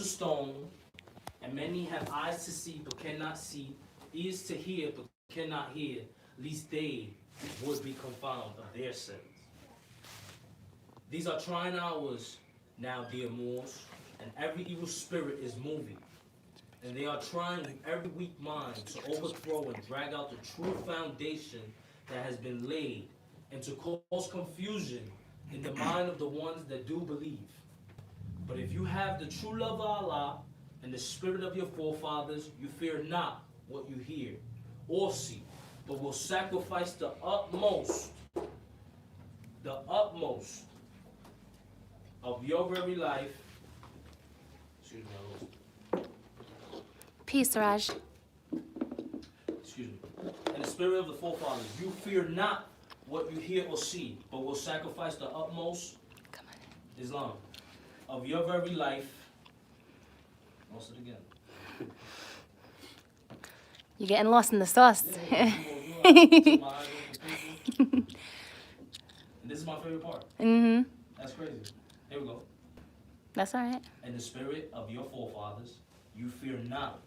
of stone, and many have eyes to see but cannot see, ears to hear but cannot hear, lest they would be confounded of their sins. These are trying hours now, dear Moors, and every evil spirit is moving. And they are trying with every weak mind to overthrow and drag out the true foundation that has been laid, and to cause confusion in the mind of the ones that do believe. But if you have the true love of Allah and the spirit of your forefathers, you fear not what you hear or see, but will sacrifice the utmost of your very life. Excuse me, I lost. Peace, Raj. Excuse me. And the spirit of the forefathers, you fear not what you hear or see, but will sacrifice the utmost, Islam, of your very life. Lost it again. You're getting lost in the sauce. And this is my favorite part. Mm-hmm. That's crazy. Here we go. That's all right. And the spirit of your forefathers, you fear not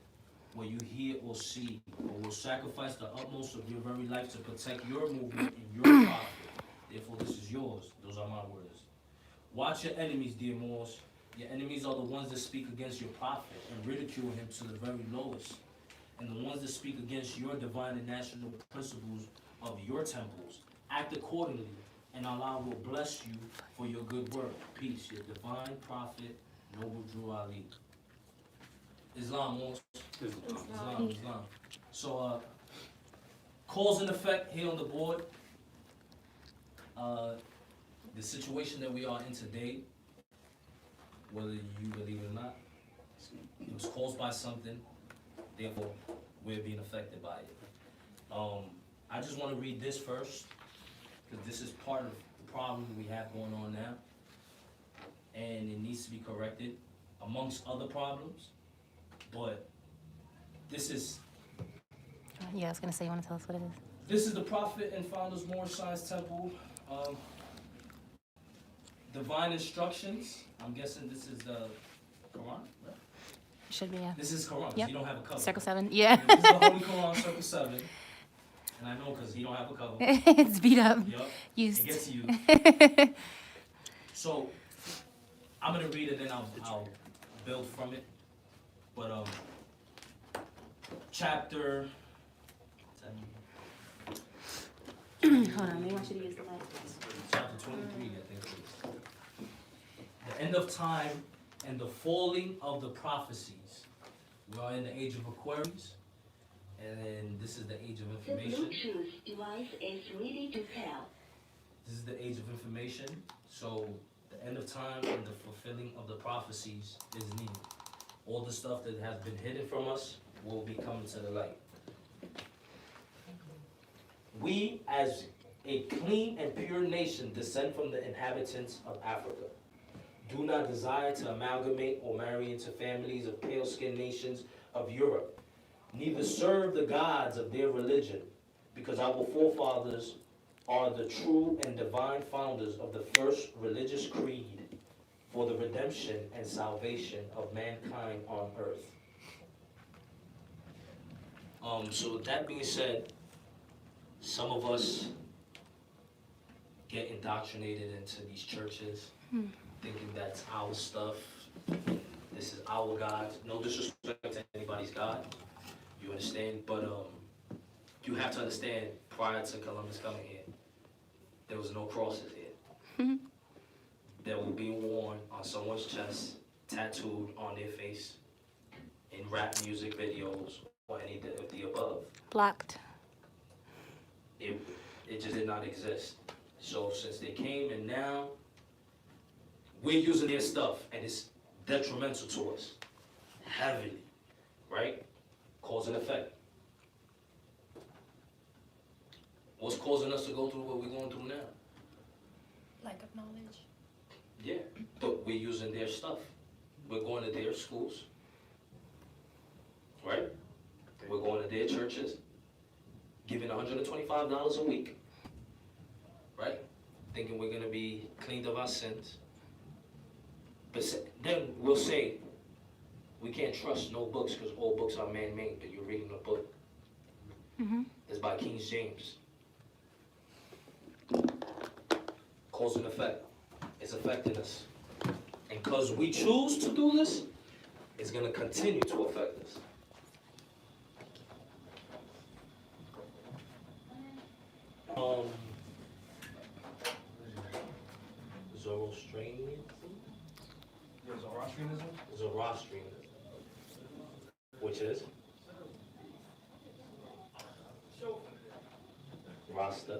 what you hear or see, but will sacrifice the utmost of your very life to protect your movement and your profit. Therefore, this is yours. Those are my words. Watch your enemies, dear Moors. Your enemies are the ones that speak against your prophet and ridicule him to the very lowest, and the ones that speak against your divine and national principles of your temples. Act accordingly, and Allah will bless you for your good work. Peace, your divine prophet, Noble Drew Ali. Islam, Moors. Islam. So, cause and effect here on the board. The situation that we are in today, whether you believe it or not, it was caused by something, therefore we're being affected by it. I just want to read this first, because this is part of the problem we have going on now, and it needs to be corrected, amongst other problems, but this is... Yeah, I was going to say, you want to tell us what it is? This is the Prophet and Founders Moorish Science Temple. Divine Instructions. I'm guessing this is the Quran, right? Should be, yeah. This is Quran, 'cause Yep. you don't have a cover. Circle 7, yeah. This is the Holy Quran, Circle 7. And I know because he don't have a cover. It's beat up. Yup. Used. It gets used. So, I'm going to read it, then I'll build from it. But, chapter... Hold on, maybe I should use the light. Chapter 23, I think it is. The end of time and the falling of the prophecies. We are in the age of Aquarius, and then this is the age of The information. Bluetooth device is ready to pair. This is the age of information. So the end of time and the fulfilling of the prophecies is needed. All the stuff that has been hidden from us will be coming to the light. We, as a clean and pure nation, descend from the inhabitants of Africa. Do not desire to amalgamate or marry into families of pale-skinned nations of Europe. Neither serve the gods of their religion, because our forefathers are the true and divine founders of the first religious creed for the redemption and salvation of mankind on earth. So with that being said, some of us get indoctrinated into these churches, thinking that's our stuff. This is our God. No disrespect to anybody's God. You understand? But you have to understand, prior to Columbus coming here, there was no crosses here. They were being worn on someone's chest, tattooed on their face, in rap music videos, or any of the above. Blocked. It just did not exist. So since they came, and now we're using their stuff, and it's detrimental to us, heavily, right? Cause and effect. What's causing us to go through what we're going through now? Lack of knowledge. Yeah, but we're using their stuff. We're going to their schools, right? We're going to their churches, giving $125 a week, right? Thinking we're going to be cleaned of our sins. But then we'll say, We can't trust no books because all books are man-made, but you're reading a book. It's by King James. Cause and effect. It's affecting us. And because we choose to do this, it's going to continue to affect us. Zoroastrianism? Zoroastrianism? Zoroastrianism. Which is? Rasta.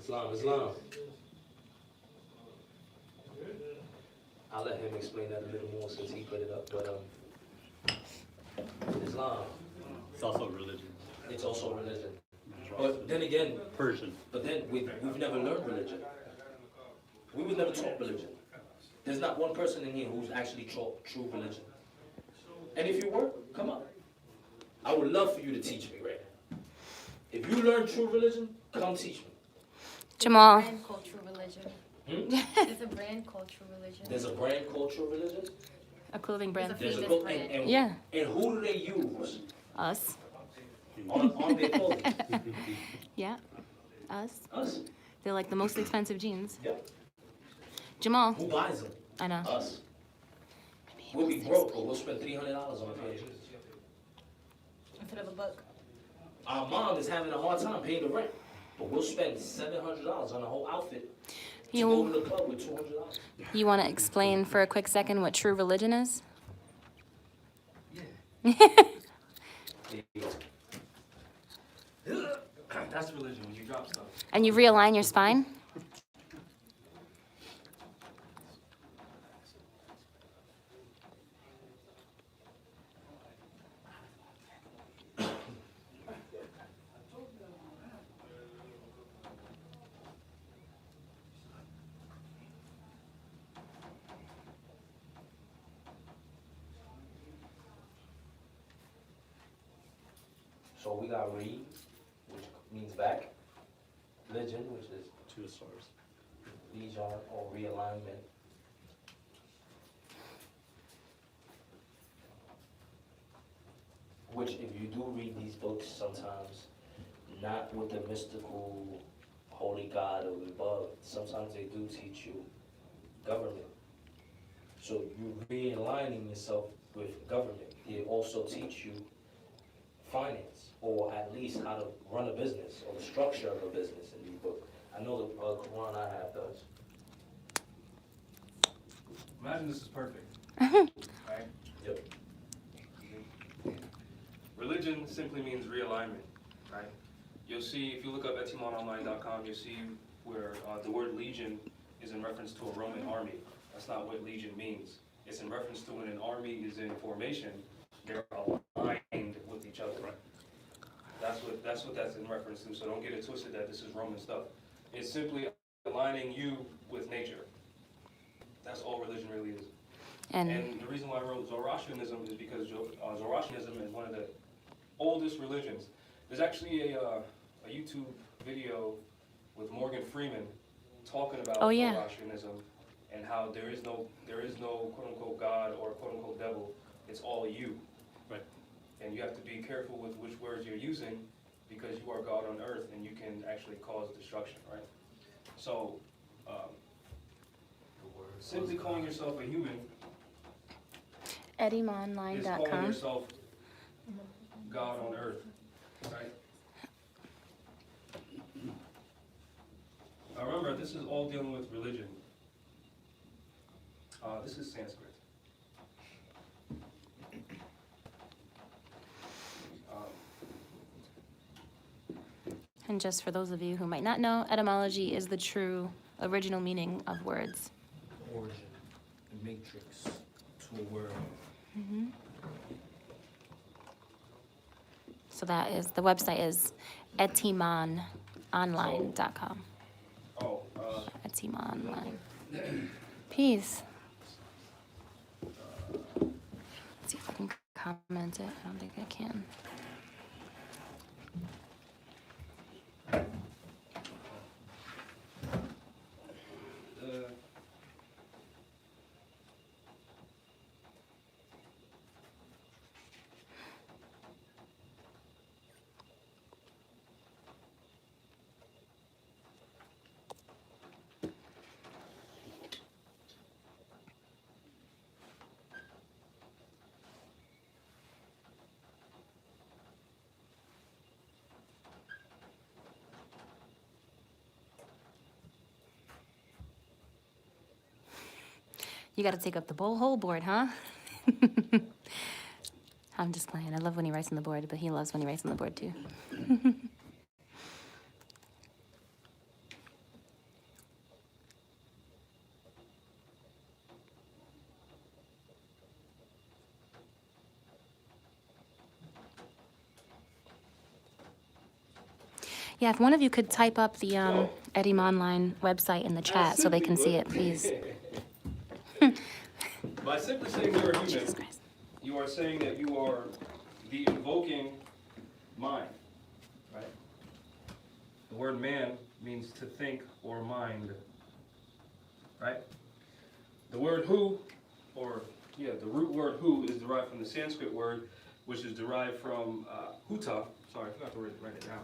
Islam. I'll let him explain that a little more since he put it up, but Islam. It's also religion. It's also religion. But then again, Persian. but then we've never learned religion. We was never taught religion. There's not one person in here who's actually taught true religion. And if you were, come up. I would love for you to teach me right now. If you learn true religion, come teach me. Jamal. Brand culture religion. It's a brand culture religion. There's a brand cultural religion. A clothing brand. There's There's a famous book, brand. and Yeah. And who do they use Us. on their clothing? Yeah. Us. Us. They're like the most expensive jeans. Yep. Jamal. Who buys them? I know. Us. We'll be broke, but we'll spend $300 on a pair of jeans. Instead of a book. Our mom is having a hard time paying the rent, but we'll spend $700 on a whole outfit to go to You, the club with $200. you want to explain for a quick second what true religion is? There you go. That's religion, when you drop stuff. And you realign your spine? So we got read, which means back. Religion, which is To the source. legion or realignment. Which, if you do read these books sometimes, not with the mystical holy God or above, sometimes they do teach you government. So you're realigning yourself with government. They also teach you finance, or at least how to run a business, or the structure of a business in these books. I know the Quran I have does. Imagine this is perfect. Right? Yep. Religion simply means realignment, right? You'll see, if you look up etimononline.com, you'll see where the word legion is in reference to a Roman army. That's not what legion means. It's in reference to when an army is in formation, they're aligned with each other. Right. That's what that's in reference to, so don't get it twisted that this is Roman stuff. It's simply aligning you with nature. That's all religion really is. And And the reason why I wrote Zoroastrianism is because Zoroastrianism is one of the oldest religions. There's actually a YouTube video with Morgan Freeman talking about Oh, yeah. Zoroastrianism and how there is no quote unquote God or quote unquote devil. It's all you. Right. And you have to be careful with which words you're using because you are God on earth and you can actually cause destruction, right? So, simply calling yourself a human is calling EddieMonline.com. yourself God on earth, right? Now remember, this is all dealing with religion. This is Sanskrit. And just for those of you who might not know, etymology is the true original meaning of words. Origin, the matrix to a word. So that is, the website is etimononline.com. Oh, Etimonline. Peace. Let's see if I can comment it. I don't think I can. You got to take up the whole board, huh? I'm just playing. I love when he writes on the board, but he loves when he writes on the board too. Yeah, if one of you could type up the Eddie Online website in the chat so they can see it, please. By simply saying you're a Jesus human, Christ. you are saying that you are the invoking mind, right? The word man means to think or mind, right? The word who, the root word who is derived from the Sanskrit word, which is derived from huta. Sorry, I forgot to write it down.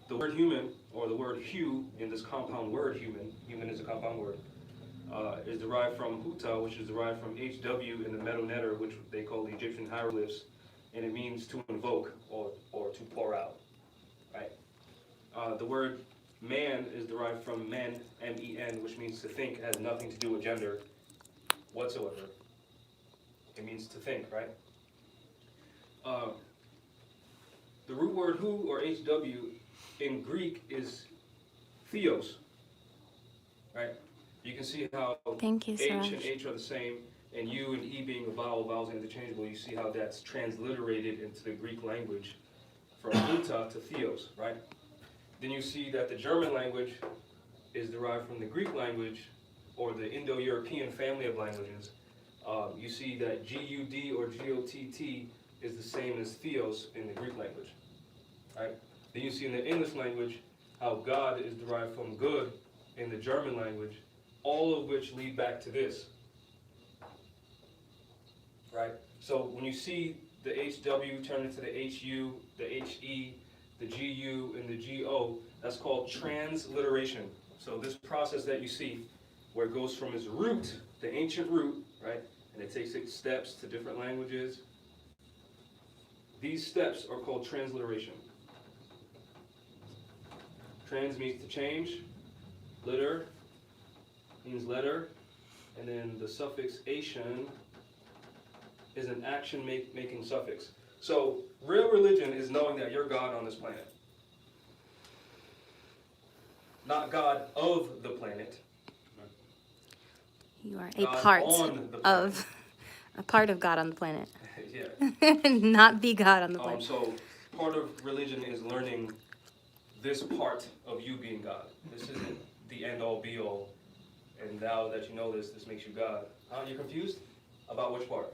The word human, or the word hu, in this compound word human is a compound word, is derived from huta, which is derived from HW in the Medu Neter, which they call the Egyptian hieroglyphs, and it means to invoke or to pour out, right? The word man is derived from men, M-E-N, which means to think, has nothing to do with gender whatsoever. It means to think, right? The root word who, or HW, in Greek is theos, right? You can see how Thank you, H and Suraj. H are the same, and U and E being a vowel, vowels are interchangeable. You see how that's transliterated into the Greek language from uta to theos, right? Then you see that the German language is derived from the Greek language, or the Indo-European family of languages. You see that G-U-D or G-O-T-T is the same as theos in the Greek language, right? Then you see in the English language how God is derived from good in the German language, all of which lead back to this, right? So when you see the HW turn into the HU, the HE, the GU, and the GO, that's called transliteration. So this process that you see, where it goes from its root, the ancient root, right, and it takes its steps to different languages, these steps are called transliteration. Trans means to change, liter means letter, and then the suffix ation is an action making suffix. So real religion is knowing that you're God on this planet. Not God of the planet. You are a God part on the planet. of God on the planet. Yeah. Not the God on the planet. So part of religion is learning this part of you being God. This isn't the end all be all. And now that you know this, this makes you God. You're confused about which part?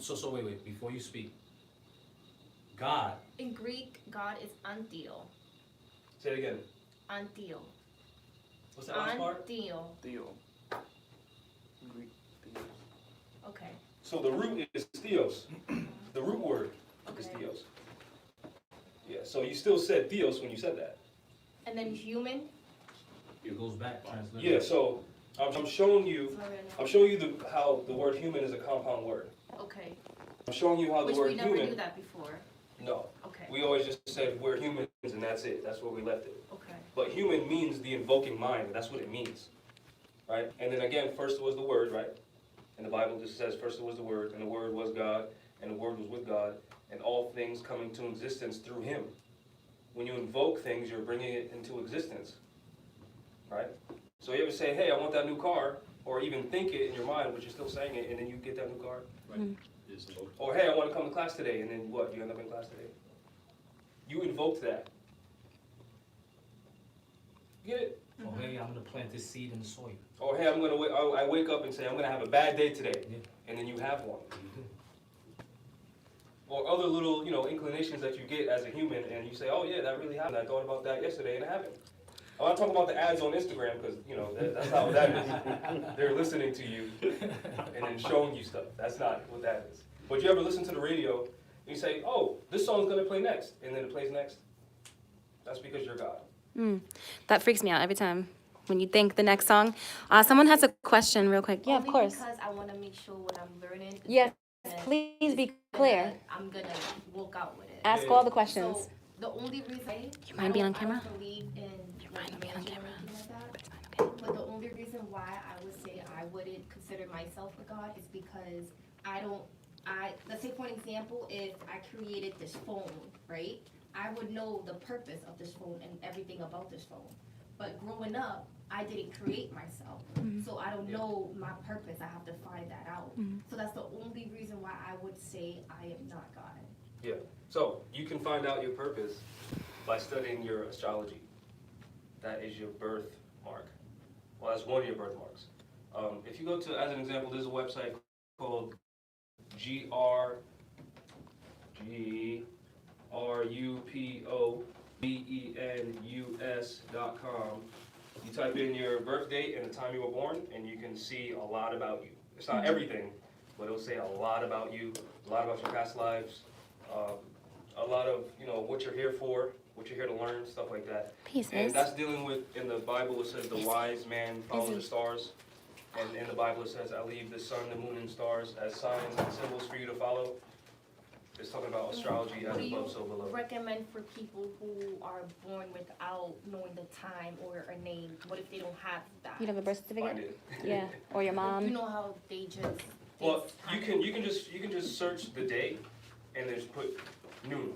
So wait, before you speak. God, In Greek, God is Antio. Say it again. Antio. What's that last part? Antio. Theo. Greek Theo. Okay. So the root is theos. The root word is Okay. theos. Yeah, so you still said theos when you said that. And then human. it goes back, translation. Yeah, so I'm showing you how the word human is a compound word. Okay. I'm showing you how Which the word we never human. knew that before. No, Okay. we always just said we're humans and that's it. That's where we left it. Okay. But human means the invoking mind. That's what it means, right? And then again, first was the word, right? And the Bible just says first was the word, and the word was God, and the word was with God, and all things come into existence through him. When you invoke things, you're bringing it into existence, right? So you ever say, hey, I want that new car, or even think it in your mind, but you're still saying it, and then you get that new car? Right. Is invoked. Or hey, I want to come to class today, and then what? You end up in class today. You invoked that. Get it? Oh, hey, I'm gonna plant this seed in the soil. Or hey, I wake up and say, I'm gonna have a bad day today, Yeah. and then you have one. Or other little, inclinations that you get as a human, and you say, oh yeah, that really happened. I thought about that yesterday, and it happened. I want to talk about the ads on Instagram, because, that's how that is. They're listening to you, and then showing you stuff. That's not what that is. But you ever listen to the radio, and you say, oh, this song's gonna play next, and then it plays next? That's because you're God. That freaks me out every time when you think the next song. Someone has a question real quick. Yeah, of Only course. because I want to make sure what I'm learning. is Yes, gonna- please be is clear. gonna- I'm gonna walk out with it. Ask Yeah. all the questions. So the only reason You mind being on camera? I don't believe in fine, I'll be on mansion or camera. anything like that. It's fine, okay. But the only reason why I would say I wouldn't consider myself a god is because let's say for an example, if I created this phone, right? I would know the purpose of this phone and everything about this phone. But growing up, I didn't create myself. So I don't know my purpose. I have to find that out. So that's the only reason why I would say I am not God. Yeah, so you can find out your purpose by studying your astrology. That is your birthmark. Well, that's one of your birthmarks. If you go to, as an example, there's a website called GRUPOBENUS.com. You type in your birth date and the time you were born, and you can see a lot about you. It's not everything, but it'll say a lot about you, a lot about your past lives, a lot of, what you're here for, what you're here to learn, stuff like that. Pieces. And that's dealing with, in the Bible it says the wise man follows the stars. And in the Bible it says, I leave the sun, the moon, and stars as signs and symbols for you to follow. It's talking about astrology as What do you above, so below. recommend for people who are born without knowing the time or a name? What if they don't have that? You don't have a birth Find certificate? it. Yeah, or your You mom? know how they just. Well, you can just search the day and then just put noon.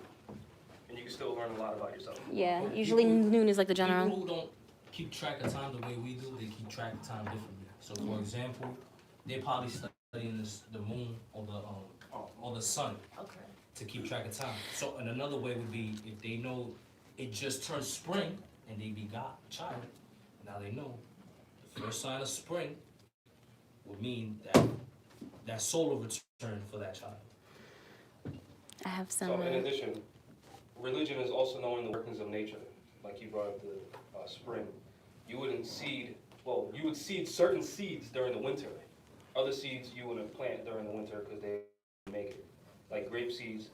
And you can still learn a lot about yourself. Yeah, Well, usually people- noon is like the People general. who don't keep track of time the way we do, they keep track of time differently. So, for example, they're probably studying the moon or the sun Okay. to keep track of time. So, and another way would be if they know it just turned spring and they begot a child. Now they know the first sign of spring would mean that solar return for that child. I have some. So in addition, religion is also knowing the workings of nature. Like you brought up the spring. You would seed certain seeds during the winter. Other seeds you wouldn't plant during the winter because they make it. Like grape seeds.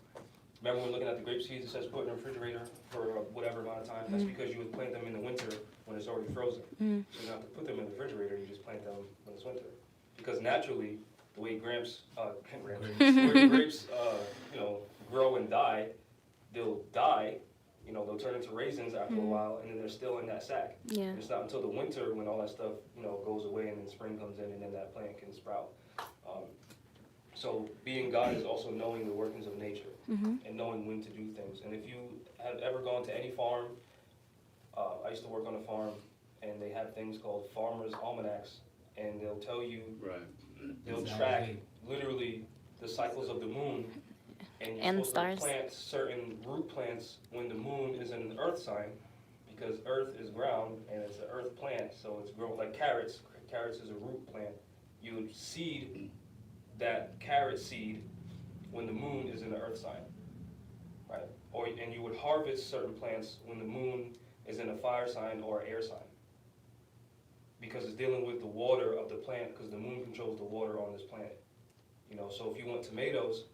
Remember when we're looking at the grape seeds, it says put in the refrigerator for whatever amount of time. That's because you would plant them in the winter when it's already frozen. So you don't have to put them in the refrigerator, you just plant them when it's winter. Because naturally, the way grapes grow and die, they'll die, they'll turn into raisins after a while, and then they're still in that sack. Yeah. And it's not until the winter when all that stuff, goes away and then spring comes in and then that plant can sprout. So being God is also knowing the workings of nature and knowing when to do things. And if you have ever gone to any farm, I used to work on a farm, and they have things called farmers' almanacs, and they'll tell you, they'll track literally the cycles of the moon, and you're And supposed stars. to plant certain root plants when the moon is in an earth sign, because earth is ground and it's an earth plant, so it's grown like carrots. Carrots is a root plant. You would seed that carrot seed when the moon is in the earth sign, right? And you would harvest certain plants when the moon is in a fire sign or air sign, because it's dealing with the water of the plant, because the moon controls the water on this planet. So if you want tomatoes,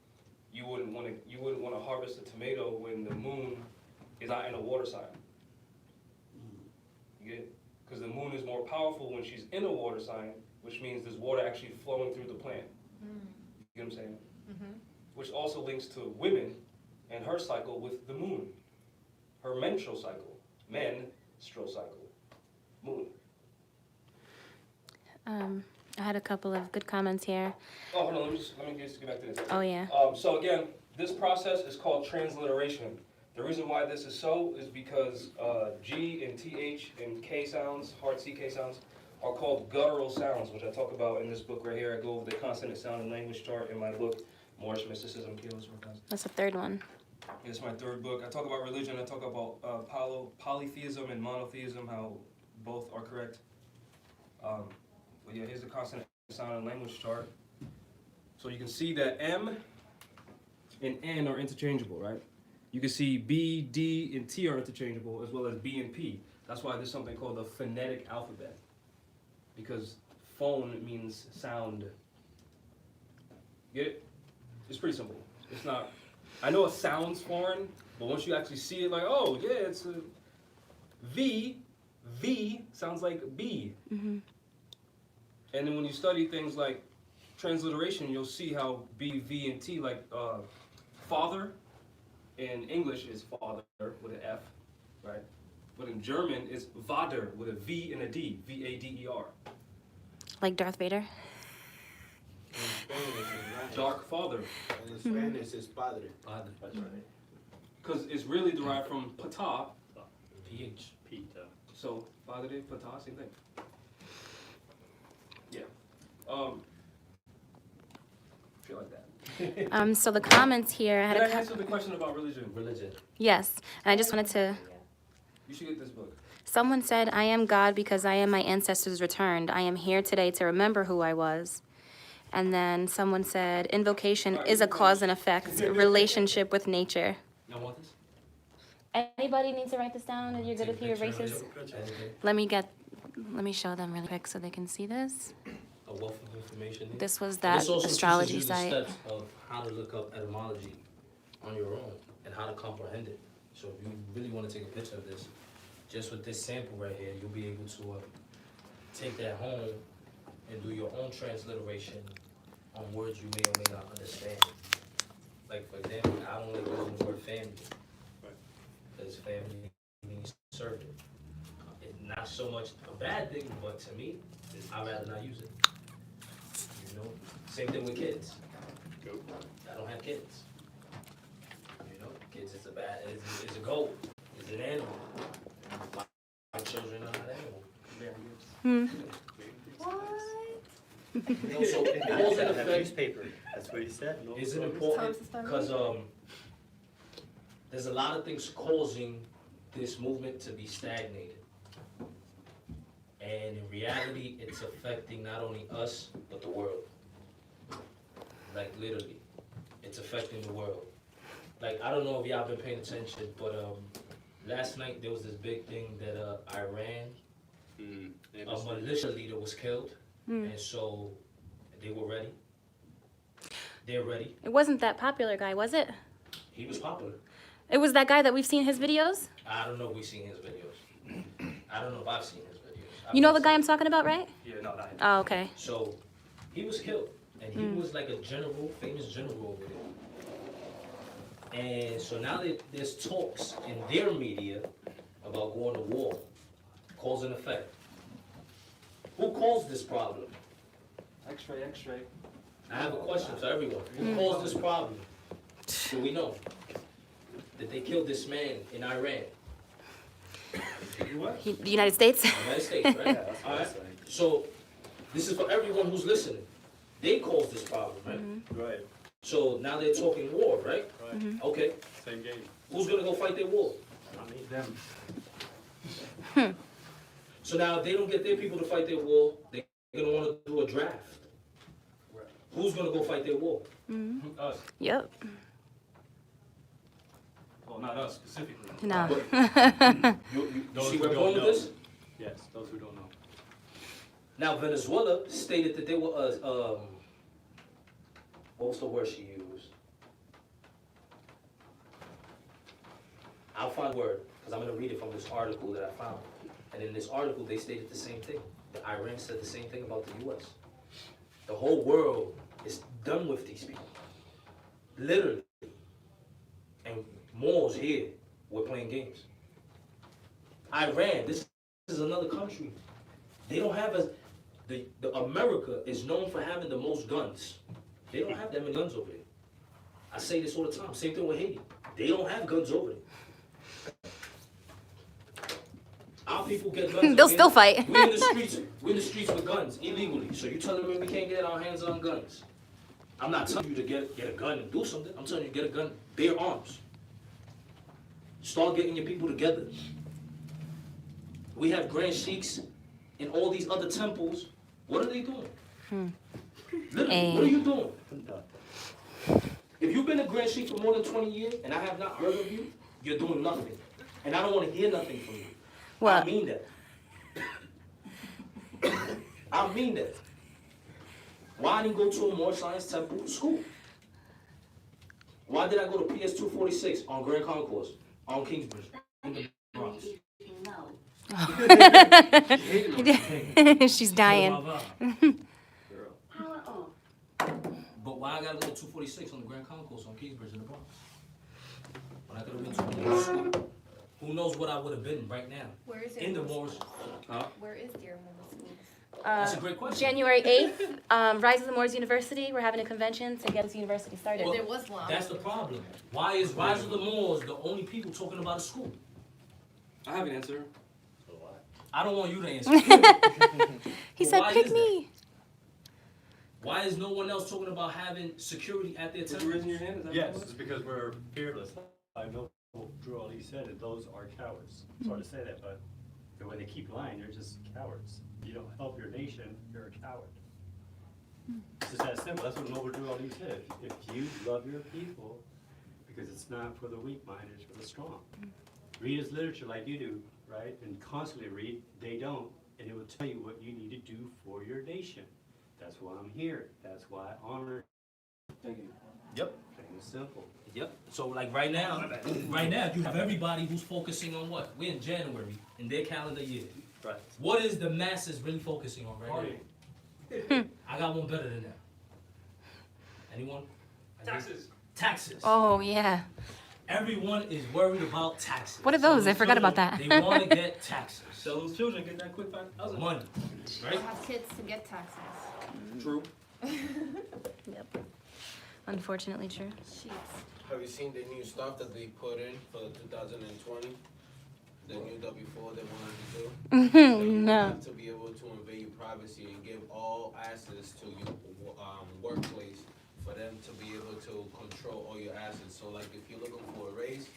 you wouldn't want to harvest a tomato when the moon is not in a water sign. You get it? Because the moon is more powerful when she's in a water sign, which means there's water actually flowing through the plant. You get what I'm saying? Which also links to women and her cycle with the moon. Her menstrual cycle. Menstrual cycle. Moon. I had a couple of good comments here. Oh, hold on, let me just get back to this. Oh, yeah. So again, this process is called transliteration. The reason why this is so is because G and TH and K sounds, hard CK sounds, are called guttural sounds, which I talk about in this book right here. I go over the consonant sound and language chart in my book, Moorish Mysticism, Chaos, Recons. That's the third one. It's my third book. I talk about religion. I talk about polytheism and monotheism, how both are correct. But yeah, here's the consonant sound and language chart. So you can see that M and N are interchangeable, right? You can see B, D, and T are interchangeable, as well as B and P. That's why there's something called the phonetic alphabet, because phone means sound. Get it? It's pretty simple. It's not, I know it sounds foreign, but once you actually see it, like, oh, yeah, it's a V sounds like B. And then when you study things like transliteration, you'll see how B, V, and T, like father in English is father with an F, right? but in German it's Vader with a V and a D, V-A-D-E-R. Like Darth Vader? In Spanish is not. Dark Father, In Spanish is padre. Father. That's right. because it's really derived from Pata, PH. Peter. so Padre, Pata, same thing. Yeah. Feel like that. So the comments here, I had Did a I co- answer the question about religion? Religion. yes, and I just wanted to. You should get this book. Someone said, "I am God because I am my ancestors returned. I am here today to remember who I was." And then someone said, "Invocation is a cause and effect relationship with nature." Y'all want this? Anybody need to write this down? Are you good with your erasers? Let me show them really quick so they can see this. A wealth of information. Here. This was And that this also astrology teaches you the site. steps of how to look up etymology on your own and how to comprehend it. So if you really want to take a picture of this, just with this sample right here, you'll be able to take that home and do your own transliteration on words you may or may not understand. Like for example, I don't like using the word family. Because family means servant. It's not so much a bad thing, but to me, I'd rather not use it. You know? Same thing with kids. I don't have kids. You know, kids is it's a goat. It's an animal. My children are not animals. You know, so cause and effect Newspaper. That's what he said. No, is it no. important? Because there's a lot of things causing this movement to be stagnated. And in reality, it's affecting not only us, but the world. Like literally, it's affecting the world. Like, I don't know if y'all been paying attention, but last night there was this big thing that Iran, Yeah, a militia leader was killed. And so they were ready. They're ready. It wasn't that popular guy, was it? He was popular. It was that guy that we've seen his videos? I don't know if we've seen his videos. I don't know if I've seen his videos. You know the guy I'm talking about, right? Yeah, no, not him. Oh, okay. So he was killed, and he was like a general, famous general over there. And so now there's talks in their media about going to war, cause and effect. Who caused this problem? X-ray, X-ray. I have a question for everyone. Who caused this problem? Do we know? That they killed this man in Iran, The United States? United States, right? All right. So this is for everyone who's listening. They caused this problem, right? Right. So now they're talking war, right? Right. Okay. Same game. Who's gonna go fight their war? I mean, them. So now if they don't get their people to fight their war, they're gonna wanna do a draft. Who's gonna go fight their war? Us. Yep. Well, not us specifically. No. You Those see who where I'm don't going with know. this? Yes, those who don't know. Now Venezuela stated that they were, what was the word she used? I'll find the word, because I'm gonna read it from this article that I found. And in this article, they stated the same thing. That Iran said the same thing about the US. The whole world is done with these people. Literally. And Moors here, we're playing games. Iran, this is another country. They don't have the America is known for having the most guns. They don't have that many guns over there. I say this all the time. Same thing with Haiti. They don't have guns over there. Our people get guns. They'll still fight. We're in the streets. We're in the streets with guns illegally. So you telling me we can't get our hands on guns? I'm not telling you to get a gun and do something. I'm telling you to get a gun, bear arms. Start getting your people together. We have grand sheiks in all these other temples. What are they doing? Literally, what are you doing? If you've been a grand sheik for more than 20 years and I have not heard of you, you're doing nothing. And I don't want to hear nothing from you. I What? mean that. I mean that. Why didn't I go to a more science temple school? Why did I go to PS 246 on Grand Concourse, on Kingsbridge, in the Bronx? No. She's dying. Power off. But why I gotta go to 246 on the Grand Concourse on Kingsbridge in the Bronx? When I could have been to a more school. Who who knows what I would have been right now Where is in the Dearborn Morris. School? Where is Dearborn School? That's a great question. January 8th, Rise of the Moors University. We're having a convention to get this university started. Well, There was one. That's the problem. Why is Rise of the Moors the only people talking about a school? I have an answer. So what? I don't want you to answer. He Well, said, why pick is that? me. Why is no one else talking about having security at their Did you temple? raise your hand? Is that Yes, what it it's because we're fearless. I know Drew Ali said it, those are cowards. Sorry to say that, but when they keep lying, they're just cowards. You don't help your nation, you're a coward. It's just that simple. That's what Noble Drew Ali said. If you love your people, because it's not for the weak minded, it's for the strong. Read his literature like you do, right? And constantly read. They don't. And it will tell you what you need to do for your nation. That's why I'm here. That's why I honor. was? Thank you. Yep. Plain and simple. Yep. So like right now you have everybody who's focusing on what? We're in January in their calendar year. Right. What is the masses really focusing on right now? I got one better than that. Anyone? Taxes. Taxes. Oh, yeah. Everyone is worried about taxes. What are those? So I forgot about children, that. They want to get taxes. Sell those children, get that quick 5,000. Money. I Right? have kids to get taxes. True. Yep. Unfortunately true. Sheets. Have you seen the new stuff that they put in for 2020? The new W4 they wanted to do? That you No. have to be able to invade your privacy and give all access to your workplace for them to be able to control all your assets. So like if you're looking for a raise,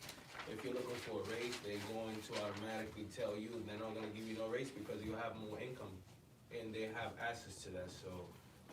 they're going to automatically tell you they're not gonna give you no raise because you have more income and they have access to that, so.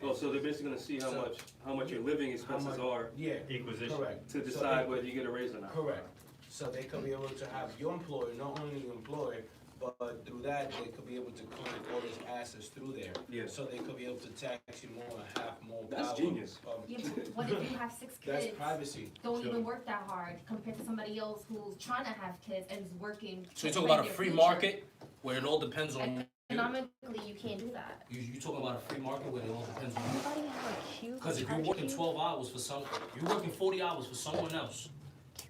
Oh, so they're basically gonna see how much your living expenses are Yeah, Acquisition. correct. to So decide they- whether you get a raise or not. Correct. So they could be able to have your employer, not only your employer, but through that, they could be able to collect all these assets through there. Yeah. So they could be able to tax you more and have more power. That's genius. Yeah, but what if you have 6 That's kids? privacy. Don't even work that hard compared to somebody else who's trying to have kids and is working. So you're to talking plan about a their free future. market where it all depends on you. Economically, you can't do that. You talking about a free market where it all depends on you. Anybody have a cue Because if you're charge working cue? 12 hours for you're working 40 hours for someone else,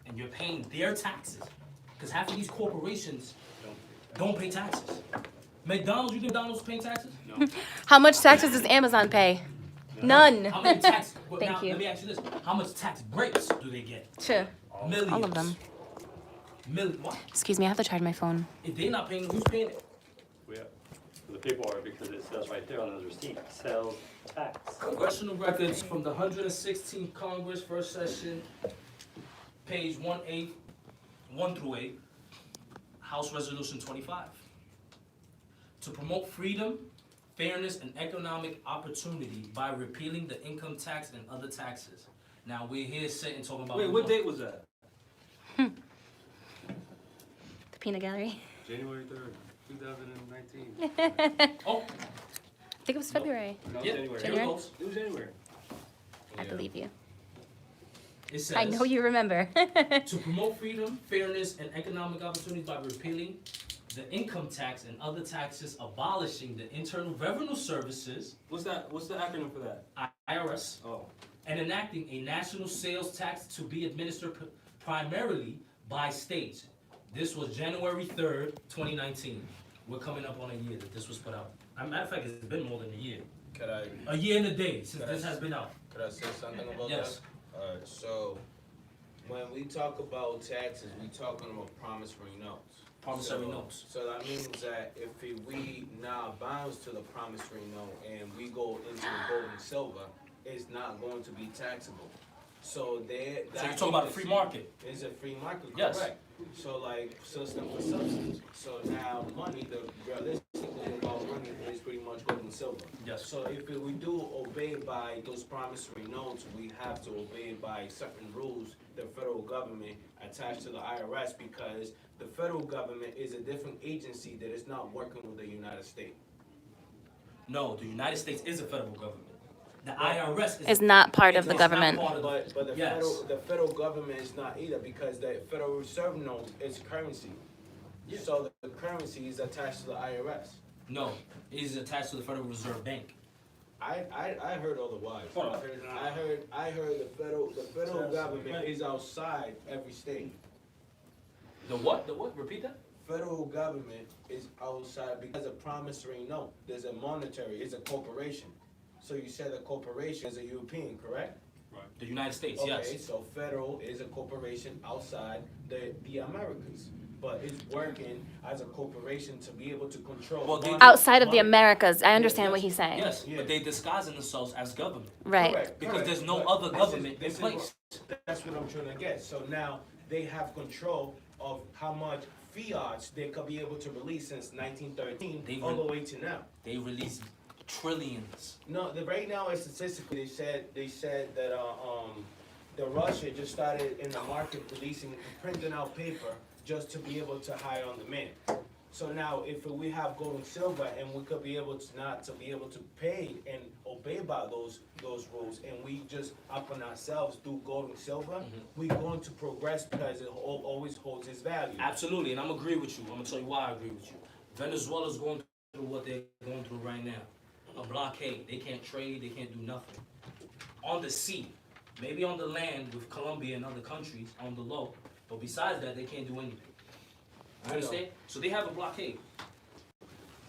and you're paying their taxes. Because half of these corporations don't pay taxes. McDonald's, you think McDonald's paying taxes? No. How much taxes does Amazon pay? None. How many tax? Well, Thank now, you. Let me ask you this: how much tax breaks do they get? Sure. Millions. All of them. What? Excuse me, I have to charge my phone. If they're not paying, who's paying it? We are, the people are, because it says right there on the receipt, sales tax. Congressional records from the 116th Congress, first session, page 1 through 8, House Resolution 25. To promote freedom, fairness, and economic opportunity by repealing the income tax and other taxes. Now, we're here sitting talking about. Wait, what date was that? The peanut gallery. January 3rd, 2019. Oh, I think it was February. No, yeah, January. here it goes. It was January. I believe you. It says. I know you remember. To promote freedom, fairness, and economic opportunities by repealing the income tax and other taxes, abolishing the Internal Revenue Services, What's that? What's the acronym for that? IRS, Oh. and enacting a national sales tax to be administered primarily by states. This was January 3rd, 2019. We're coming up on a year that this was put out. As a matter of fact, it's been more than a year. A year and a day since this has been out. Could I say something about Yes. that? Alright, so when we talk about taxes, we talking about promissory notes. Promissory So- notes. So that means that if we now bounds to the promissory note and we go into gold and silver, it's not going to be taxable. So there. So you're talking about a free market? It's a free market, Yes. correct? So like system for substance. So now money, the realistically about money is pretty much gold and silver. Yes. So if we do obey by those promissory notes, we have to obey by certain rules the federal government attached to the IRS, because the federal government is a different agency that is not working with the United States. No, the United States is a federal government. The IRS Is not part of the it's not government. part of But the Yes. federal government is not either, because the Federal Reserve note is currency. Yeah. So the currency is attached to the IRS. No, it is attached to the Federal Reserve Bank. I heard otherwise. Hold on. I heard the federal government is outside every state. The what? The what? Repeat that? Federal government is outside because a promissory note. There's a monetary, it's a corporation. So you said a corporation is a European, correct? The United States, Okay, yes. so federal is a corporation outside the Americas, but it's working as a corporation to be able to control. Well, they- money- Outside of the money. Americas, I understand what he's saying. Yes, Yeah. but they disguising themselves as government. Right. Correct, Because correct, there's no but other this government in this place. That's what I'm trying to get. So now they have control of how much fiats they could be able to release since 1913 They all re- the way to now. They release trillions. No, right now it's statistically they said that the Russia just started in the market releasing printing out paper just to be able to hire on demand. So now if we have gold and silver and we could be able to not to be able to pay and obey by those rules and we just up on ourselves do gold and silver, we're going to progress because it always holds its value. Absolutely, and I'm agree with you. I'm gonna tell you why I agree with you. Venezuela's going through what they're going through right now. A blockade. They can't trade, they can't do nothing. On the sea, maybe on the land with Colombia and other countries on the low, but besides that, they can't do anything. You I know. understand? So they have a blockade.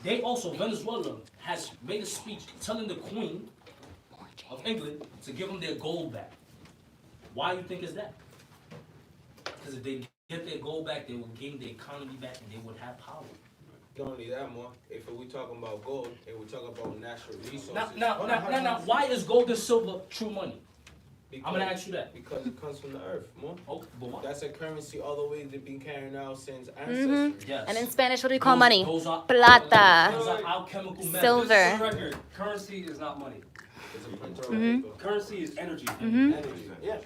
They also, Venezuela has made a speech telling the Queen of England to give them their gold back. Why you think is that? Because if they get their gold back, they will gain the economy back and they would have power. Not only that, more, if we talking about gold and we talking about natural resources. Now, why is gold and silver true money? because, I'm gonna ask you that. Because it comes from the earth, more. Oh, but why? That's a currency all the way they've been carrying out since ancestors. Yes. And in Spanish, what do we call Those- money? Those are, Plata. Those are alchemical metals. Silver. For the record, currency is not money. It's a printer of Mm-hmm. paper. Currency is energy. Energy. Yeah.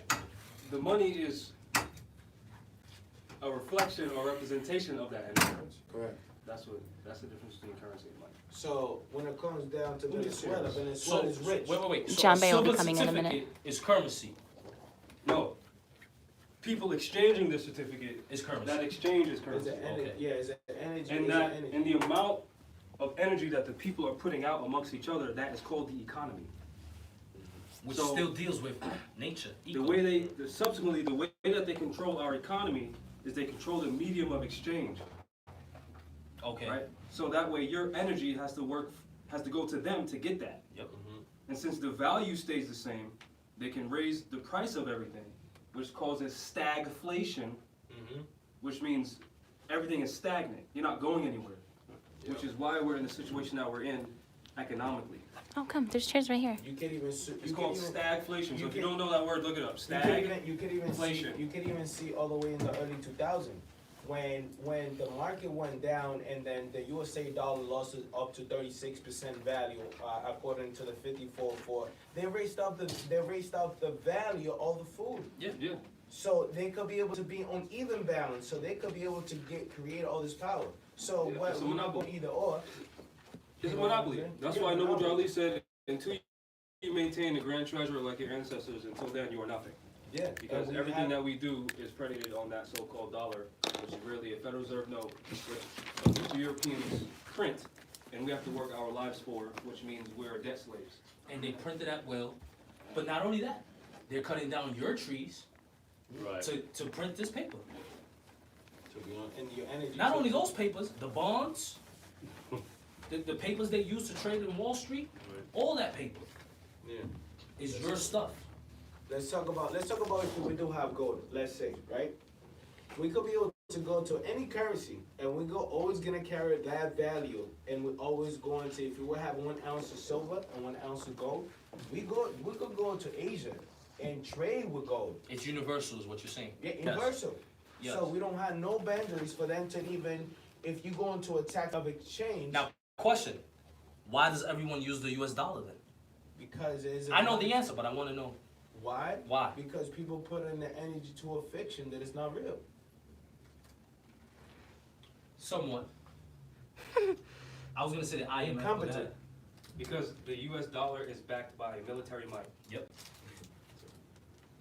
The money is a reflection or representation of that energy. Correct. That's the difference between currency and money. So when it comes down to Venezuela, So, Venezuela is rich. wait. So John a Bay will be silver coming in a minute. certificate is currency. No. People exchanging the certificate, Is currency. that exchange is It's currency. an energy. Okay. Yeah, it's an energy. And it's that, an energy. and the amount of energy that the people are putting out amongst each other, that is called the economy. Which So- still deals with nature. The way the way that they control our economy is they control the medium of exchange, Okay. right? So that way your energy has to go to them to get that. Yep. And since the value stays the same, they can raise the price of everything, which causes stagflation, Mhm. which means everything is stagnant. You're not going anywhere, which is why we're in the situation that we're in economically. Oh, come, there's chairs right here. You can even. It's called stagflation. So you if you can- don't know that word, look it up. You can even, Stag. you can even see, inflation. you can even see all the way in the early 2000s when the market went down and then the USA dollar lost up to 36% value according to the 54.4. They raised up the value of all the food. Yeah. So they could be able to be on even balance. So they could be able to create all this power. So Yeah, what it's a we're not monopoly. going either or. It's a You know what I'm monopoly. saying? That's Yeah, why Noble monopoly. Darley said, until you maintain the grand treasure like your ancestors, until then you are nothing. Yeah, Because and we everything have- that we do is predicated on that so-called dollar, which is really a Federal Reserve note, which the Europeans print, and we have to work our lives for, which means we're debt slaves. And they print it at will. But not only that, they're cutting down your trees Right. to print this paper. to be on, and your energy. Not only those papers, the bonds, the papers they use to trade in Wall Street, all that paper Yeah. is your stuff. Let's talk about if we do have gold, let's say, right? We could be able to go to any currency and we always gonna carry that value and we're always going to, if we have 1 ounce of silver and 1 ounce of gold, we could go to Asia and trade with gold. It's universal is what you're saying. Yeah, Yes. universal. Yes. So we don't have no boundaries for them to even, if you go into a tax of exchange. Now, question. Why does everyone use the US dollar then? Because it is. I know the answer, but I want to know Why? why. Because people put in the energy to a fiction that is not real. Somewhat. I was going to say that I am Incompetent. Because the US dollar is backed by military might. Yep.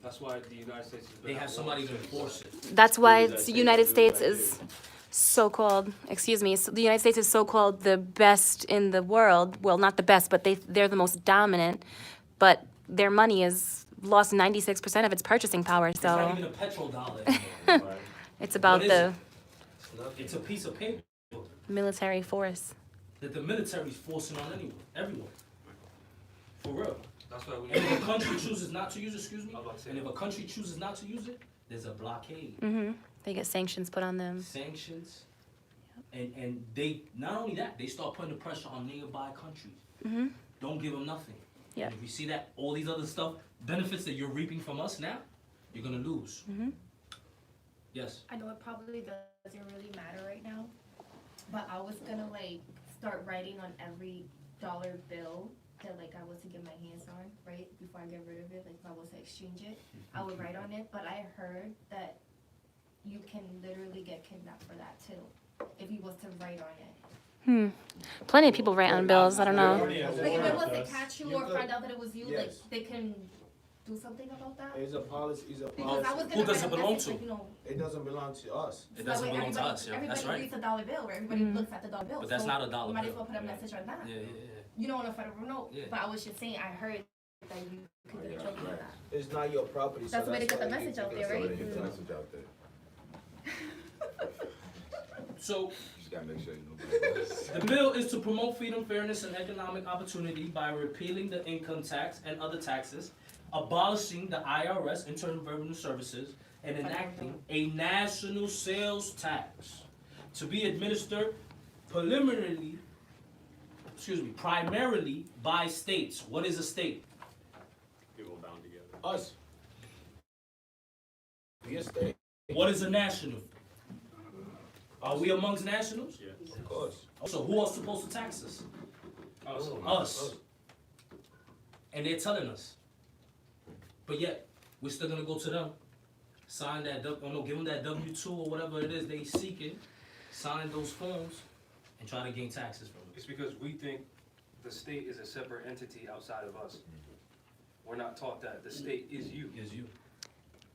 That's why the United States has been They at have war somebody to since, enforce it. That's why What does the that United say? States What does is that so-called, the United States is so-called the best in the world. Well, not the best, but they're the most dominant. But their money is lost 96% of its purchasing power. It's not So even a petrodollar anymore. it's about What is the it? nothing. It's a piece of paper Military force. that the military's forcing on everyone. For real. That's why we. And if a country chooses not to use it, excuse me, I was about to say and if that. a country chooses not to use it, there's a blockade, Mm-hmm. They get sanctions put on them. sanctions, and they, not only that, they start putting the pressure on nearby countries. Mm-hmm. Don't give them nothing. Yep. And if you see that, all these other stuff, benefits that you're reaping from us now, you're gonna lose. Mm-hmm. Yes. I know it probably doesn't really matter right now, but I was gonna like start writing on every dollar bill that like I was to get my hands on, right? Before I get rid of it, like if I was to exchange it, I would write on it, but I heard that you can literally get kidnapped for that too, if you was to write on it. Plenty of people write on bills. I don't know. Like if it was to catch you You or could- find out that it was you, like yes. they can do something about that? It's a policy, Because I was Who gonna does write it a belong message, to? like, you know, It doesn't belong to us. It that doesn't way belong to everybody- us, yeah, that's Everybody right. reads a dollar bill, right? Everybody looks at the dollar bill. But that's so not a dollar you might as bill. well put a message on that. Yeah. You know, on a federal note. Yeah. But I was just saying, I heard that you could get in trouble for that. It's not your property, so That's the way to get the why you message out can there, get right? somebody to get the Message out there. So, You just gotta make sure you know. the bill is to promote freedom, fairness, and economic opportunity by repealing the income tax and other taxes, abolishing the IRS, Internal Revenue Services, and enacting a national sales tax to be administered primarily by states. What is a state? People bound together. Us. We a state, What is a national? Are we amongst nationals? Yes. of course. So who else supposed to tax us? Us. And they're telling us. But yet, we're still gonna go to them, sign that, give them that W-2 or whatever it is they seeking, sign those forms, and try to gain taxes from It's us. because we think the state is a separate entity outside of us. We're not taught that. The state is you. Is you.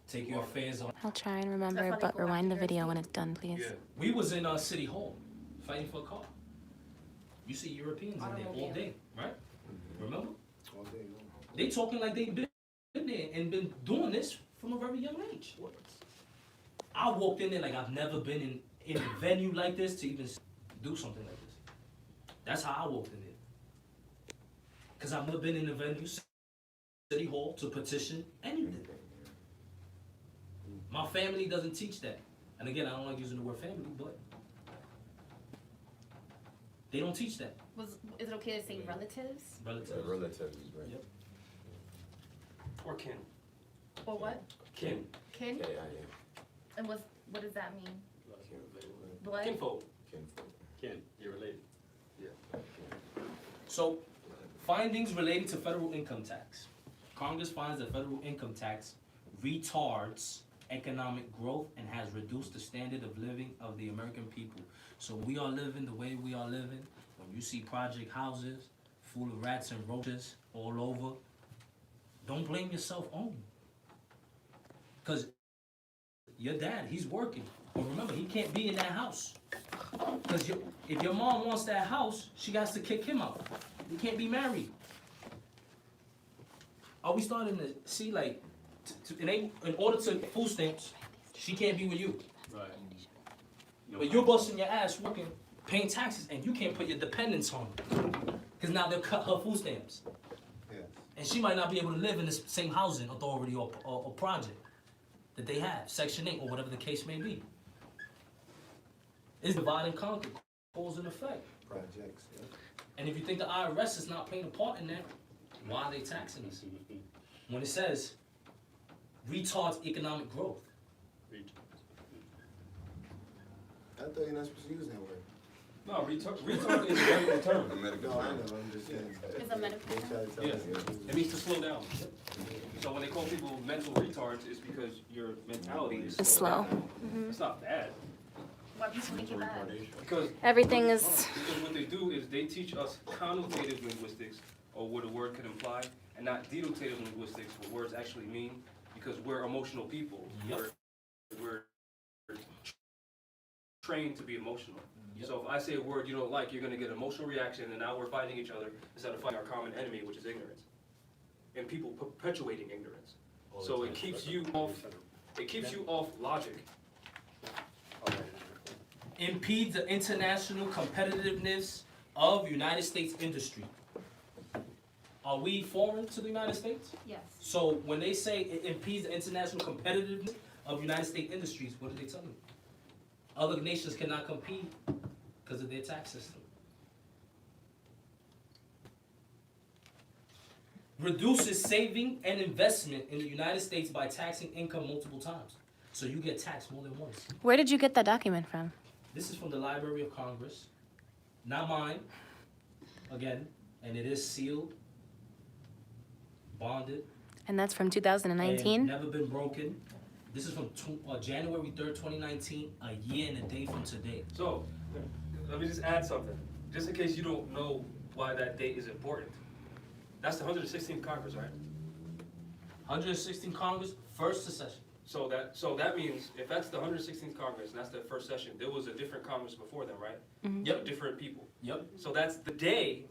Take your affairs on. I'll try and remember, That's why they but go rewind the after video their when it's done, please. Yeah. We was in City Hall, fighting for a car. You see Europeans in there all Automobile. day, right? Remember? All day long. They talking like they've been there and been doing this from a very young age. I walked in there like I've never been in a venue like this to even do something like this. That's how I walked in there. Cause I've never been in a venue, City Hall, to petition anything. My family doesn't teach that. And again, I don't like using the word family, but they don't teach that. Is it okay to say relatives? Relatives. Relatives, right? Yep. Or kin. Or what? Kin. Kin? Yeah, And what does that mean? Blood? Kinfolk. Kinfolk. Ken, you're related. So, findings relating to federal income tax. Congress finds that federal income tax retards economic growth and has reduced the standard of living of the American people. So we are living the way we are living. When you see project houses full of rats and roaches all over, don't blame yourself only. Because your dad, he's working. But remember, he can't be in that house. Because if your mom wants that house, she has to kick him out. He can't be married. Are we starting to see, like, in order to food stamps, she can't be with you. Right. But you're busting your ass working, paying taxes, and you can't put your dependents on her. Because now they'll cut her food stamps. Yes. And she might not be able to live in the same housing authority or project that they have, Section 8 or whatever the case may be. It's divide and conquer, cause and effect. Projects, yeah. And if you think the IRS is not playing a part in that, why are they taxing us? When it says retards economic growth. I thought you're not supposed to use that word. No, retard is a medical term. A medical No, I know, term. I'm just saying. It's a medical They try to tell Yeah. us. It means to slow down. So when they call people mental retards, it's because your mentality is It's slow. It's not bad. Why people make it bad? Because Everything is, Because what they do is they teach us connotative linguistics, or what a word could imply, and not denotative linguistics, what words actually mean, because we're emotional people. Yep. We're trained to be emotional. Yep. So if I say a word you don't like, you're gonna get an emotional reaction, and now we're fighting each other instead of fighting our common enemy, which is ignorance. And people perpetuating ignorance. So it keeps you off logic. impedes the international competitiveness of United States industry. Are we foreign to the United States? Yes. So when they say it impedes the international competitiveness of United States industries, what are they telling you? Other nations cannot compete because of their tax system. Reduces saving and investment in the United States by taxing income multiple times. So you get taxed more than once. Where did you get that document from? This is from the Library of Congress, not mine, again, and it is sealed, bonded, And that's from and 2019? never been broken. This is from January 3rd, 2019, a year and a day from today. So, let me just add something, just in case you don't know why that date is important. That's the 116th Congress, right? 116 Congress, first session. So that means, if that's the 116th Congress, and that's the first session, there was a different Congress before them, right? Yep, Different people. yep. So that's the day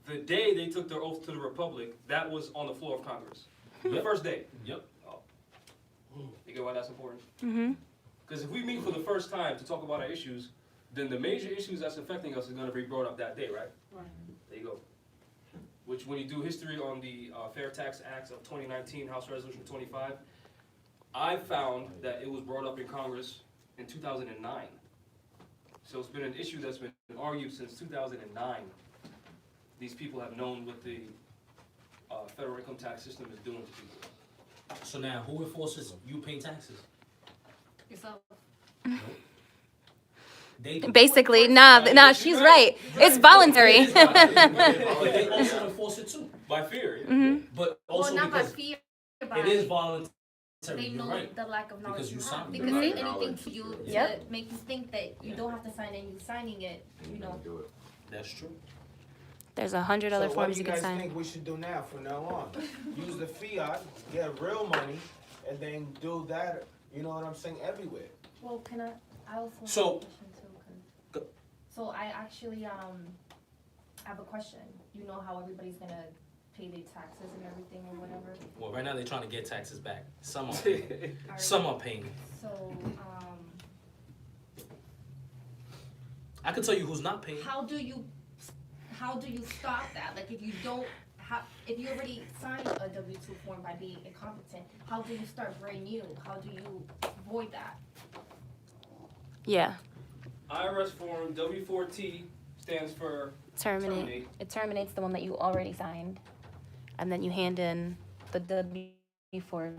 they took their oath to the Republic, that was on the floor of Congress. The Yep. first day. Yep. You get why that's important? Mm-hmm. Because if we meet for the first time to talk about our issues, then the major issues that's affecting us is gonna be brought up that day, right? Right. There you go. Which, when you do history on the Fair Tax Acts of 2019, House Resolution 25, I found that it was brought up in Congress in 2009. So it's been an issue that's been argued since 2009. These people have known what the federal income tax system is doing to people. So now, who enforces you paying taxes? Yourself. They do. Basically, nah, she's right. It's voluntary. But they also enforce it too. By fear. Mm-hmm. But Well, also not by because fear, by it is voluntary. they You're know right. the lack of knowledge Because you you have. signed They it. can say Right. anything Knowledge. to you Yep. to make you think that you don't have to sign and you signing it, you know. Do it. That's true. There's 100 other So what forms do you you can guys sign. think we should do now from now on? Use the fiat, get real money, and then do that, you know what I'm saying, everywhere. Well, can I also have So- a question too? 'Cause- So I actually, have a question. You know how everybody's gonna pay their taxes and everything or whatever? Well, right now they're trying to get taxes back. Some are paying. Alright. Some are paying. So, I can tell you who's not paying. how do you stop that? Like, if you don't, if you already signed a W-2 form by being incompetent, how do you start brand new? How do you avoid that? Yeah. IRS form W4T stands for Terminate. terminate. It terminates the one that you already signed. And then you hand in the W4.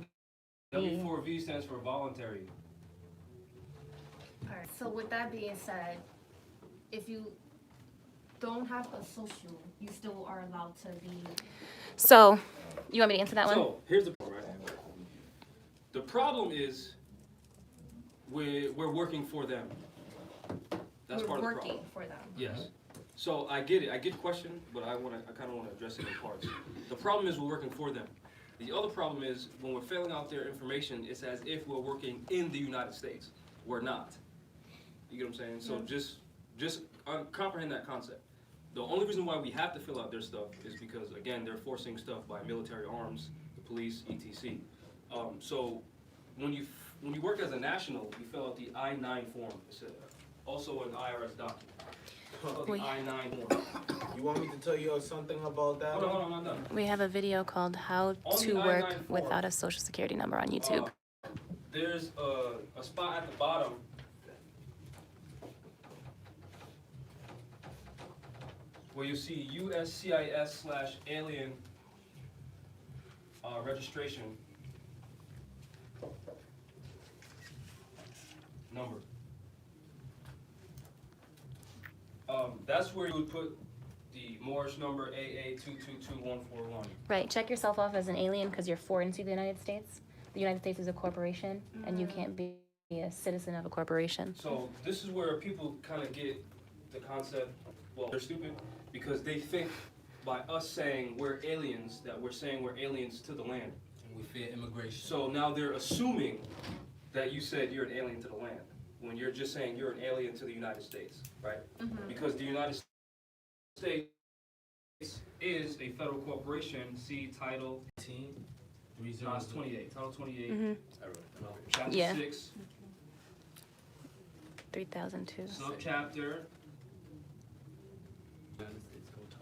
W4V stands for voluntary. Alright, so with that being said, if you don't have a social, you still are allowed to be, So, you want me to answer that one? So, here's the problem, right? The problem is we're working for them. That's we're part of the working problem. for them. Yes. So I get it. I get the question, but I kind of want to address it in parts. The problem is we're working for them. The other problem is when we're filling out their information, it's as if we're working in the United States. We're not. You get what I'm saying? So just comprehend that concept. The only reason why we have to fill out their stuff is because, again, they're forcing stuff by military arms, the police, etc. So when you work as a national, you fill out the I-9 form. It's also an IRS document. Fill out the Wait. I-9 form. You want me to tell you something about that? Hold on, I'm not done. We have a video called How On to the Work I-9 form. Without a Social Security Number on YouTube. There's a spot at the bottom where you see USCIS/alien registration number. That's where you would put the Morse number AA222141. Right, check yourself off as an alien because you're foreign to the United States. The United States is a corporation, and you can't be a citizen of a corporation. So this is where people kind of get the concept, well, they're stupid, because they think by us saying we're aliens, that we're saying we're aliens to the land. And we fear immigration. So now they're assuming that you said you're an alien to the land, when you're just saying you're an alien to the United States, right? Because the United States is a federal corporation, see Title, 18, no, it's 28, Title 28, Mhm. Chapter Yeah. 6. 3002. subchapter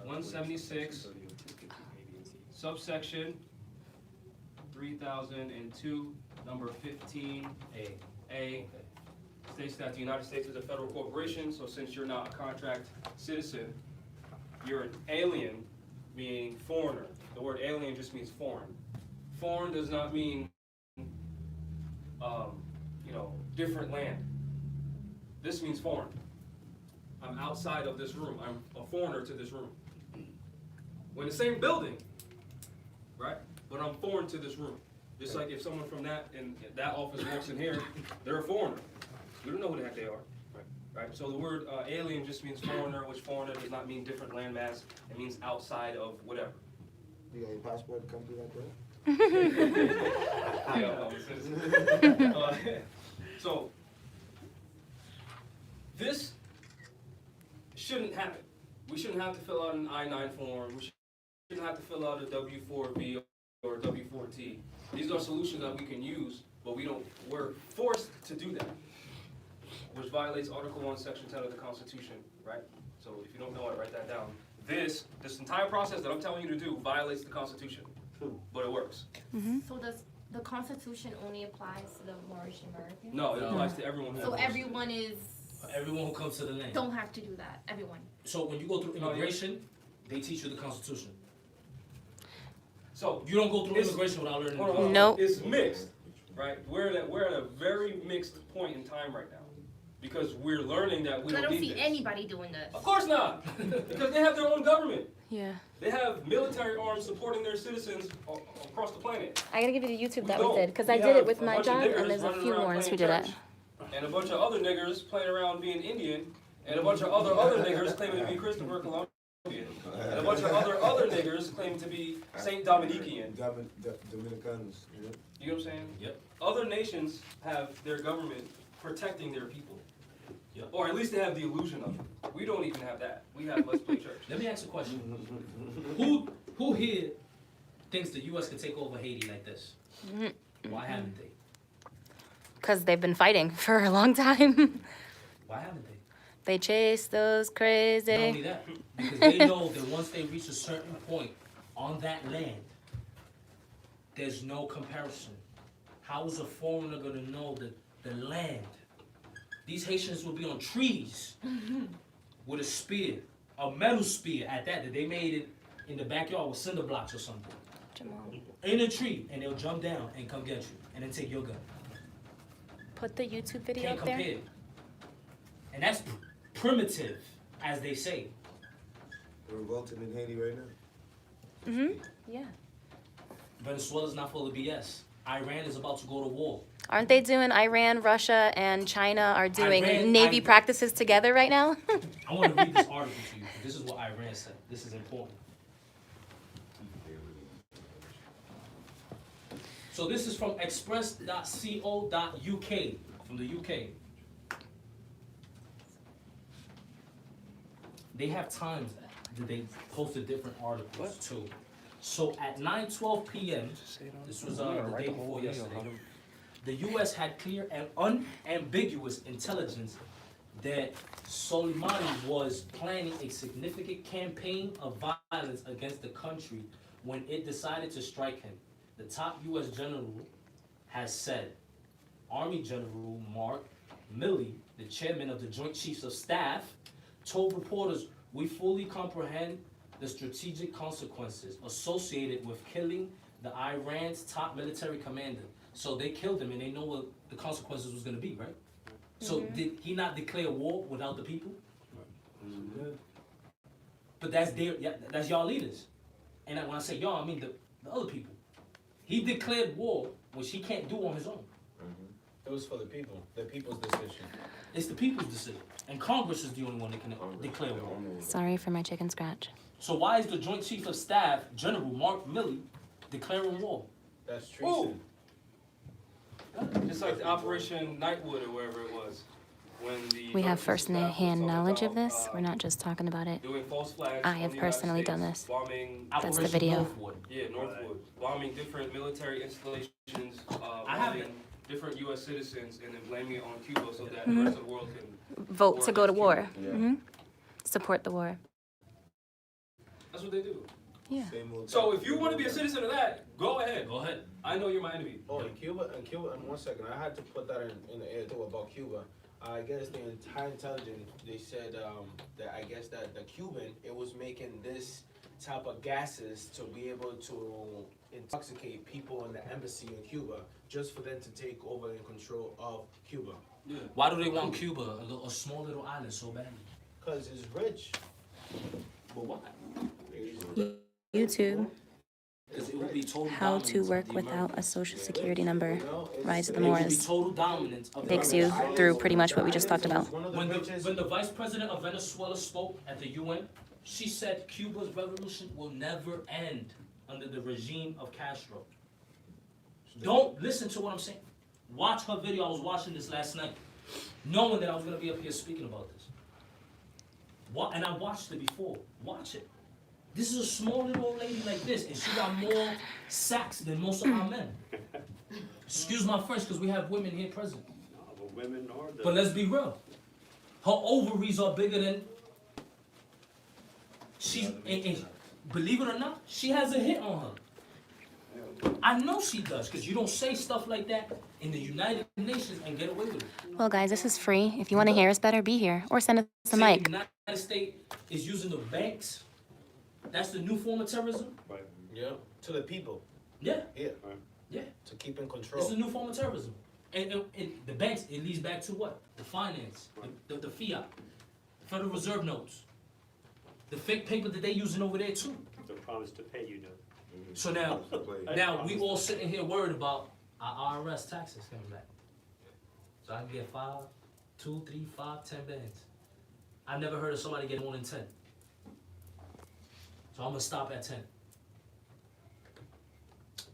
176, subsection 3002, number 15A, states that the United States is a federal corporation, so since you're not a contract citizen, you're an alien, meaning foreigner. The word alien just means foreign. Foreign does not mean, different land. This means foreign. I'm outside of this room. I'm a foreigner to this room. We're in the same building, right? But I'm foreign to this room. Just like if someone from that office walks in here, they're a foreigner. We don't know who the heck they are, right? So the word alien just means foreigner, which foreigner does not mean different landmass. It means outside of whatever. You got your passport to come through like that? Yeah, I'm a citizen. So this shouldn't happen. We shouldn't have to fill out an I-9 form. We shouldn't have to fill out a W-4B or a W-4T. These are solutions that we can use, but we're forced to do that, which violates Article 1, Section 10 of the Constitution, right? So if you don't know it, write that down. This entire process that I'm telling you to do violates the Constitution, but it works. So does the Constitution only applies to the Moorish Americans? No, it applies to everyone. So everyone is, Everyone who comes to the land. don't have to do that, everyone. So when you go through immigration, they teach you the Constitution. So You don't go through It's- immigration without learning the hold on, Constitution. Nope. It's mixed, right? We're at a very mixed point in time right now because we're learning that we I don't don't need see this. anybody doing this. Of course not, because they have their own government. Yeah. They have military arms supporting their citizens across the planet. I gotta give you the YouTube that We we don't. did, because I We did have it with a my bunch of job, niggers and there's a running few around Moors who playing did it. church, and a bunch of other niggers playing around being Indian, and a bunch of other niggers claiming to be Christopher Columbian, and a bunch of other niggers claiming to be Saint Dominican. Dominicanos, yeah. You know what I'm saying? Yep. Other nations have their government protecting their people. Yep. Or at least they have the illusion of it. We don't even have that. We have let's play church. Let me ask a question. Who here thinks the U.S. can take over Haiti like this? Why haven't they? Because they've been fighting for a long time. Why haven't they? They chase those Not only crazy. that, because they know that once they reach a certain point on that land, there's no comparison. How is a foreigner gonna know the land? These Haitians will be on trees with a spear, a metal spear at that they made it in the backyard with cinder blocks or something. Jamal, In a tree, and they'll jump down and come get you, and then take your gun. put the YouTube video Can't up there. compare. And that's primitive, as they say. They're revolting in Haiti right now. Mm-hmm. Yeah. Venezuela's not full of BS. Iran is about to go to war. Aren't they doing Iran, Russia, and China are doing Iran- Navy practices together right now? I want to read this article to you. This is what Iran said. This is important. So this is from express.co.uk, from the UK. They have times that they posted different articles too. So at 9:12 p.m., this was the day before yesterday, the U.S. had clear and unambiguous intelligence that Soleimani was planning a significant campaign of violence against the country when it decided to strike him. The top U.S. general has said. Army General Mark Milley, the chairman of the Joint Chiefs of Staff, told reporters, "We fully comprehend the strategic consequences associated with killing the Iran's top military commander." So they killed him and they know what the consequences was going to be, right? So did he not declare war without the people? But that's y'all leaders. And when I say y'all, I mean the other people. He declared war, which he can't do on his own. It was for the people's decision. It's the people's decision. And Congress is the only one that can declare war. Sorry for my chicken scratch. So why is the Joint Chief of Staff, General Mark Milley, declaring war? That's treason. Just like the Operation Nightwood or wherever it was. When the We have Joint Chiefs of Staff first-hand was talking knowledge of about, this. We're not just talking about it. doing false flags I on have the United personally done States, this. Bombing, That's the Operation video. Northwood. yeah, Northwood, bombing different military installations, I haven't- bombing different U.S. citizens and then blaming it on Cuba so that the rest of the world can Vote to go to war. Yeah. hmm Support the war. That's what they do. Yeah. Same old So if you want to be a citizen of that, go ahead. Go ahead. I know you're my enemy. Oh, in Cuba, and 1 second, I had to put that in the air too about Cuba. I guess the entire intelligence, they said that I guess that the Cuban, it was making this type of gases to be able to intoxicate people in the embassy in Cuba, just for them to take over and control of Cuba. Yeah. Why do they want Cuba, a small little island, so badly? Cause it's rich. But why? YouTube. Because it would be total How dominance to of work the without a Americans. social security number. You know, it's- Rise of the It would be Moors. total dominance of the Takes you Americans. through pretty much what we just talked about. One of the When richest. the vice president of Venezuela spoke at the UN, she said Cuba's revolution will never end under the regime of Castro. Don't listen to what I'm saying. Watch her video. I was watching this last night, knowing that I was going to be up here speaking about this. And I watched it before. Watch it. This is a small little old lady like this, and she got more sacks than most of our men. Excuse my French, because we have women here present. No, but women are the. But let's be real. Her ovaries are bigger than. And believe it or not, she has a hit on her. I know she does, because you don't say stuff like that in the United Nations and get away with it. Well, guys, this is free. If you want to hear us better, be here or send us a Say mic. the United States is using the banks. That's the new form of terrorism. Right. Yeah, to the people. Yeah, Yeah. Right. yeah. To keep in It's control. a new form of terrorism. And the banks, it leads back to what? The finance, the fiat, the Federal Reserve notes, the fake paper that they're using over there too. The promise to pay you know. So now we all sitting here worried about our IRS taxes coming back. So I can get 5, 2, 3, 5, 10 bands. I've never heard of somebody getting more than 10. So I'm gonna stop at 10.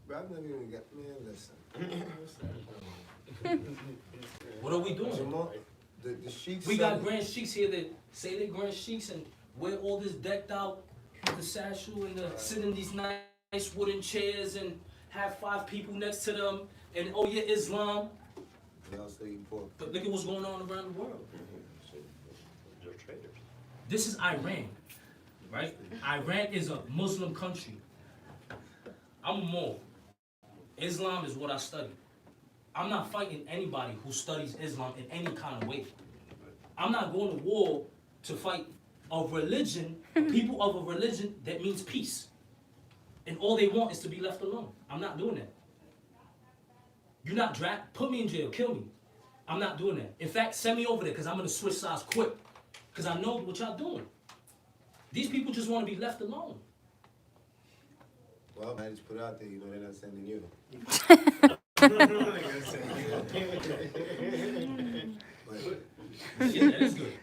Bro, I've never even got, man, listen. What are we doing? Jamal, the sheiks We said got it. grand sheiks here that say they're grand sheiks and wear all this decked out with the satchel and sit in these nice wooden chairs and have 5 people next to them and oh yeah, Islam. They also eat pork. But look at what's going on around the world. They're traitors. This is Iran, right? Iran is a Muslim country. I'm a Moor. Islam is what I study. I'm not fighting anybody who studies Islam in any kind of way. I'm not going to war to fight a religion, people of a religion that means peace. And all they want is to be left alone. I'm not doing that. You're not put me in jail, kill me. I'm not doing that. In fact, send me over there because I'm going to switch sides quick. Because I know what y'all doing. These people just want to be left alone. Well, I just put it out there, you know, they're not sending you. But Yeah, that is good.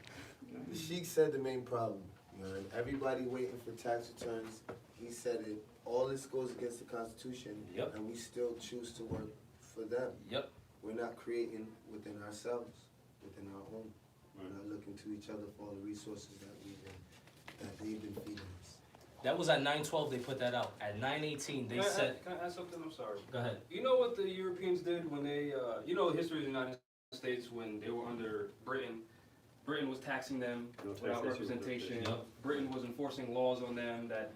the sheik said the main problem, you know, and everybody waiting for tax returns. He said it. All this goes against the Constitution, Yep. and we still choose to work for them. Yep. We're not creating within ourselves, within our home. We're Right. not looking to each other for all the resources that they've been feeding us. That was at 9:12 they put that out. At 9:18 they said, Can I add something? I'm sorry. go ahead. You know what the Europeans did when they, you know the history of the United States when they were under Britain? Britain was taxing them No without taxation. representation. Yep. Britain was enforcing laws on them that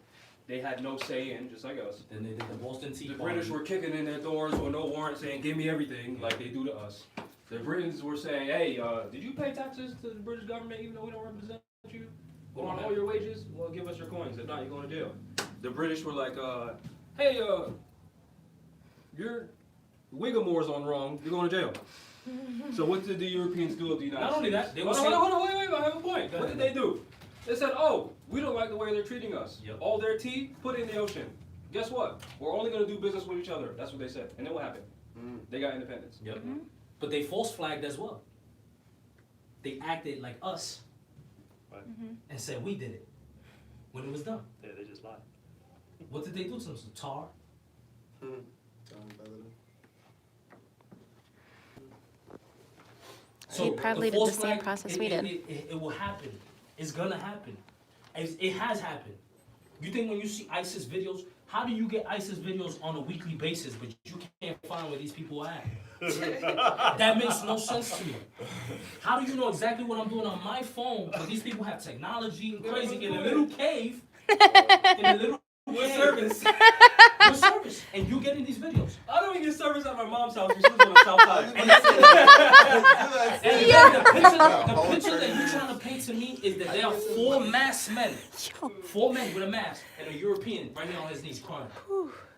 they had no say in, just like us. Then they did the Boston Tea The Party. British were kicking in their doors with no warrant saying, give me everything, like they do to us. The Britons were saying, hey, did you pay taxes to the British government even though we don't represent you? Go on all your wages? Well, give us your coins. If not, you're going to jail. The British were like, hey, your Whigamores on wrong. You're going to jail. So what did the Europeans do with the United Not States? only that, they were Hold saying- on, wait, I have a point. Go What ahead. did they do? They said, oh, we don't like the way they're treating us. Yep. All their tea, put it in the ocean. Guess what? We're only going to do business with each other. That's what they said. And then what happened? They got independence. Yep. But they false flagged as well. They acted like us Right. and said we did it when it was done. Yeah, they just lied. What did they do to them? Some tar? He probably the did the false same flag, process it- we it- did. It will happen. It's gonna happen. It has happened. You think when you see ISIS videos, How do you get ISIS videos on a weekly basis, but you can't find where these people are at? That makes no sense to me. How do you know exactly what I'm doing on my phone, but these people have technology and crazy in a little cave, in a little service. with service, and you getting these videos? I don't even get service at my mom's house. We live on the south side. And the picture that you're trying to paint to me is that there are four masked men. Four men with a mask and a European right here on his knees crying.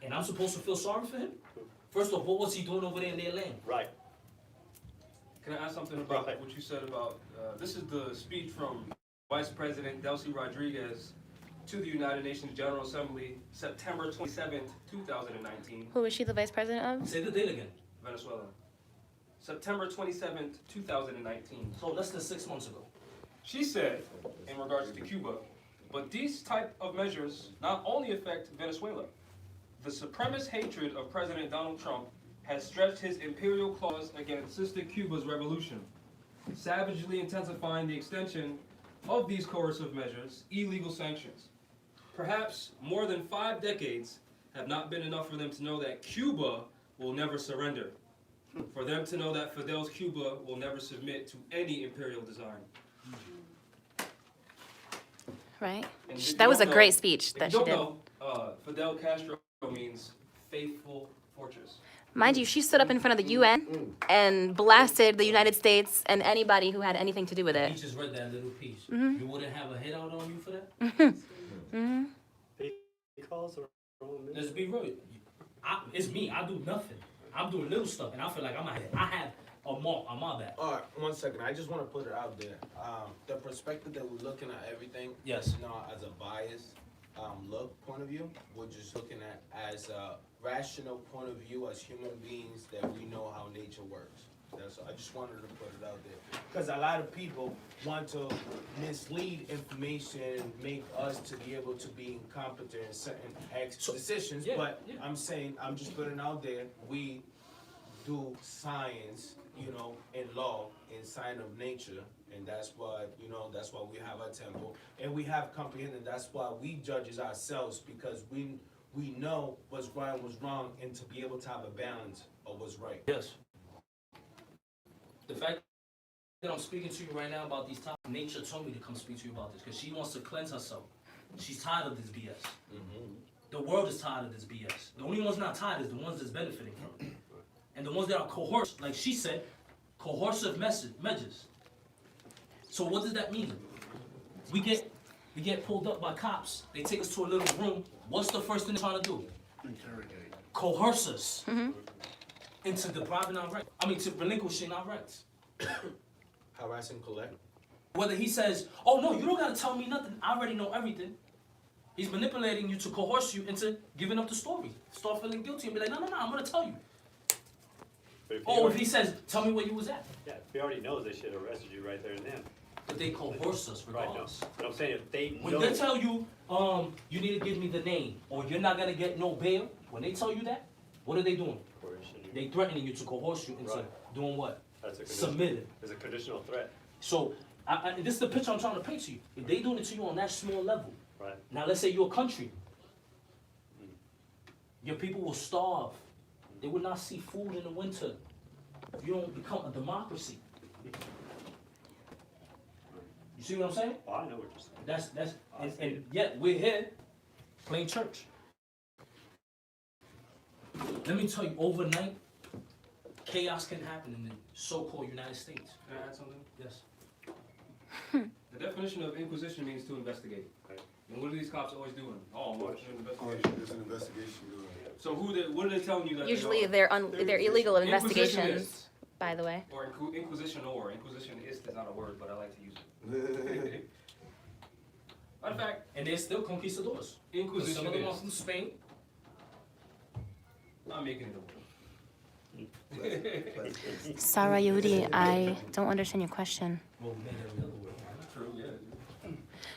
And I'm supposed to feel sorry for him? First off, what was he doing over there in their land? Right. Can I ask something about what you said about, this is the speech from Vice President Delcy Rodriguez to the United Nations General Assembly, September 27th, 2019, Who is she the vice president of? Say the date again. Venezuela. September 27th, 2019. So less than 6 months ago. She said, in regards to Cuba, but these type of measures not only affect Venezuela. The supremacist hatred of President Donald Trump has stretched his imperial claws against Sister Cuba's revolution, savagely intensifying the extension of these coercive measures, illegal sanctions. Perhaps more than 5 decades have not been enough for them to know that Cuba will never surrender, for them to know that Fidel's Cuba will never submit to any imperial design. Right? And if you That was a don't know- great speech if that you she don't did. know, Fidel Castro means faithful fortress. Mind you, she stood up in front of the UN and blasted the United States and anybody who had anything to do with He it. just read that little piece. Mhm. You wouldn't have a hit out on you for that? Hmm. He calls her own Let's be real. It's me. I do nothing. I'm doing little stuff, and I feel like I have a mark on my back. All right, 1 second. I just want to put it out there. The perspective that we're looking at everything, Yes. not as a biased look point of view. We're just looking at as a rational point of view as human beings that we know how nature works. That's I just wanted to put it out there because a lot of people want to mislead information and make us to be able to be incompetent in certain decisions. yeah, But yeah. I'm saying I'm just putting out there. We do science, and law in sign of nature, and that's why, that's why we have our temple, and we have comprehended. That's why we judges ourselves because we know what's right and what's wrong, and to be able to have a balance of what's right. Yes. The fact that I'm speaking to you right now about these topics, nature told me to come speak to you about this because she wants to cleanse herself. She's tired of this BS. The world is tired of this BS. The only ones not tired is the ones that's benefiting from it. And the ones that are coerced, like she said, coercive measures. So what does that mean? We get pulled up by cops. They take us to a little room. What's the first thing they're trying to do? Interrogate. Coerce us into depriving our rights. To relinquishing our rights. Harass and collect. Whether he says, "Oh no, you don't gotta tell me nothing. I already know everything." He's manipulating you to coerce you into giving up the story. Start feeling guilty and be like, "No, I'm gonna tell you." But if Oh, if he says, "Tell me where you was at," yeah, if he already knows, they should have arrested you right there and then. but they coerce us Right, no. regardless. But I'm saying if they When know. they tell you, you need to give me the name, or you're not gonna get no bail, when they tell you that, what are they doing? Coercion, They threatening you to coerce you into Right. doing what? that's a condition. Submitting. It's a conditional threat, So, this is the picture I'm trying to paint to you. If they doing it to you on that small level, right? now let's say you're a country, your people will starve. They will not see food in the winter. You don't become a democracy. You see what I'm saying? Oh, I know what you're saying. That's and yet we're here playing church. Let me tell you, overnight, chaos can happen in the so-called United States. Can I add something? Yes. The definition of inquisition means to investigate. Right. And what are these cops always doing? Oh, Watch. an Oh, investigation. there's an investigation going on. So what are they telling you that Usually they are? they're illegal investigations, Inquisitionists. by the way. Or inquisitionist is not a word, but I like to use it. Matter of fact, And they're still conquistadors. Some of them are from inquisitionist. Spain. I'm making it a word. Sarah Yehudi, I don't understand your question. Well, we made every other word. True, yeah.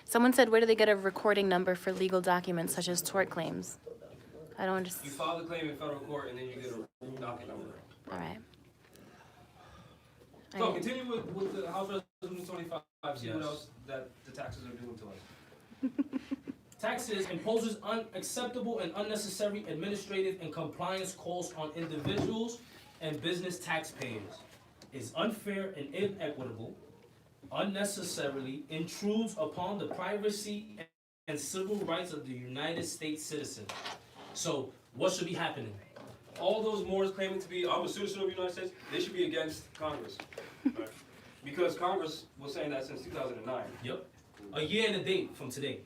Someone said, where do they get a recording number for legal documents such as tort claims? I don't You understand. file the claim in federal court and then you get a docket number. All right. So continue with the House Resolution 25, see what Yes. else that the taxes are doing to us. Taxes imposes unacceptable and unnecessary administrative and compliance costs on individuals and business taxpayers. Is unfair and inequitable, unnecessarily intrudes upon the privacy and civil rights of the United States citizen. So, what should be happening? All those Moors claiming to be, I'm a citizen of the United States, they should be against Congress. Right? Because Congress was saying that since 2009. Yep. A year and a date from today.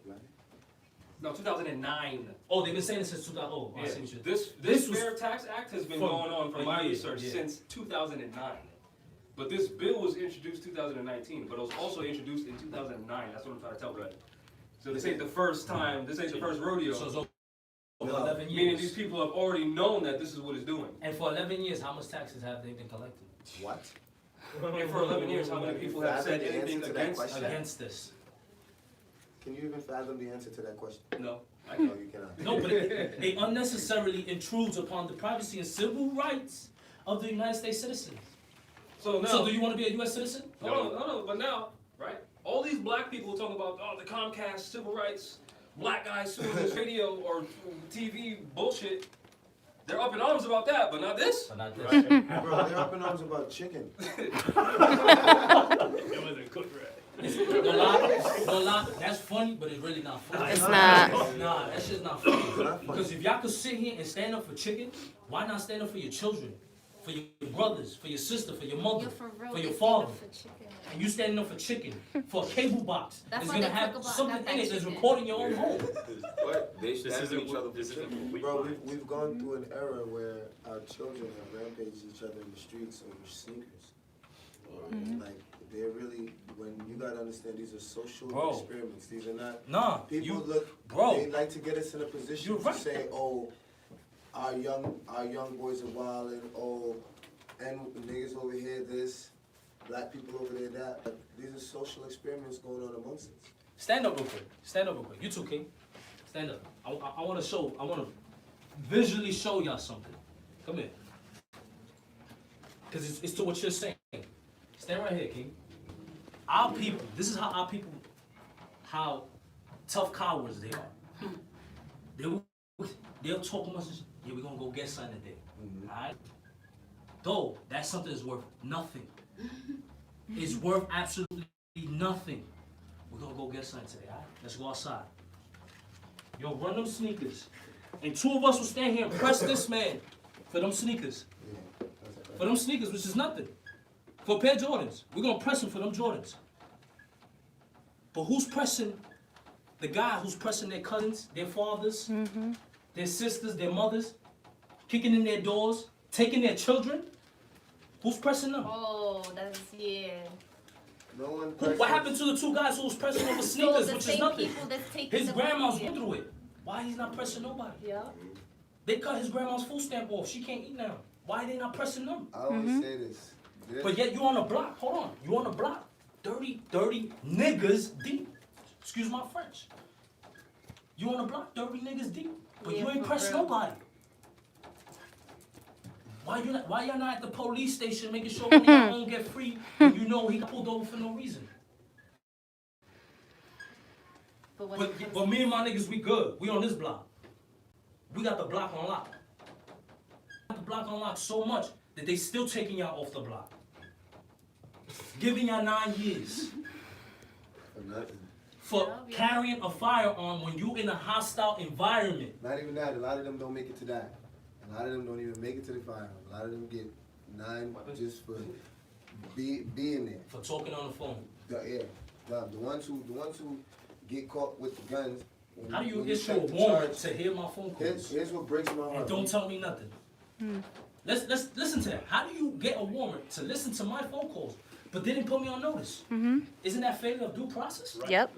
No, 2009. Oh, they've been saying it since 2000. Oh, I Yeah. see what you're This This was Fair Tax Act has been from going on a from my year, research yeah. since 2009. But this bill was introduced 2019, but it was also introduced in 2009. That's what I'm trying to tell you. So this ain't the first time, this ain't the first rodeo. So it's over 11 Meaning years. these people have already known that this is what it's doing. And for 11 years, how much taxes have they been collecting? What? And for 11 years, how many people have said Fathom the anything answer to that against question? that? Against this. Can you even fathom the answer to that question? No. I No, can't. you cannot. No, but it unnecessarily intrudes upon the privacy and civil rights of the United States citizens. So now, So do you want to be a U.S. citizen? no, but now, right? All these black people talking about, oh, the Comcast, civil rights, black guys suing this radio or TV bullshit. They're up in arms about that, but not this. But not this. Bro, they're up in arms about chicken. It wasn't cooked right. No lie, that's funny, but it's really not funny. It's not. Nah, that shit's not funny. It's not funny. Because if y'all could sit here and stand up for chicken, why not stand up for your children, for your brothers, for your sister, for your mother, You're for real. for your they father? stand up for chicken. And you standing up for chicken, for a cable box That's that's why gonna they have cook a lot, something not in that it that's chicken. recording your own home. What? They This stabbing isn't each other what, for this isn't chicken. what we Bro, want. we've gone through an era where our children have rampaged each other in the streets over sneakers. Like, they're really, when you gotta understand, these are social Bro. experiments. These are not, Nah, people you, look, bro. they like to get us in a position You're to right. say, oh, our young boys are wildin', oh, and niggas over here this, black people over there that. But these are social experiments going on amongst us. Stand up real quick. Stand up real quick. You too, King. Stand up. I want to visually show y'all something. Come here. Because it's to what you're saying. Stand right here, King. Our people, this is how our people, how tough cowards they are. They'll talk amongst us, yeah, we're going to go get something today. All right? Though, that something is worth nothing. It's worth absolutely nothing. We're gonna go get something today, all right? Let's go outside. Yo, run them sneakers. And two of us will stand here and press this man for them sneakers. For them sneakers, which is nothing. For a pair of Jordans. We're gonna press him for them Jordans. But who's pressing the guy who's pressing their cousins, their fathers, their sisters, their mothers, kicking in their doors, taking their children? Who's pressing them? Oh, that's, yeah. No one. What happened to the two guys who was pressing over So sneakers, the which is same nothing? people that's taking His the grandma's money. went through it. Why he's not pressing nobody? Yeah. They cut his grandma's food stamp off. She can't eat now. Why they not pressing them? I always say this. But yet you on the block. Hold on. You on the block. Dirty niggas deep. Excuse my French. You on the block, dirty niggas deep. But Yeah, you ain't for pressing real. nobody. Why y'all not at the police station making sure one of y'all won't get free when you know he got pulled over for no reason? But when it comes But me and my niggas, we good. We on this block. We got the block on lock. Got the block on lock so much that they still taking y'all off the block. Giving y'all 9 years For nothing. for Yeah. carrying a firearm when you in a hostile environment. Not even that. A lot of them don't make it to that. A lot of them don't even make it to the firearm. A lot of them get 9 just for being there. For talking on the phone. The ones who get caught with the guns. when- How do you when issue a check the warrant charge, to hear my phone calls Here's what breaks my and heart. don't tell me nothing? Let's listen to that. How do you get a warrant to listen to my phone calls but didn't put me on notice? Isn't that failure of due process? Yep.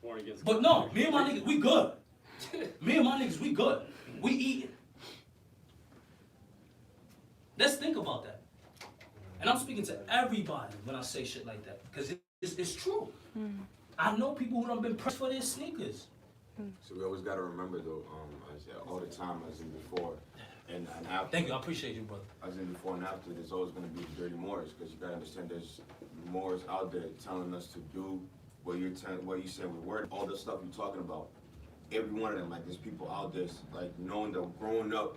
Warren against But no, me and my niggas, we good. Me and my niggas, we good. We eating. Let's think about that. And I'm speaking to everybody when I say shit like that. Because it's true. I know people who done been pressed for their sneakers. So we always gotta remember though, as all the time, as in before and after. Thank you, I appreciate you, brother. As in before and after, there's always gonna be dirty Moors, because you gotta understand there's Moors out there telling us to do what you said with word, all the stuff you're talking about, every one of them, like there's people out there, like knowing that growing up,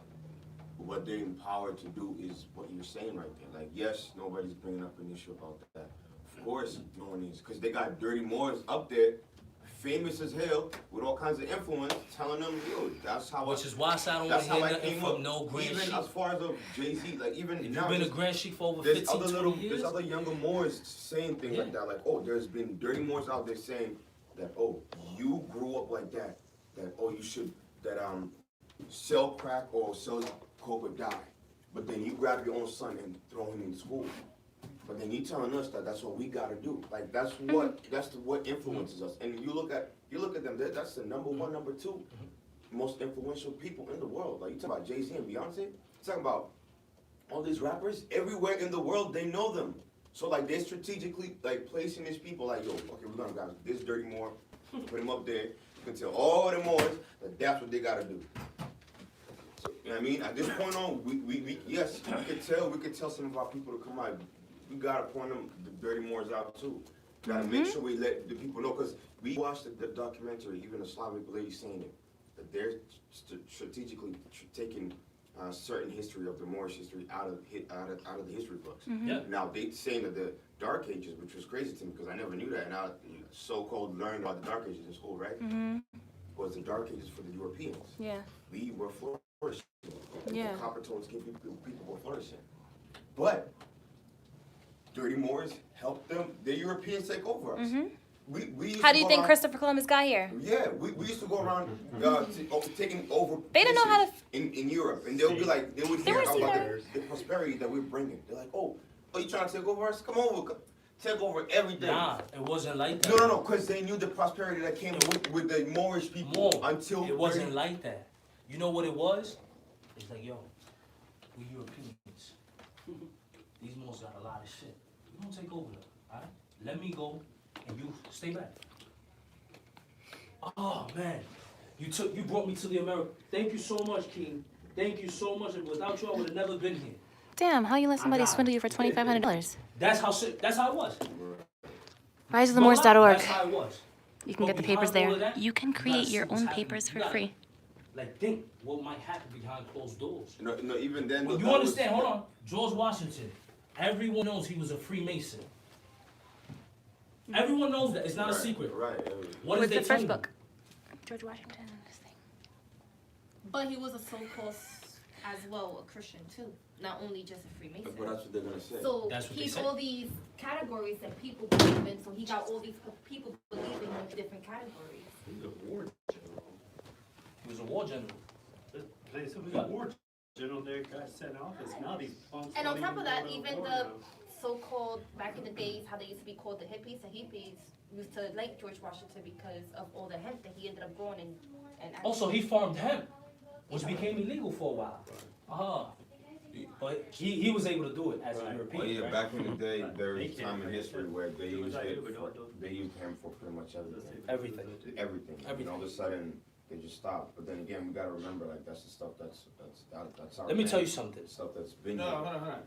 what they're empowered to do is what you're saying right there. Like, yes, nobody's bringing up an issue about that. Of course, no one is, because they got Dirty Moors up there, famous as hell, with all kinds of influence, telling them, yo, that's how. Which is why I don't want That's to how hear I nothing came from up. no Grand Even Sheik. as far as Jay-Z, like even If now, you've been a there's- Grand Sheik for over there's 15, other 20 years. there's other younger Moors saying things Yeah. like that, like, oh, there's been Dirty Moors out there saying that, oh, you grew up like that, oh, you should, sell crack or sell coke or die. But then you grab your own son and throw him in school. But then you telling us that that's what we gotta do. Like, that's what influences us. And you look at them, that's the number one, number two most influential people in the world. Like, you talk about Jay-Z and Beyonce, you talking about all these rappers, everywhere in the world, they know them. So like they're strategically like placing these people like, yo, okay, we're gonna grab this Dirty Moor, put him up there. You can tell all the Moors that that's what they gotta do. So, you know what I mean? At this point on, we yes, we could tell some of our people to come out. We gotta point them the Dirty Moors out too. Gotta make sure we let the people know, because we watched the documentary, even a Slavic lady saying it, that they're strategically taking certain history of the Moorish history out of the history books. Yeah. Now they saying that the Dark Ages, which was crazy to me because I never knew that, and I so-called learned about the Dark Ages in school, right? Was the Dark Ages for the Europeans. Yeah. We were flourishing. Yeah. The copper tones people were flourishing. But Dirty Moors helped them, the Europeans take over us. We used How to do you go think around- Christopher Columbus got here? Yeah, we used to go around taking over. They didn't know how to- places in Europe, and they'll be like, they would hear were about smart. the prosperity that we're bringing. They're like, oh, you trying to take over us? Come over, take over everything. Nah, it wasn't like that. No, because they knew the prosperity that came with the Moorish people until it wasn't like that. You know what it was? It's like, yo, we Europeans. These Moors got a lot of shit. We don't take over them, alright? Let me go and you stay back. Oh man, you brought me to the America. Thank you so much, King. Thank you so much. Without you, I would have never been here. Damn, how you let somebody got it. swindle you for $2,500? That's how it was. RiseOfTheMoors.org. That's how it was. You can But get the papers behind all there. of that, You can you gotta create see your what's own happening. papers You for gotta, free. Like, think what might happen behind closed doors. No, even then. Well, you understand, hold on. George Washington, everyone knows he was a Freemason. Everyone knows that. It's not a secret. Right. What What's did they the tell first you? book? George Washington. This thing. But he was a so-called as well a Christian too, not only just a Freemason. But that's what they're gonna say. So That's what they he's say. all these categories that people believe in. So he got all these people believing in different categories. He's a war general. He was a war general. They said he was a war general, they got sent off as now these punks. And on don't top of that, go to even war the now. so-called back in the days, how they used to be called the hippies used to like George Washington because of all the hemp that he ended up growing and Also, he farmed hemp, which became illegal for a while. But he was able to do it as a Right. European. Well, yeah, right? back in the day, there They was can't time in bring it history in. where they Do used what I it. do, but don't- They used him for pretty much everything. Everything. Everything. And all of a sudden, they just stopped. But then again, we gotta remember, like that's the stuff that's our. Let me tell you land. something. Stuff that's been. No, here.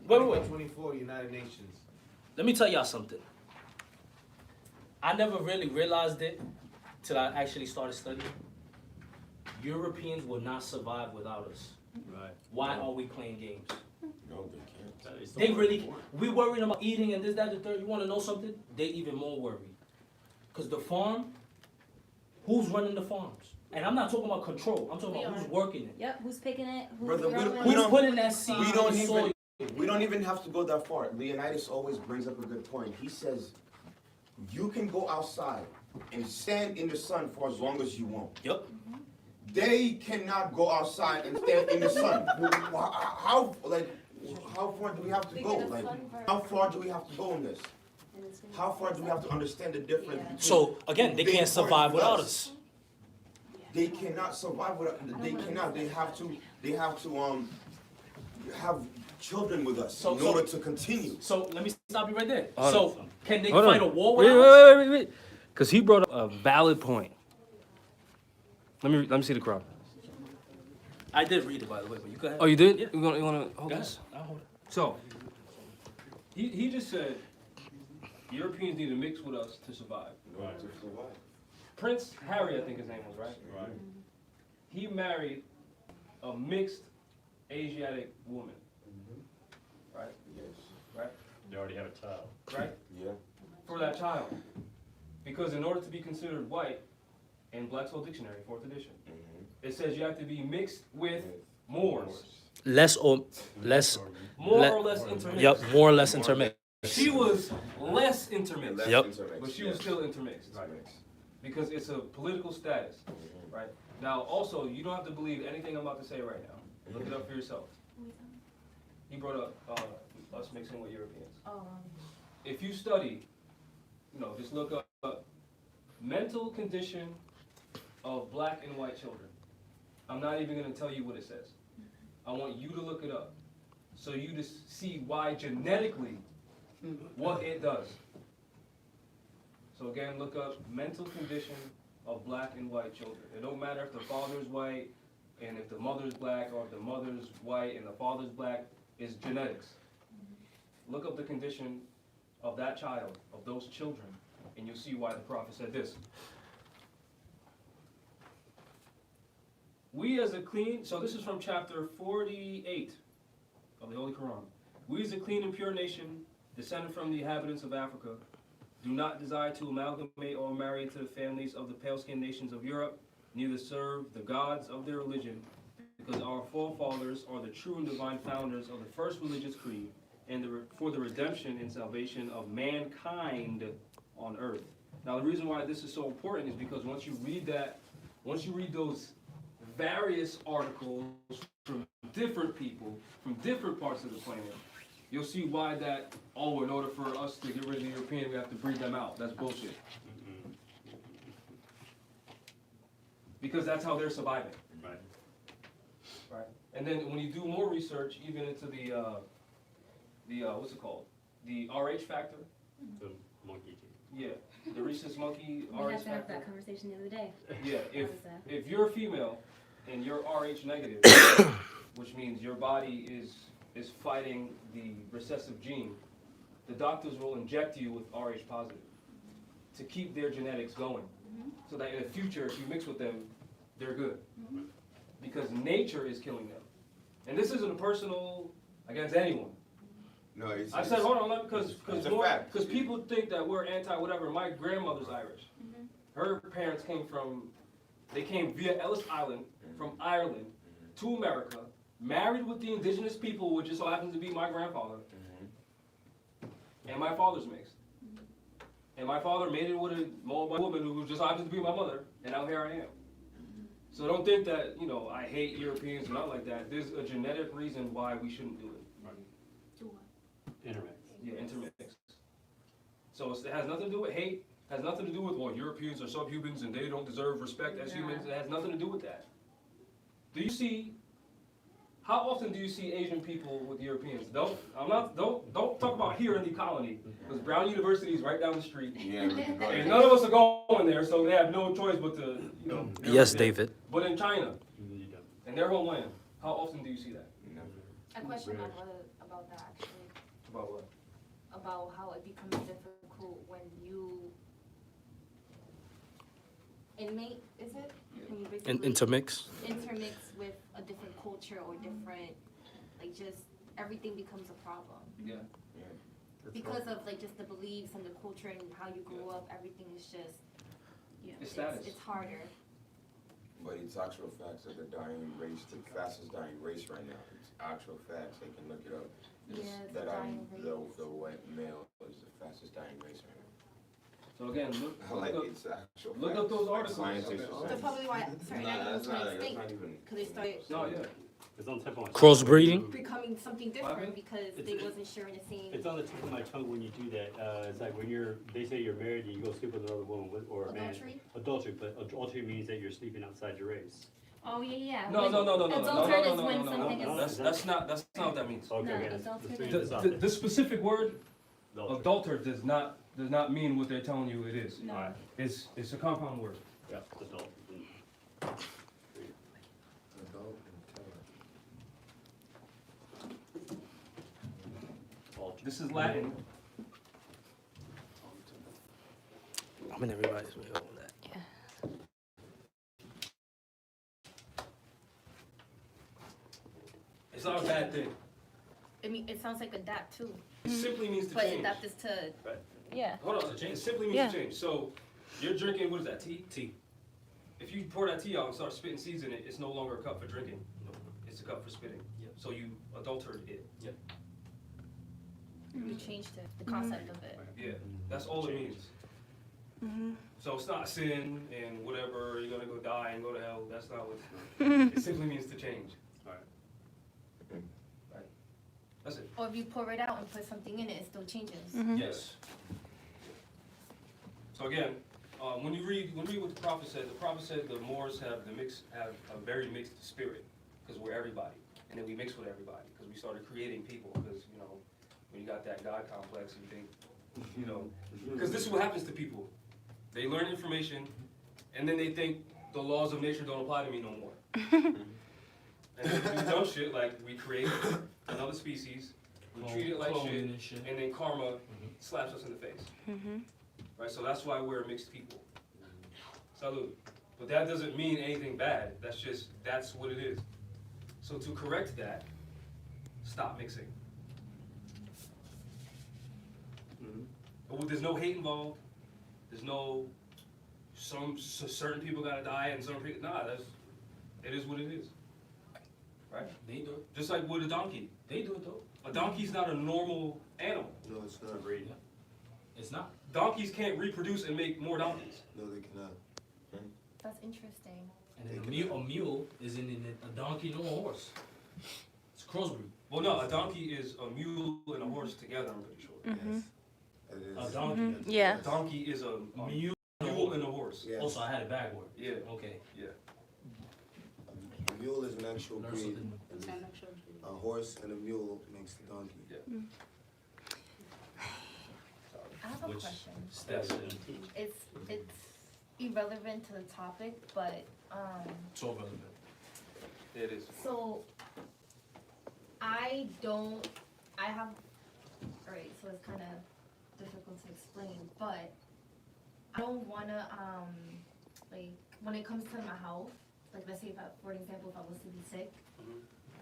hold on. Wait. 24 United Nations. Let me tell y'all something. I never really realized it till I actually started studying. Europeans will not survive without us. Right. Why are we playing games? No, they can't. That is They so really, important. we worrying about eating and this, that, the third. You wanna know something? They even more worried. Cause the farm, who's running the farms? And I'm not talking about control, I'm talking about who's working it. Yep. Who's picking it? Who's Brother, we growing don't- it? Who's don't- putting that seed we in don't the even- soil? We don't even have to go that far. Leonidas always brings up a good point. He says, you can go outside and stand in the sun for as long as you want. Yep. They cannot go outside and stand in the sun. How far do we have to go? Like, how far do we have to go in this? How far do we have to understand the difference between? So again, they can't survive without us. They cannot survive without. They cannot. They have to have children with us So- in order to continue. So let me stop you right there. Hold So on. can they Hold fight on. a war Wait, without us? wait. Because he brought up a valid point. Let me see the crowd. I did read it, by the way, but you go ahead. Oh, you did? Yeah. You want to hold Go this? ahead. I'll hold it. So, he just said, Europeans need to mix with us to survive. Right. To survive. Prince Harry, I think his name was, right? Right. He married a mixed Asiatic woman, right? Yes. Right? They already have a child. Right? Yeah. For that child. Because in order to be considered white, in Black's Whole Dictionary, 4th edition, it says you have to be mixed with Moors. Less or less. More Le- or less intermixed. Yep, more or less intermixed. She was less intermixed. Less Yep. intermixed, But she was yes. still intermixed. Intermixed. Because it's a political status, right? Now, also, you don't have to believe anything I'm about to say right now. Look it up for yourself. He brought up us mixing with Europeans. If you study, just look up mental condition of black and white children. I'm not even gonna tell you what it says. I want you to look it up, so you to see why genetically, what it does. So again, look up mental condition of black and white children. It don't matter if the father's white, and if the mother's black, or if the mother's white and the father's black, it's genetics. Look up the condition of that child, of those children, and you'll see why the prophet said this. We as a clean, so this is from chapter 48 of the Holy Quran. We as a clean and pure nation, descended from the inhabitants of Africa, do not desire to amalgamate or marry into the families of the pale-skinned nations of Europe, neither serve the gods of their religion, because our forefathers are the true and divine founders of the first religious creed, and for the redemption and salvation of mankind on earth. Now, the reason why this is so important is because once you read those various articles from different people, from different parts of the planet, you'll see why that, in order for us to get rid of the European, we have to breed them out. That's bullshit. Because that's how they're surviving. Right. Right? And then when you do more research, even into the what's it called? The RH factor? The monkey king. Yeah. The rhesus monkey We RH had to have factor. that conversation the other day. Yeah, How is that? if you're a female and you're RH negative, which means your body is fighting the recessive gene, the doctors will inject you with RH positive to keep their genetics going. So that in the future, if you mix with them, they're good. Because nature is killing them. And this isn't a personal against anyone. No, it's. I said, hold on, it's a fact. because people think that we're anti-whatever. My grandmother's Irish. Her parents came via Ellis Island from Ireland to America, married with the indigenous people, which just so happens to be my grandfather, and my father's mixed. And my father made it with a Moabite woman who just happens to be my mother, and now here I am. So don't think that, I hate Europeans or not like that. There's a genetic reason why we shouldn't do it. Intermix. Yeah, intermix. So it has nothing to do with hate, has nothing to do with, well, Europeans are subhumans and they don't deserve respect as humans. It has nothing to do with that. How often do you see Asian people with Europeans? Don't talk about here in the colony, because Brown University is right down the street. Yeah, we can go And there. none of us are going there, so they have no choice but to, Yes, there. David. But in China, You don't. in their homeland, how often do you see that? A question about that actually, About what? about how it becomes difficult when you inmate, is it? When you basically Intermix. intermix with a different culture or different, just everything becomes a problem. Yeah. Because of just the beliefs and the culture and how you grew up, everything is just, It's status. it's harder. But it's actual facts of the dying race, the fastest dying race right now. It's actual facts, they can look it up. It's Yeah, it's that a dying race. the white male is the fastest dying race right So again, look now. up. It's actual look facts. up those Like articles. scientists will That's say. probably why certain animals went extinct, That's not even. because they started No, yeah. It's on the tip of my tongue. Crossbreeding? becoming something different because they wasn't sharing the same It's on the tip of my tongue when you do that. It's like when they say you're married and you go sleep with another woman or a man. adultery. Adultery, but adultery means that you're sleeping outside your race. Oh, yeah. No. Adulterate is when something no, is. That's not what that means. Okay, No, okay, adultery let's figure means- this out. The specific word Adultery. adulter does not mean what they're telling you it is. No. Alright, It's a compound word. yeah, adult. This is Latin. And everybody's way over that. Yeah. It's not a bad thing. I mean, it sounds like adapt too, It simply means to but change. adapt is to, Yeah. Hold on, it simply means Yeah. to change. So you're drinking, what is that, tea? Tea. If you pour that tea out and start spitting seeds in it, it's no longer a cup for drinking. It's a cup for spitting. Yep. So you adulterated it. you changed it, the concept of it. Yeah, that's all it means. So it's not sin and whatever, you're gonna go die and go to hell. That's not what it simply means to change. Right. That's it. Or if you pour it out and put something in it, it still changes. Yes. So again, when you read what the prophet said the Moors have a very mixed spirit, because we're everybody, and then we mix with everybody, because we started creating people, because, you know, when you got that God complex, you think, you know, because this is what happens to people. They learn information, and then they think the laws of nature don't apply to me no more. And then we do dumb shit like we create another species, we treat it like Cloning shit, and shit. and then karma slaps us in the face. Right, so that's why we're mixed people. Salute. But that doesn't mean anything bad. That's what it is. So to correct that, stop mixing. But there's no hate involved. There's no certain people gotta die and some people, it is what it is. Right? They do it. Just like with a donkey. They do it though. A donkey's not a normal animal. No, it's not. Agreed. It's not. Donkeys can't reproduce and make more donkeys. No, they cannot. That's interesting. And then a mule isn't in it, a donkey nor a horse. It's crossbreed. Well, no, a donkey is a mule and a horse together, I'm pretty sure. Yes. It A is. donkey. Yeah. A donkey is a Mule. mule and a horse. Yes. Also, I had it backward. Yeah, Okay. yeah. A mule is an actual Learn breed. something. A horse and a mule makes the donkey. I have a Which question. steps in. It's irrelevant to the topic, but, It's all relevant. It is. so, alright, so it's kinda difficult to explain, but I don't wanna, like, when it comes to my health, like, let's say if for example, if I was to be sick,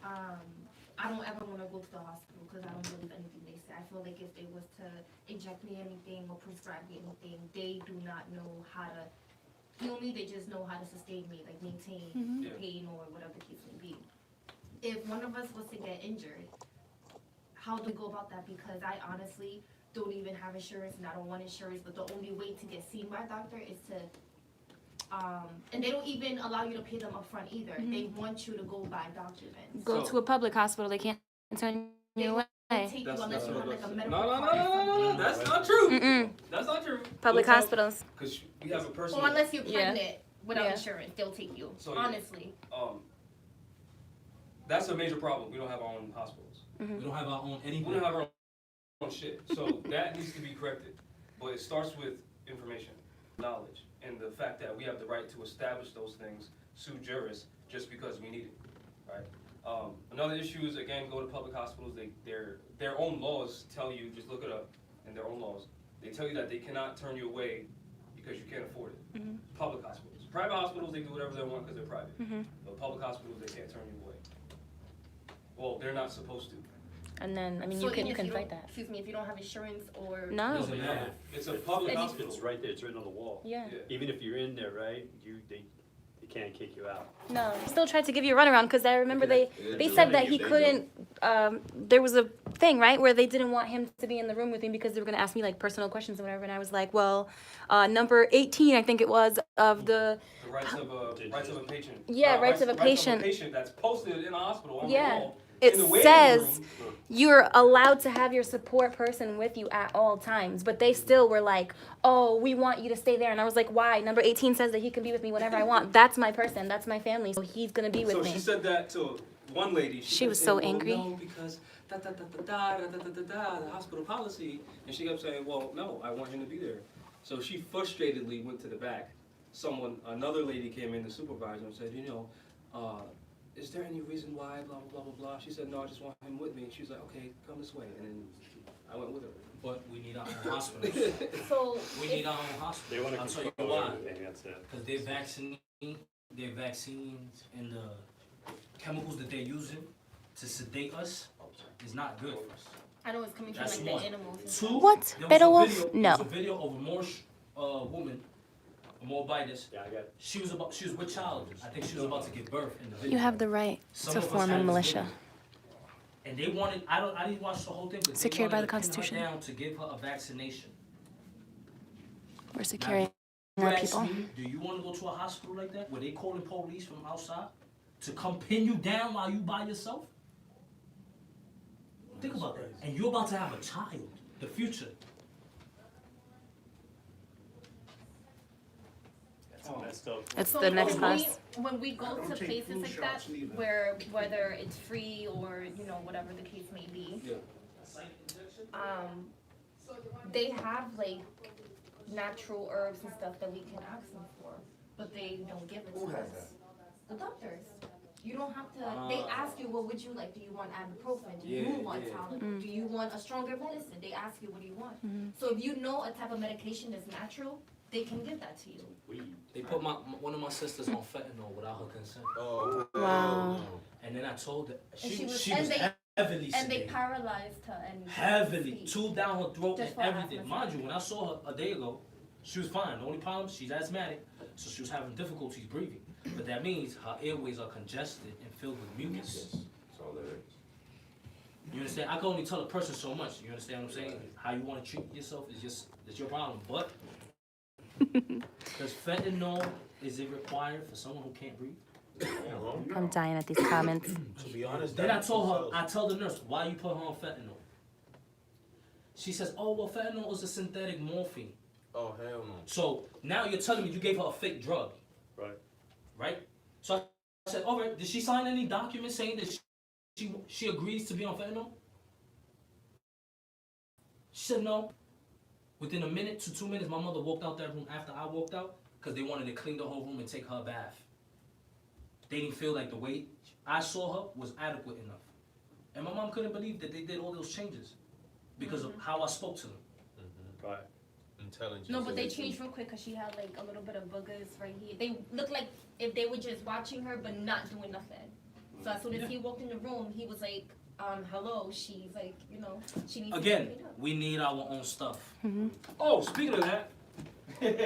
I don't ever wanna go to the hospital, cause I don't believe anything they say. I feel like if they was to inject me anything or prescribe me anything, they do not know how to heal me, they just know how to sustain me, like maintain the Yeah. pain or whatever the case may be. If one of us was to get injured, how do we go about that? Because I honestly don't even have insurance and I don't want insurance, but the only way to get seen by a doctor is to, and they don't even allow you to pay them upfront either. They want you to go buy documents. Go to a public hospital. They can't turn They you won't away. take you unless you have like a No, medical no, no, card or no, no, no, something. that's not true. Mm-mm. That's not true. Public hospitals. Because we have a person. Well, unless you're Yeah. pregnant without Yeah. insurance, they'll take you, So, yeah. honestly. That's a major problem. We don't have our own hospitals. We don't have our own We anything. don't have our own shit. So that needs to be corrected. But it starts with information, knowledge, and the fact that we have the right to establish those things, sui juris, just because we need it, right? Another issue is, again, go to public hospitals. Their own laws tell you, just look it up, in their own laws, they tell you that they cannot turn you away because you can't afford it. Public hospitals. Private hospitals, they do whatever they want because they're private. But public hospitals, they can't turn you away. Well, they're not supposed to. And then, I mean, So you even can if you fight don't- that. Excuse me, if you don't have insurance or. No. Doesn't matter. It's a public Any- hospital. It's right there, it's written on the wall. Yeah. Yeah. Even if you're in there, right, they can't kick you out. No, they still tried to give you a runaround because I remember they said that he couldn't. There was a thing, right, where they didn't want him to be in the room with me because they were gonna ask me like personal questions or whatever, and I was like, well, number 18, I think it was, of the. The rights of a patient. Yeah, rights of a patient. That's posted in a hospital on Yeah. the wall. It in the waiting says room. you're allowed to have your support person with you at all times, but they still were like, oh, we want you to stay there. And I was like, why? Number 18 says that he can be with me whenever I want. That's my person. That's my family. So he's going to be with So me. she said that to one lady. She kept was saying, so well, angry. No, because the hospital policy. And she kept saying, well, no, I want him to be there. So she frustratedly went to the back. Another lady came in, the supervisor, and said, is there any reason why, blah, blah, blah, blah, blah. She said, no, I just want him with me. She was like, okay, come this way. And then I went with her. But we need our own hospitals. So, We need our own hospitals. They wanna I'll tell you control why. everything, that's it. Because their vaccines and the chemicals that they're using to sedate us is not good for us. I know it's coming from That's like one. the animals. and Two, stuff. What? there was Better a Wolf? video- No. There was a video of a Moorish woman, a Moabitess. Yeah, I got, She was with child. I think she was about to give birth in the video. You have the right Some to of us form a had this militia. video. And they wanted, I didn't watch the whole thing, but Secured they by wanted the Constitution. to pin her down to give her a vaccination. We're securing You our ask people. me, do you want to go to a hospital like that where they calling police from outside to come pin you down while you by yourself? Think about that. And you're about to have a child, the future. that's messed up. It's So the next when we- class. When we go to places like that, where whether it's free or, you know, whatever the case may be, they have like natural herbs and stuff that we can ask them for, but they don't give it to us. The doctors. You don't have to, they ask you, what would you like? Do you want ibuprofen? Do you Yeah, want yeah. Tylenol? Do you want a stronger medicine? They ask you, what do you want? Mm-hmm. So if you know a type of medication is natural, they can give that to you. They put one of my sisters on fentanyl without her consent. Oh, Wow. And then I told her, And she was and they heavily and they sedated. paralyzed her and Heavily, speak. tube down her throat Just and for everything. asthma. Mind you, when I saw her a day ago, she was fine. The only problem, she's asthmatic, so she was having difficulties breathing. But that means her airways are congested and filled with mucus. That's all that is. You understand? I can only tell a person so much. You understand what I'm saying? How you want to treat yourself is your problem. But does fentanyl, is it required for someone who can't breathe? I'm dying at these comments. to be honest, Then I that told her, sells. I tell the nurse, why you put her on fentanyl? She says, oh, well, fentanyl is a synthetic morphine. Oh, hell no. So now you're telling me you gave her a fake drug, Right. right? So I said, all right, did she sign any document saying that she agrees to be on fentanyl? She said no. Within a minute to 2 minutes, my mother walked out that room after I walked out because they wanted to clean the whole room and take her a bath. They didn't feel like the way I saw her was adequate enough. And my mom couldn't believe that they did all those changes because of how I spoke to them. Right. Intelligence. No, but they changed real quick because she had like a little bit of boogers right here. They looked like if they were just watching her but not doing nothing. So as soon as he walked in the room, he was like, hello. She's like, you know, she needs Again, to be cleaned up. we need our own stuff. Oh, speaking of that,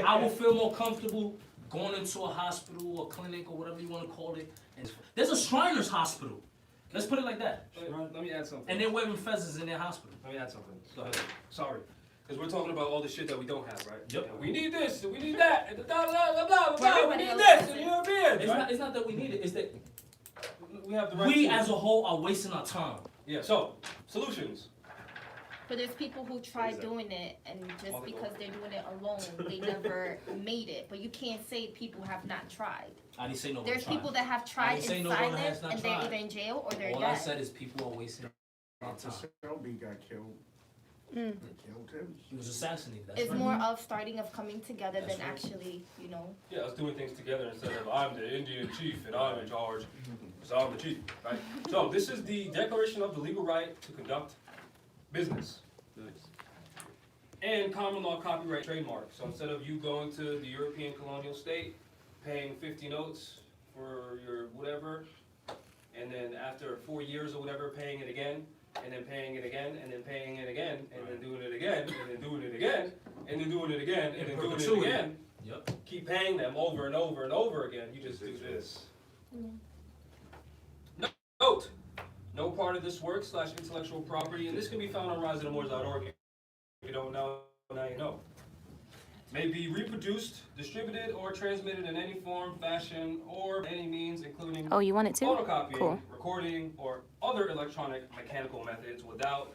I will feel more comfortable going into a hospital or clinic or whatever you want to call it. And there's a Shriners hospital. Let's put it like that. let me add something. And they're wearing feathers in their hospital. Let me add something. Go ahead. Sorry. Because we're talking about all the shit that we don't have, right? Yep. And we need this, and we need that, and blah, blah, blah, blah, blah, Well, we everybody need else this, has and it. Europeans, It's right? not that we need it. It's that We have the right we to- as a whole are wasting our time. Yeah, so, solutions. But there's people who try Exactly. doing it and just Okay. because they're doing it alone, they never made it. But you can't say people have not tried. I didn't say no one There's tried. people that have tried didn't say in no one silence has not and they're tried. either in jail or they're All I dead. said is people are wasting our time. Shelby got killed. Mm. They killed him. He was assassinated. That's It's right. more of starting of coming together That's than right. actually, you know. Yeah, us doing things together instead of I'm the Indian chief and I'm in charge, so I'm the chief, right? So this is the declaration of the legal right to conduct business. And common law copyright trademark. So instead of you going to the European colonial state, paying 50 notes for your whatever, and then after 4 years or whatever, paying it again, and then paying it again, and then paying it again, and then doing it again, and then doing it again, and then doing it again, and then doing it perpetuity. again. Yep. Keep paying them over and over and over again. You just do this. Note, no part of this work / intellectual property, and this can be found on riseandmores.org. If you don't know, now you know. May be reproduced, distributed, or transmitted in any form, fashion, or any means, including Oh, you want it too? photocopying, Cool. recording, or other electronic mechanical methods without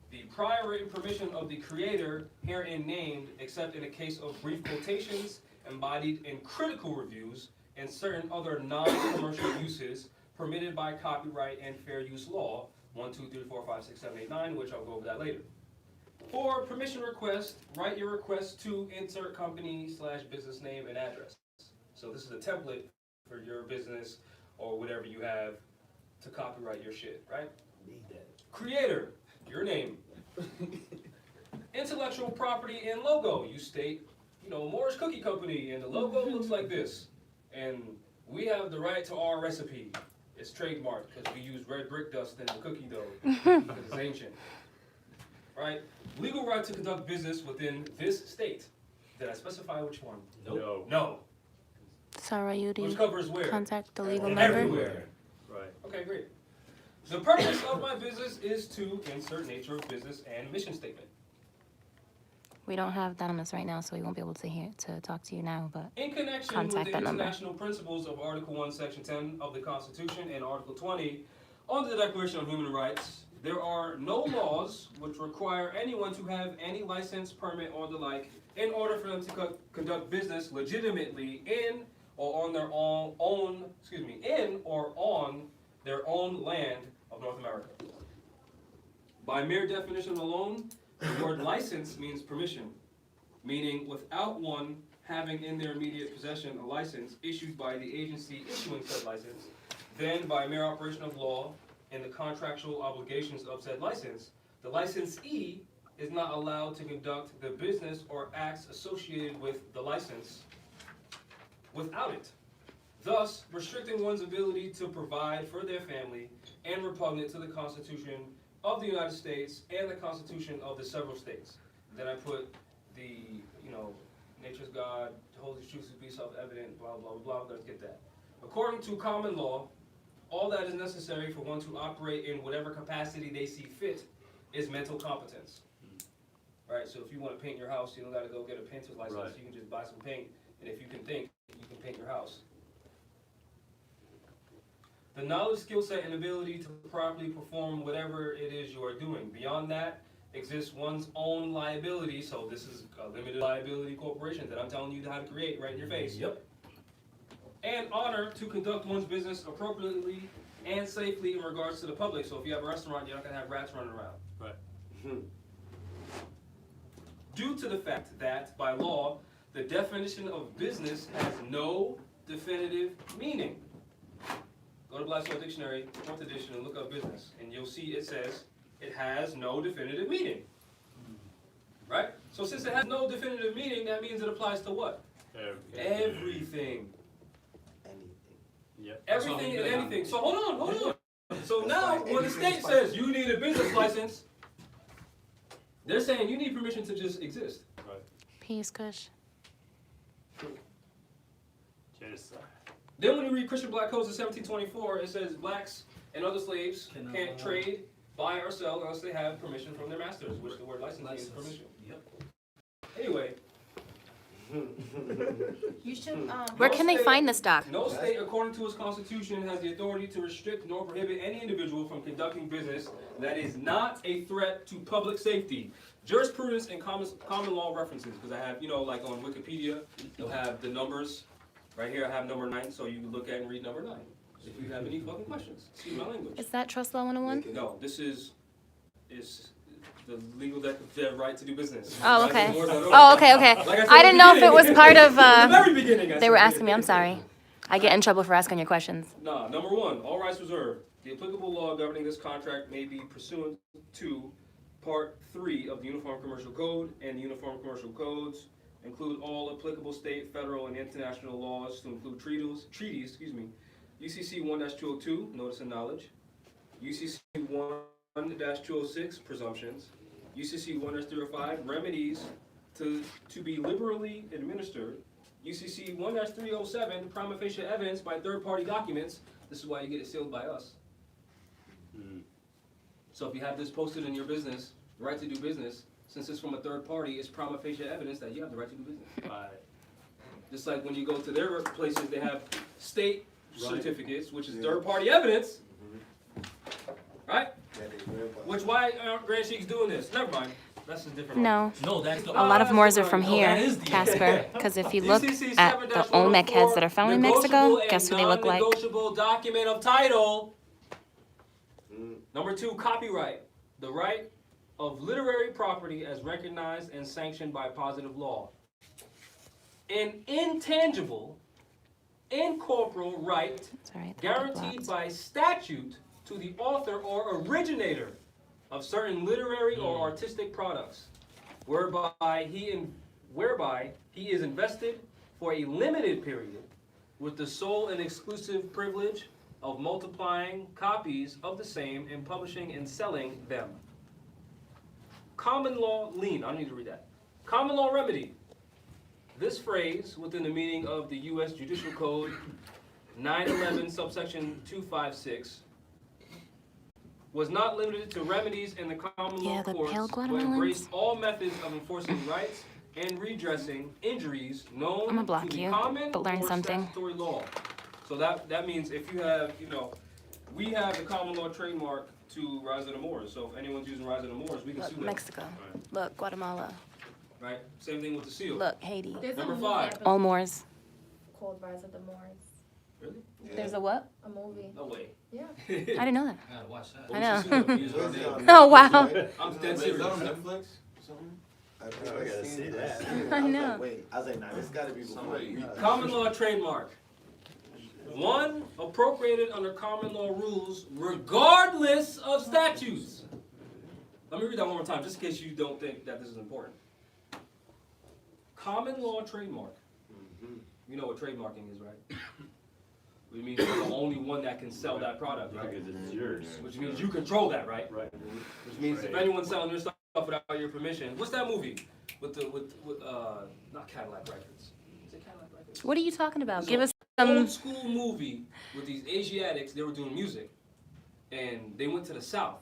the prior written permission of the creator herein named, except in a case of brief quotations embodied in critical reviews and certain other non-commercial uses permitted by copyright and fair use law, 1, 2, 3, 4, 5, 6, 7, 8, 9, which I'll go over that later. For permission request, write your request to insert company / business name and address. So this is a template for your business or whatever you have to copyright your shit, right? Need that. Creator, your name. Intellectual property and logo. You state, Moore's Cookie Company, and the logo looks like this. And we have the right to our recipe. It's trademarked because we use red brick dust in the cookie dough because it's ancient. Right? Legal right to conduct business within this state. Did I specify which one? No. No. Sarah, you Which do covers where? contact the legal member? Everywhere. Right. Okay, great. The purpose of my business is to insert nature of business and mission statement. We don't have that on us right now, so we won't be able to talk to you now, but In connection with Contact the that number. international principles of Article 1, Section 10 of the Constitution and Article 20 of the Declaration of Human Rights, there are no laws which require anyone to have any license, permit, or the like in order for them to conduct business legitimately in or on their own land of North America. By mere definition alone, the word license means permission, meaning without one having in their immediate possession a license issued by the agency issuing said license, then by mere operation of law and the contractual obligations of said license, the licensee is not allowed to conduct the business or acts associated with the license without it, thus restricting one's ability to provide for their family and repugnant to the Constitution of the United States and the Constitution of the several states. Then I put the, nature's God, holds the truth to be self-evident, blah, blah, blah, let's get that. According to common law, all that is necessary for one to operate in whatever capacity they see fit is mental competence. Right, so if you want to paint your house, you don't got to go get a painter's license. Right. You can just buy some paint, and if you can think, you can paint your house. The knowledge, skill set, and ability to properly perform whatever it is you are doing. Beyond that exists one's own liability, so this is a limited liability corporation that I'm telling you how to create right in your face. Yep. And honor to conduct one's business appropriately and safely in regards to the public. So if you have a restaurant, you're not going to have rats running around. Right. Due to the fact that, by law, the definition of business has no definitive meaning. Go to Black's Law Dictionary, 4th edition, and look up business, and you'll see it says it has no definitive meaning. Right? So since it has no definitive meaning, that means it applies to what? Everything. Yep. Everything and anything. So hold on. So now, when the state says you need a business license, they're saying you need permission to just exist. Right. Peace, Kush. Genocide. Then when you read Christian Black Codes of 1724, it says blacks and other slaves Cannot can't trade, buy, or sell unless they have permission from their masters, which the word license means permission. Yep. Anyway, You should, Where can they find this doc? no state, according to its constitution, has the authority to restrict nor prohibit any individual from conducting business that is not a threat to public safety. Jurisprudence and common law references, because I have, like on Wikipedia, they'll have the numbers. Right here, I have number 9, so you can look at and read number 9. If you have any fucking questions, excuse my language. Is that Trust Law 101? No, this is the legal the right to do business. Oh, okay. That's the word Oh, okay. Like I said I at didn't the know if it was beginning. part of, At the very beginning, I they were said. asking me, I'm sorry. I get in trouble for asking your questions. Nah, number 1, all rights reserved. The applicable law governing this contract may be pursuant to Part 3 of the Uniform Commercial Code, and the Uniform Commercial Codes include all applicable state, federal, and international laws to include treaties, UCC 1-202, Notice and Knowledge, UCC 1-206, Presumptions, UCC 1-305, Remedies to be liberally administered, UCC 1-307, Prima facie evidence by third-party documents. This is why you get it sealed by us. So if you have this posted in your business, the right to do business, since it's from a third party, it's prima facie evidence that you have the right to do business. Right. Just like when you go to their places, they have state certificates, which is Yeah. third-party evidence, right? Which why aren't Grand Cheeks doing this? Never mind. That's a different. No. No, that's the. A lot of Moors are from No, here, that is the- Casper. Because if you look UCC at the Olmec heads that are found in Mexico, negotiable guess who and they look like? non-negotiable document of title. Number 2, copyright. The right of literary property as recognized and sanctioned by positive law. An intangible, incorporeal right It's all right. guaranteed by statute to the author or originator of certain literary or artistic products, whereby he is invested for a limited period with the sole and exclusive privilege of multiplying copies of the same and publishing and selling them. Common law lien, I don't need to read that. Common law remedy. This phrase, within the meaning of the U.S. Judicial Code 911 subsection 256, was not limited to remedies in the common law the courts, pale but Guatemalans. embraced all methods of enforcing rights and redressing injuries known I'ma block to the you, common but learn or something. statutory law. So that means if you have, we have the common law trademark to Rise of the Moors. So if anyone's using Rise of the Moors, we can sue Look, them. Mexico. Look, Guatemala. Right? Same thing with the seal. Look, Haiti. There's Number a movie 5. episode All Moors. called Rise of the Moors. Really? There's a what? A movie. No way. Yeah. I didn't know that. I gotta watch that. I know. Use her name. Oh, wow. I'm dead Is serious. that on Netflix? Something? I gotta see that. I know. Wait, I was like, nah, this gotta be before you. Common law trademark. One, appropriated under common law rules regardless of statutes. Let me read that one more time, just in case you don't think that this is important. Common law trademark. You know what trademarking is, right? Which means you're the only one that can sell that product, right? Because it's yours. Which means you control that, right? Right. Which means if anyone's selling your stuff without your permission, what's that movie with not Cadillac Records? Is it Cadillac Records? What are you talking about? It's Give a us some. old school movie with these Asiatics. They were doing music, and they went to the South,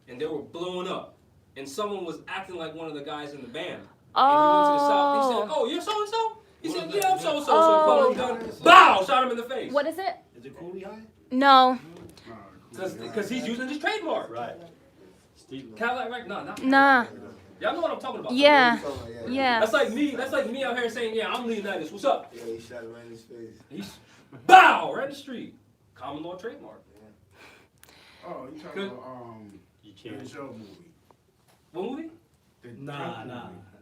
and they were blowing up, and someone was acting like one of the guys in the band. And he went to the South. He said, "Oh, you're so and so." He said, "Yeah, I'm so and so." So he called him gun. Bow! Shot him in the face. What is it? Is it Coolie High? No. Because he's using his trademark. Right. Steve. Cadillac Records. No, not. Nah. Y'all know what I'm talking about. Yeah. Yeah. Yeah. That's like me out here saying, "Yeah, I'm Leonidas. What's up?" Yeah, he shot him right in his face. He's bow right in the street. Common law trademark. Oh, you talking Good. about You the can't. show movie? What movie? The Nah, Trump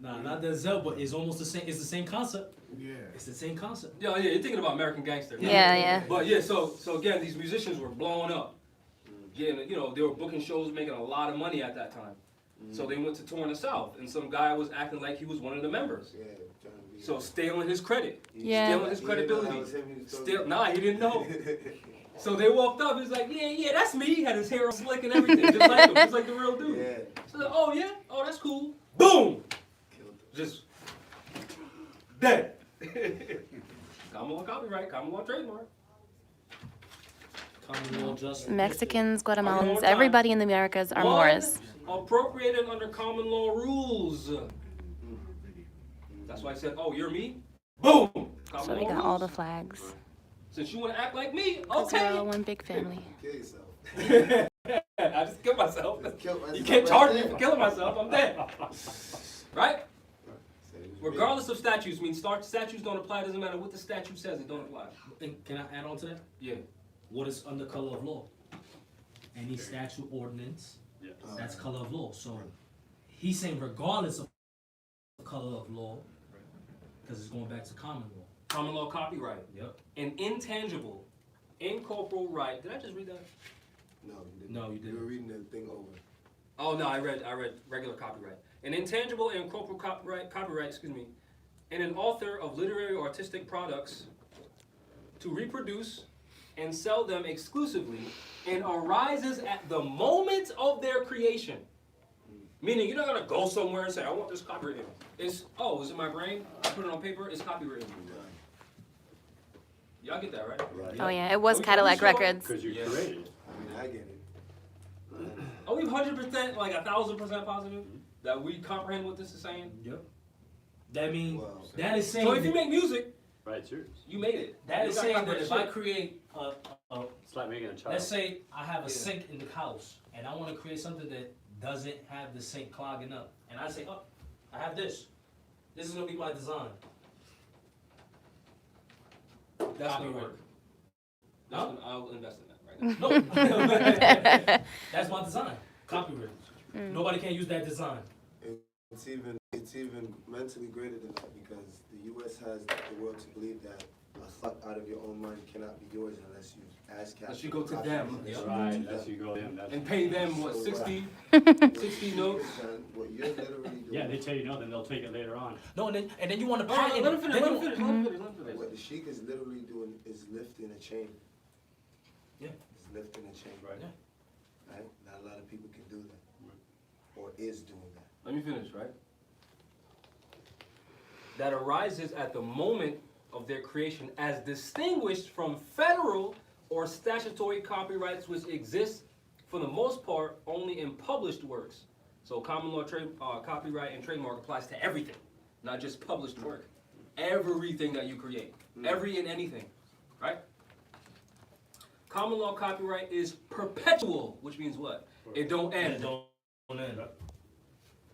nah, movie. not Denzel, but it's almost the same. It's the same concept. Yeah. It's the same concept. Yeah, you're thinking about American Gangster. Yeah, yeah. But yeah, so again, these musicians were blowing up. Yeah, they were booking shows, making a lot of money at that time. So they went to tour in the South, and some guy was acting like he was one of the members. Yeah, trying to be. So stealing his credit, Yeah. stealing his He didn't know that credibility. was him, he was talking- Nah, he didn't know. So they walked up, he was like, yeah, that's me. He had his hair all slick and everything, just like him, just like the real dude. Yeah. So like, oh yeah, oh that's cool. Boom, Killed him. just dead. Common law copyright, common law trademark. Common law justice. Mexicans, One more Guatemalans, time. everybody in the Americas are Moors. Appropriated under common law rules. That's why I said, oh, you're me? Boom! Common So we law got all the rules. flags. Since you want to act like me, Because we're all okay. one big family. Kill yourself. I just killed myself. Kill myself You can't right charge me there. for killing myself. I'm dead. Right? Said it was Regardless of statutes, means statutes don't apply. Doesn't matter what the statute says. It don't apply. And can I add on to that? Yeah. What is under color of law? Any statute ordinance, Yeah. that's color of law. So he's saying regardless of color of law, because it's going back to common law. Common law copyright. Yep. An intangible, incorporeal right. Did I just read that? No, you didn't. No, you You didn't. were reading the thing over. Oh no, I read regular copyright. An intangible and corporal copyright, and an author of literary or artistic products to reproduce and sell them exclusively and arises at the moment of their creation. Meaning you're not gonna go somewhere and say, I want this copywritten. It's is in my brain, I put it on paper, it's copywritten. Y'all get that, right? Right. Oh yeah, it was Are we Cadillac sure? Records. Because you Yes. created it. I mean, I get it. Are we 100%, like 1,000% positive that we comprehend what this is saying? Yep. That means Well, that is saying So if you that, make music, Right, it's yours. you made it. that You is got saying that copyright if I shit. create a It's like making a child. let's say I have a Yeah. sink in the house and I want to create something that doesn't have the sink clogging up, and I say, oh, I have this. This is gonna be my design. That's gonna Copyright. work. Huh? I'll invest in that right now. No, that's my design. Copyright. Nobody can use that design. It's even mentally greater than that because the U.S. has the world to believe that a thug out out of your own mind cannot be yours unless you ask Unless Catholic. you go to them. Right, that's you go in. And pay them, what, 60 notes? What you're literally doing. Yeah, they tell you no, then they'll take it later on. No, and then you want to All right, patent let him it. finish, Then let him you- finish, let him finish, let him finish. What the sheik is literally doing is lifting a chain. Yeah. He's lifting a chain. Right. Yeah. Right? Not a lot of people can do that. Or is doing that. Let me finish, right? That arises at the moment of their creation as distinguished from federal or statutory copyrights which exist for the most part only in published works. So common law copyright and trademark applies to everything, not just published work. Everything that you create, every and anything, right? Common law copyright is perpetual, which means what? It don't end. And don't end.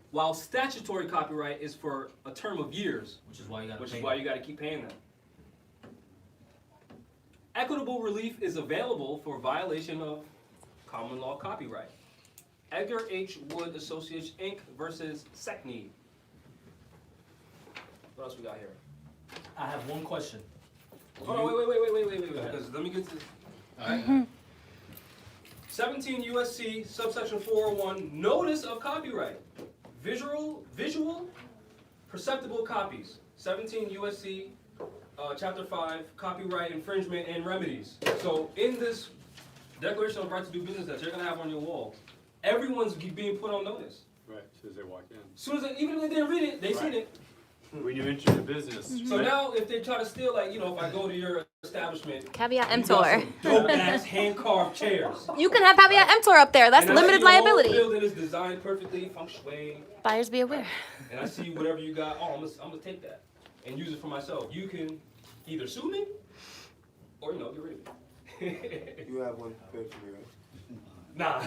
While statutory copyright is for a term of years, Which is why you gotta which pay is why you gotta keep paying them. Equitable relief is available for violation of common law copyright. Edgar H. Wood Associates, Inc. versus SECNE. What else we got here? I have one question. Hold on, wait, because let me get to, alright. 17 USC subsection 401, notice of copyright. Visual, perceptible copies. 17 USC, chapter 5, copyright infringement and remedies. So in this declaration of right to do business that you're gonna have on your wall, everyone's being put on notice. Right, as soon as they walk in. Soon as even if they didn't read it, they seen it. When you enter the business. So right? now if they try to steal, like, if I go to your establishment, Caveat you got emptor. some dope-ass hand-carved chairs. You can have caveat emptor up there. That's And I see limited your whole liability. building is designed perfectly, feng shui, Buyers be aware. and I see whatever you got. Oh, I'm gonna take that and use it for myself. You can either sue me or get rid of it. You have one prepared for me, right? Nah.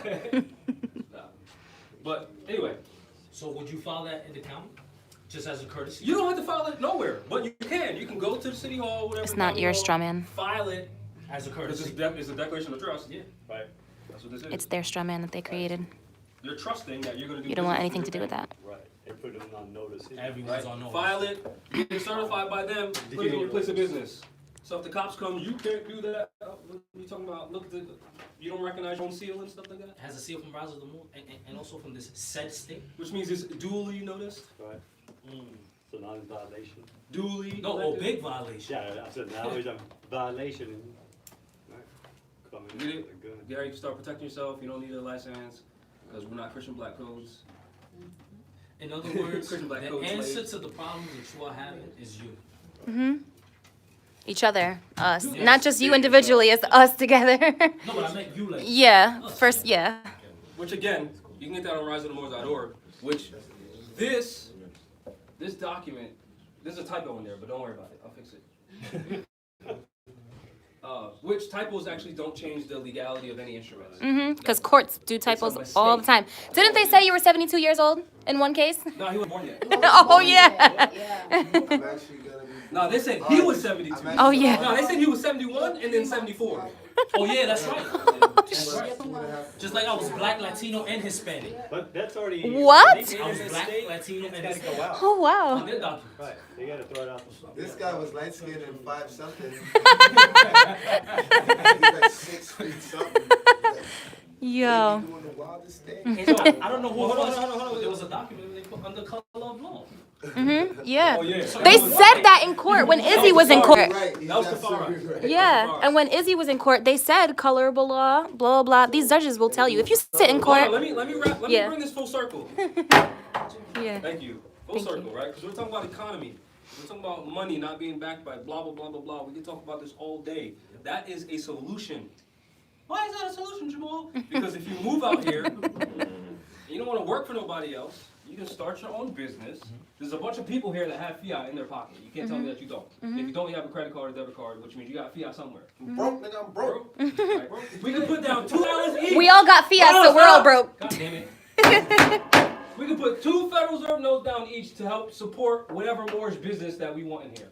Nah. But anyway, So would you file that in the county, just as a courtesy? you don't have to file it nowhere, but you can. You can go to the city hall, whatever. It's not county your hall, straw man. File it. As a It's courtesy. it's a declaration of trust. Yeah. Right. That's what this is. It's their straw man that they created. You're trusting that you're gonna do. You don't want business anything with to do your with that. Right, they put them on notice. Everyone's on notice. File it, get it certified by them, put it in your place of business. So if the cops come, you can't do that. What are you talking about? Look, you don't recognize your own seal and stuff like that? Has a seal from Rise of the Moon and also from this said state. Which means it's duly noticed, Right, so non-violation. duly. No, or elected. big violation. Yeah, I said now there's a violation. Right. Coming Get it? with a gun. Gary, you can start protecting yourself. You don't need a license because we're not Christian Black codes. In other words, Christian Black the Code answer slaves. to the problems that you are having is you. Mm-hmm. Each other, us. Yes. Not just you individually, it's us together. No, but I meant you like. Yeah, first, yeah. Which again, you can get that on riseofthemoors.org. Which this document, there's a typo in there, but don't worry about it. I'll fix it. Which typos actually don't change the legality of any instruments. Mm-hmm. Because courts do typos mistake. all the time. Didn't they say you were 72 years old in one case? No, he wasn't born yet. Oh, yeah. I'm actually gonna be. No, they said he was 72. Oh, yeah. No, they said he was 71 and then 74. Oh yeah, that's right. That's right. Just like I was black, Latino, and Hispanic. But that's already. What? I was black, Latino, and It's gotta Hispanic. go out. Oh, wow. On their document. Right, they gotta throw it out. This guy was light skinned and 5 something. He's like 6 feet something. Yo. Doing the wildest thing. And so, I don't know who it Hold on, was, hold on, hold on. but there was a document they put under color of law. Mm-hmm. Yeah. Oh, yeah. They said that in court when Izzy was in court. Right, he's That was absolutely Tafara. right. Yeah, and when Izzy was in court, they said colorable law, blah, blah. These judges will tell you. If you sit in Hold on, court, let me Yeah. bring this full circle. yeah. Thank you. Full Thank you. circle, right? Because we're talking about economy. We're talking about money not being backed by blah, blah, blah, blah, blah. We can talk about this all day. That is a solution. Why is that a solution, Jamal? Because if you move out here, you don't want to work for nobody else, you can start your own business. There's a bunch of people here that have fiat in their pocket. You can't tell me that you don't. If you don't, you have a credit card or debit card, which means you got fiat somewhere. I'm broke, nigga, I'm broke. Right, bro? We can put down $2 each. We all got fiat, so we're all broke. God damn it. We can put 2 Federal Reserve notes down each to help support whatever Moorish business that we want in here.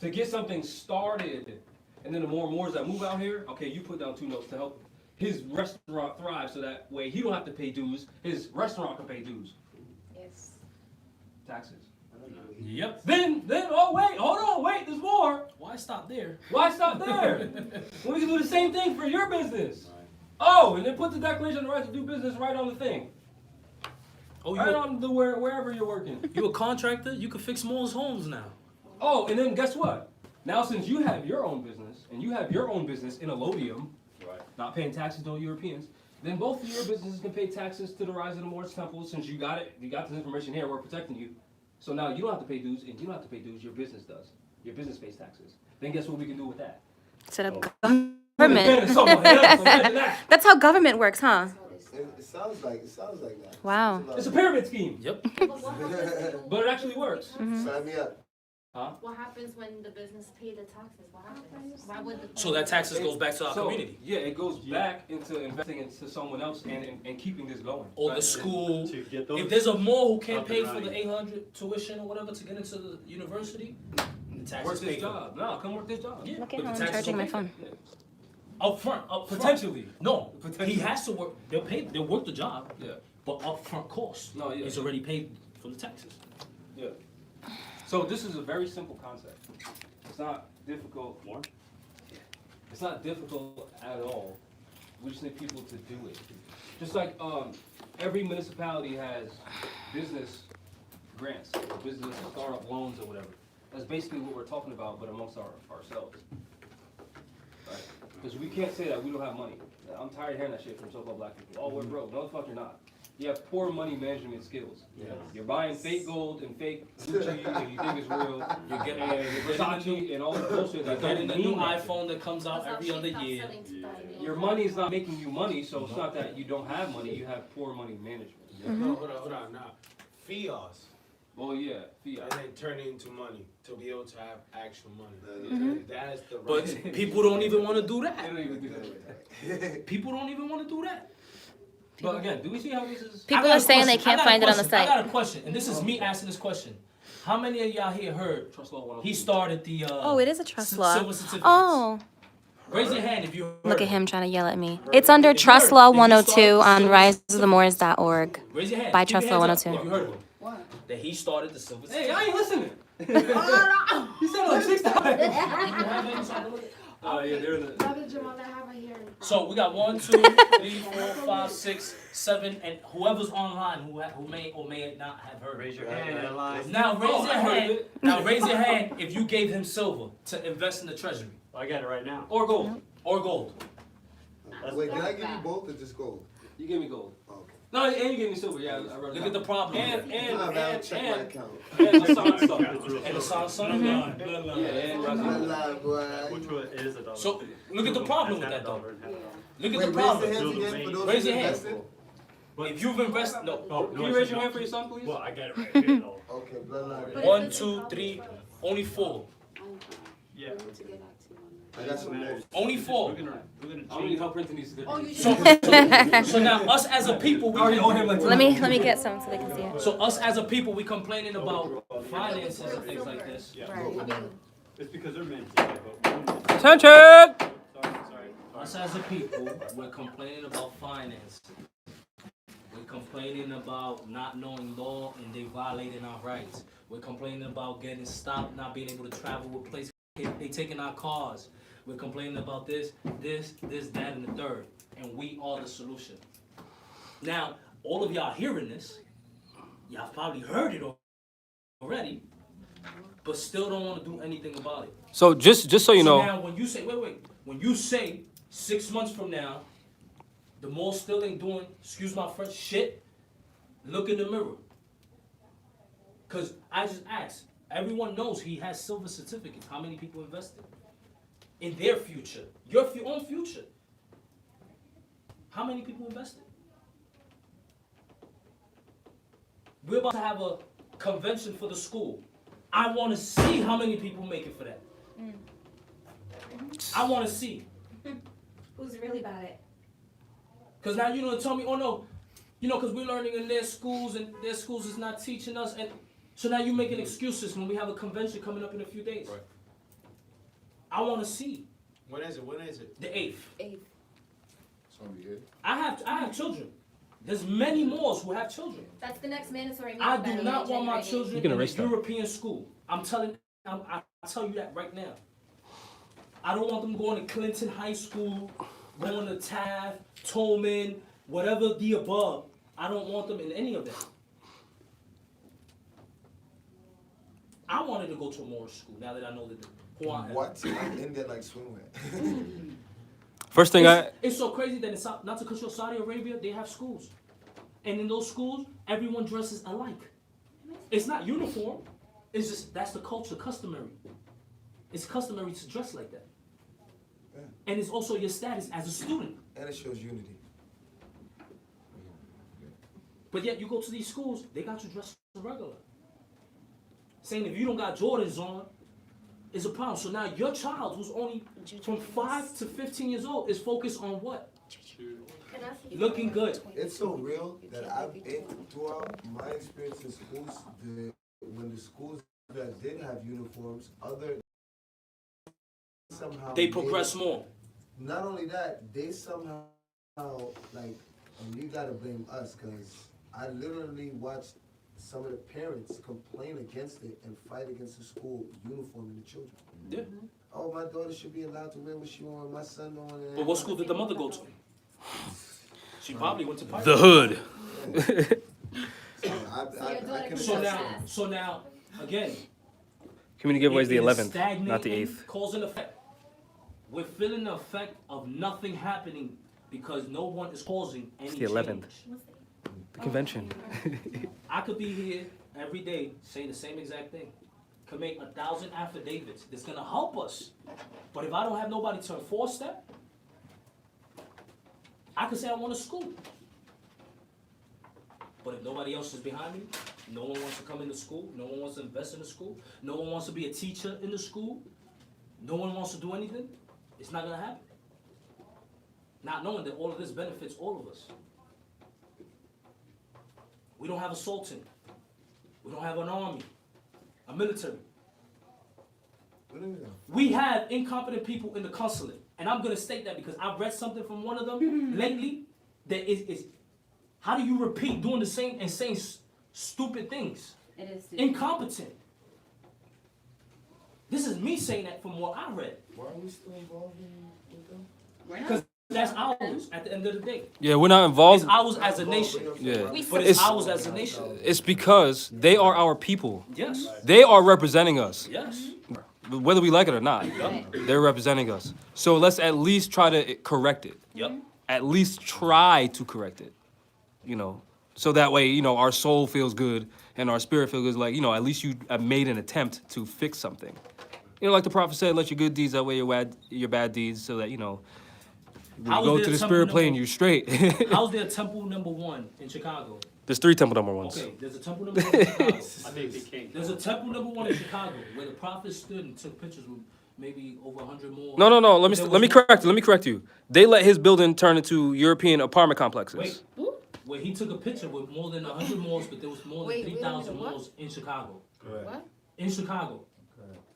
To get something started. And then the more Moors that move out here, okay, you put down 2 notes to help his restaurant thrive so that way he don't have to pay dues, his restaurant can pay dues. Yes. Taxes. Yep. Then, oh wait, hold on, wait, there's more. Why stop there? Why stop there? When we can do the same thing for your business. Oh, and then put the Declaration of the Right to do business right on the thing. Oh, Right on the wherever you're working. you a contractor? You can fix Moore's homes now. Oh, and then guess what? Now since you have your own business, and you have your own business in Elodium, not paying taxes to Europeans, then both of your businesses can pay taxes to the Rise of the Moors Temple. Since you got this information here, we're protecting you. So now you don't have to pay dues, and you don't have to pay dues, your business does. Your business pays taxes. Then guess what we can do with that? Set up Then government. someone else, imagine that. That's how government works, huh? It sounds like that. Wow. It's a pyramid scheme, Yep. But what happens, but it actually works. Sign me up. Huh? what happens when the business pay the taxes? What happens? Why would the? So that taxes goes back to our So, community. yeah, it goes back into investing into someone else and keeping this going. Or the Right? school. To get those If there's a more who can't up pay and for the running. 800 tuition or whatever to get into the university, the Work taxes this pay for job. No, come work this job. it. Yeah, Look but at the how I'm taxes charging will my pay phone. for it. Up front. Potentially. No, Potentially. he has to work. They'll work the job, Yeah. but upfront cost No, yeah. is already paid for the taxes. Yeah. So this is a very simple concept. It's not difficult. More? It's not difficult at all. We just need people to do it. Just like every municipality has business grants, or business startup loans or whatever. That's basically what we're talking about, but amongst ourselves. Right? Because we can't say that we don't have money. I'm tired of hearing that shit from so-called black people. Oh, we're broke. No, the fuck you're not. You have poor money management skills. Yeah. You're buying fake gold and fake Gucci and you think it's real. You're getting, And you're Versace and all the bullshit that getting don't the new mean that. iPhone that comes out every other year. Your money is not making you money, so it's not that you don't have money, you have poor money management. No, hold on, now. Fios, Well, yeah, and fiat. then turn it into money to be able to have actual money. That is the But right. people don't even want to do They that. don't even do that. People don't even want to do that. But again, do we see how this is? People I got are a saying they question. can't I got a find it on the question. I site. got a question, and this is me asking this question. How many of y'all here heard Trust law 102. he started the Oh, it is a trust s- law. silver certificates? Oh, Raise your hand if you heard. look at him trying to yell at me. It's under Trust Law 102 on riseofthemoors.org. Raise your hand. By Keep your Trust Law hands up 102. if you heard him. That he started the silver Hey, certificates. I ain't listening. You said it like 6 times. Oh, yeah, they're in the. Brother Jamal, I have a hearing. So we got 1, 2, 3, 4, 5, 6, 7, and whoever's online who may or may not have heard. Raise your hand in the line. Now raise Oh, your I heard hand. it. Now raise your hand if you gave him silver to invest in the treasury I got it right now. Or gold. or gold. Wait, did I give you both or just gold? You gave me gold. Okay. No, and you gave me silver. Yeah, I wrote it Look down. at the problem. Nah, man, I'll check my account. and the sun stuff. And the son. Yeah, and Bloodline, Brazil. boy. Which one is $1? So look at the problem with that though. Look at Wait, the raise problem. the hands again for those Raise who your hand. invested. If you've invested, no. Oh, Can you raise your hand for your son, please? Well, I got it right here, though. Okay, bloodline. 1, 2, 3, only 4. Yeah. I got some more. Only 4. We're gonna I don't need change. help printing these Oh, you certificates. So now us as a people, we I already owe him like Let me get some so they can see it. So us as a people, we complaining about finances and things like this. It's because they're men. Yeah, but Attention! sorry. Us as a people, we're complaining about finances. We're complaining about not knowing law and they violating our rights. We're complaining about getting stopped, not being able to travel with places. They taking our cars. We're complaining about this, that, and the third. And we are the solution. Now, all of y'all hearing this, y'all probably heard it already, but still don't want to do anything about it. So just so you So know, now when you say, when you say 6 months from now, the mall still ain't doing, excuse my French, shit, look in the mirror. Cause I just asked, everyone knows he has silver certificates. How many people invested? In their future, your own future. How many people invested? We're about to have a convention for the school. I want to see how many people make it for that. I want to see. Who's really about it? Because now you don't tell me, oh no, because we're learning in their schools and their schools is not teaching us. And so now you're making excuses when we have a convention coming up in a few days. Right. I want to see When is it? the 8th. Eighth. It's gonna be good. I have children. There's many Moors who have children. That's the next mandatory meal I battle do not on want my January 8th. children can in a erase that. European school. I tell you that right now. I don't want them going to Clinton High School, going to Taft, Tolman, whatever the above. I don't want them in any of that. I wanted to go to a Moorish school now that I know that who I am. What? I'm Indian like swimwear. First thing It's so crazy that in South, not to cut you off, Saudi Arabia, they have schools. And in those schools, everyone dresses alike. It's not uniform. It's just, that's the culture, customary. It's customary to dress like that. Yeah. And it's also your status as a student. And it shows unity. But yet you go to these schools, they got you dressed regular. Saying if you don't got Jordans on, it's a problem. So now your child, who's only from 5 to 15 years old, is focused on what? Looking good. It's so real that throughout my experience in schools, when the schools that did have uniforms, somehow They progress more. Not only that, they somehow like, and you gotta blame us, cause I literally watched some of the parents complain against it and fight against the school uniforming the children. Yeah. Oh, my daughter should be allowed to wear what she wants, my son don't want to. But what school did the mother go to? She probably went to Pike. the hood. So now, again, Community giveaway is the it 11th, not the stagnating, 8th. Cause and effect. We're feeling the effect of nothing happening because no one is causing any It's the 11th. change. The convention. I could be here every day saying the same exact thing. Could make 1,000 affidavits that's gonna help us. But if I don't have nobody to enforce that, I could say I want a school. But if nobody else is behind me, no one wants to come into school, no one wants to invest in the school, no one wants to be a teacher in the school, no one wants to do anything, it's not gonna happen. Not knowing that all of this benefits all of us. We don't have a sultan. We don't have an army, a military. We have incompetent people in the consulate. And I'm gonna state that because I've read something from one of them lately that is how do you repeat doing the same and saying stupid things? It is. Incompetent. This is me saying that from what I read. Why are we still involved with them? Because that's ours at the end of the day. Yeah, we're not involved. It's ours as a nation. Yeah. But it's ours as a nation. It's because they are our people. Yes. They are representing us. Yes. Whether we like it or not, they're representing us. So let's at least try to correct it. Yep. At least try to correct it. You know, so that way, you know, our soul feels good and our spirit feels good. Like, you know, at least you have made an attempt to fix something. You know, like the prophet said, let your good deeds outweigh your bad deeds, so that, you know, when How you go is to there the spirit temple plane, number- you're straight. How's there temple number 1 in Chicago? There's 3 temple number ones. Okay, there's a temple number 1 in Chicago. I think they can't. There's a temple number 1 in Chicago where the prophet stood and took pictures with maybe over 100 more. No. Let There me was correct you. Let me correct you. They let his building turn into European apartment complexes. Wait, where he took a picture with more than 100 malls, but there was more than Wait, wait a 3,000 minute, what? malls in Chicago. What? In Chicago.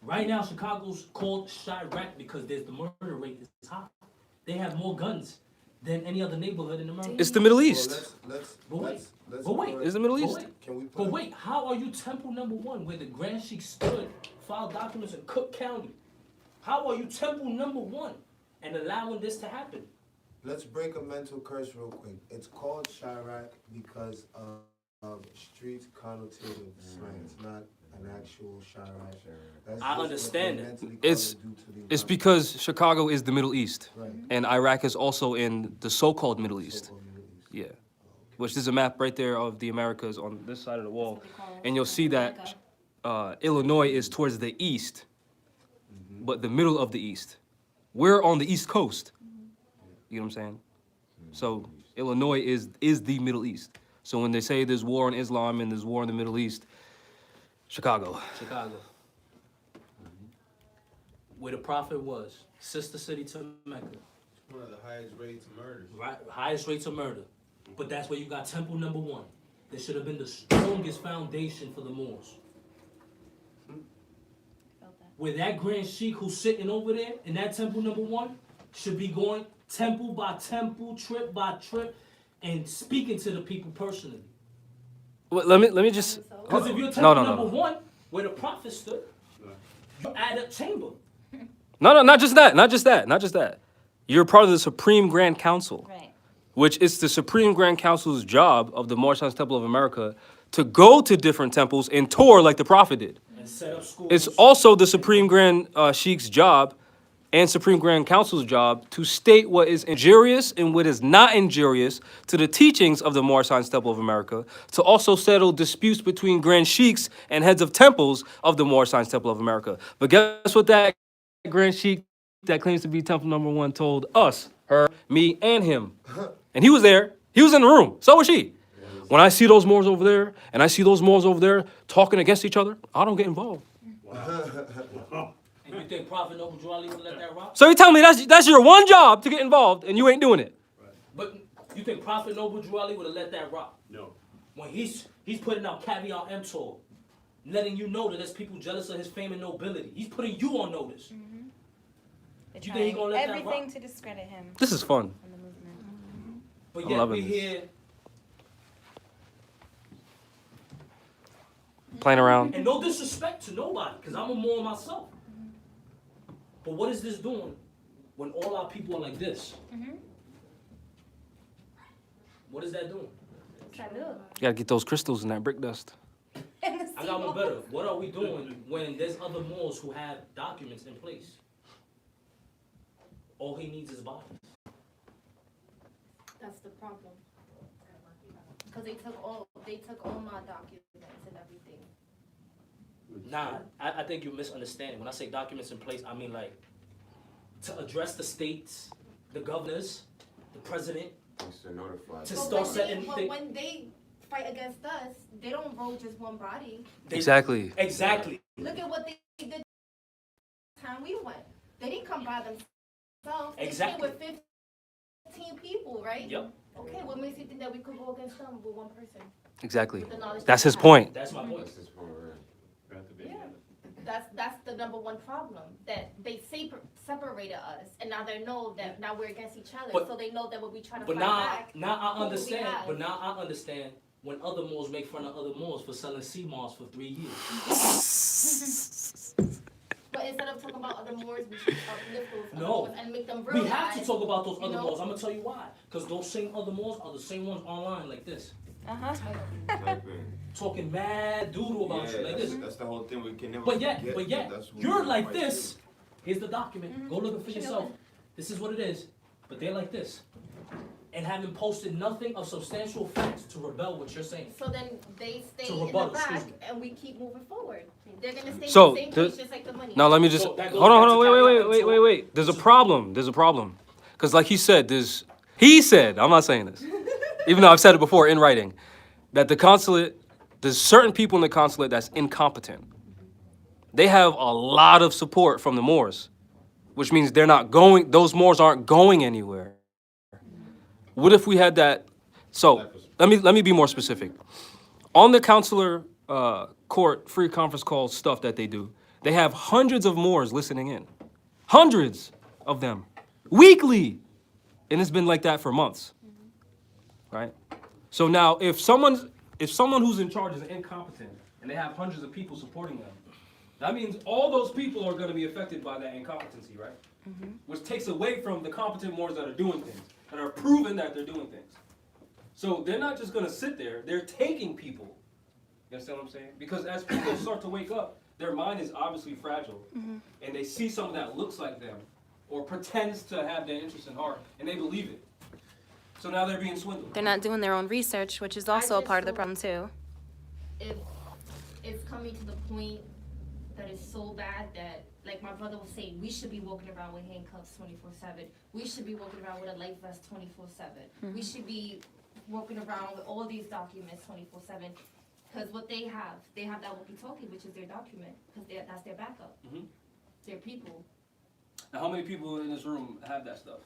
Right now, Chicago's called Chirac because there's the murder rate is high. They have more guns than any other neighborhood in America. It's the Middle Well, East. let's But wait. It's the Middle But East. wait, Can we put but wait, how are you temple number 1 where the Grand Sheik stood, filed documents in Cook County? How are you temple number 1 and allowing this to happen? Let's break a mental curse real quick. It's called Chirac because of street connotative slang. It's not an actual Chirac. That's I just what understand they it. mentally call It's- it due to the It's environment. because Chicago is the Middle East, Right. and Iraq is also in the so-called Middle East. So-called Middle East. Yeah. Which there's a map right there of the Americas on this side of the wall, and you'll see that Illinois is towards the east, but the middle of the east. We're on the East Coast. You know what I'm saying? So Illinois is the Middle East. So when they say there's war on Islam and there's war in the Middle East, Chicago. Chicago. Where the prophet was, sister city to Mecca. One of the highest rates of murders. Right, highest rates of murder. But that's where you got temple number 1. That should have been the strongest foundation for the Moors. Where that Grand Sheik who's sitting over there in that temple number 1 should be going temple by temple, trip by trip, and speaking to the people personally. Well, let me just. Because if you're No, temple no, no. number 1, where the prophet stood, you add up chamber. No, not just that. Not just that. You're part of the Supreme Grand Council, Right. which is the Supreme Grand Council's job of the Moorish Science Temple of America to go to different temples and tour like the prophet did. And set up schools. It's also the Supreme Grand Sheikh's job and Supreme Grand Council's job to state what is injurious and what is not injurious to the teachings of the Moorish Science Temple of America, to also settle disputes between Grand Sheikhs and heads of temples of the Moorish Science Temple of America. But guess what that Grand Sheikh that claims to be temple number 1 told us, her, me, and him? And he was there. He was in the room. So was she. When I see those Moors over there, and I see those Moors over there talking against each other, I don't get involved. And you think Prophet Noble Drew Ali would let that rock? So you tell me that's your one job to get involved, and you ain't doing it. But you think Prophet Noble Drew Ali would have let that rock? No. When he's putting out caveat emptor, letting you know that there's people jealous of his fame and nobility. He's putting you on notice. They're You think he gonna let that everything rock? to discredit him This is fun. and the movement. But I'm yet loving we this. here, Playing around. and no disrespect to nobody, because I'm a Moor myself. But what is this doing when all our people are like this? What is that doing? Salud. You gotta get those crystals in that brick dust. I got one better. What are we doing when there's other Moors who have documents in place? All he needs is bodies. That's the problem. Because they took all my documents and everything. Nah, I think you're misunderstanding. When I say documents in place, I mean like to address the states, the governors, the president, It's to notify. to But start when setting they, things. when they fight against us, they don't roll just one body. Exactly. Exactly. Look at what they did the time we went. They didn't come by themselves. They Exactly. came with 15 people, right? Yep. Okay, what makes you think that we could go against them with one person? Exactly. With the knowledge That's that his we have? point. That's my point. That's his point, right? Yeah. That's the number one problem, that they separated us, and now they know that now we're against each other, But- so they know that when we try to But fight now, back, now I who do we understand. have? But now I understand when other Moors make fun of other Moors for selling sea moss for 3 years. but instead of talking about other Moors, we should uplift those other No. Moors and make them We realize. have to talk about those you other know? Moors. I'm gonna tell you why. Because those same other Moors are the same ones online like this, talking mad doodle about you like this. That's the whole thing. We can never. But yet, forget that's what you're we like fight this. Here's the document. Go look it for yourself. This is what it is. But they're like this. And having posted nothing of substantial facts to rebel what you're saying. So then they stay To in the rebuttal, back, excuse me. and we keep moving forward. They're gonna stay So, in the same the- place, just like the money. Now let me just So that goes hold on, back to wait. caveat emptor. There's a problem. Because like he said, I'm not saying this, even though I've said it before in writing, that the consulate, there's certain people in the consulate that's incompetent. They have a lot of support from the Moors, which means those Moors aren't going anywhere. What if we had that? So let me be more specific. On the consular court free conference call stuff that they do, they have hundreds of Moors listening in. Hundreds of them. Weekly. And it's been like that for months. Right? So now if someone who's in charge is incompetent and they have hundreds of people supporting them, that means all those people are going to be affected by that incompetency, right? Which takes away from the competent Moors that are doing things, that are proven that they're doing things. So they're not just going to sit there, they're taking people. You understand what I'm saying? Because as people start to wake up, their mind is obviously fragile, and they see someone that looks like them or pretends to have their interest in heart, and they believe it. So now they're being swindled. They're not doing their own research, which is also a just part of the hope- problem too. If it's coming to the point that it's so bad that, like my brother was saying, we should be walking around with handcuffs 24/7. We should be walking around with a life vest 24/7. We should be walking around with all these documents 24/7. Because what they have that walkie-talkie, which is their document, because that's their backup. Their people. Now, how many people in this room have that stuff?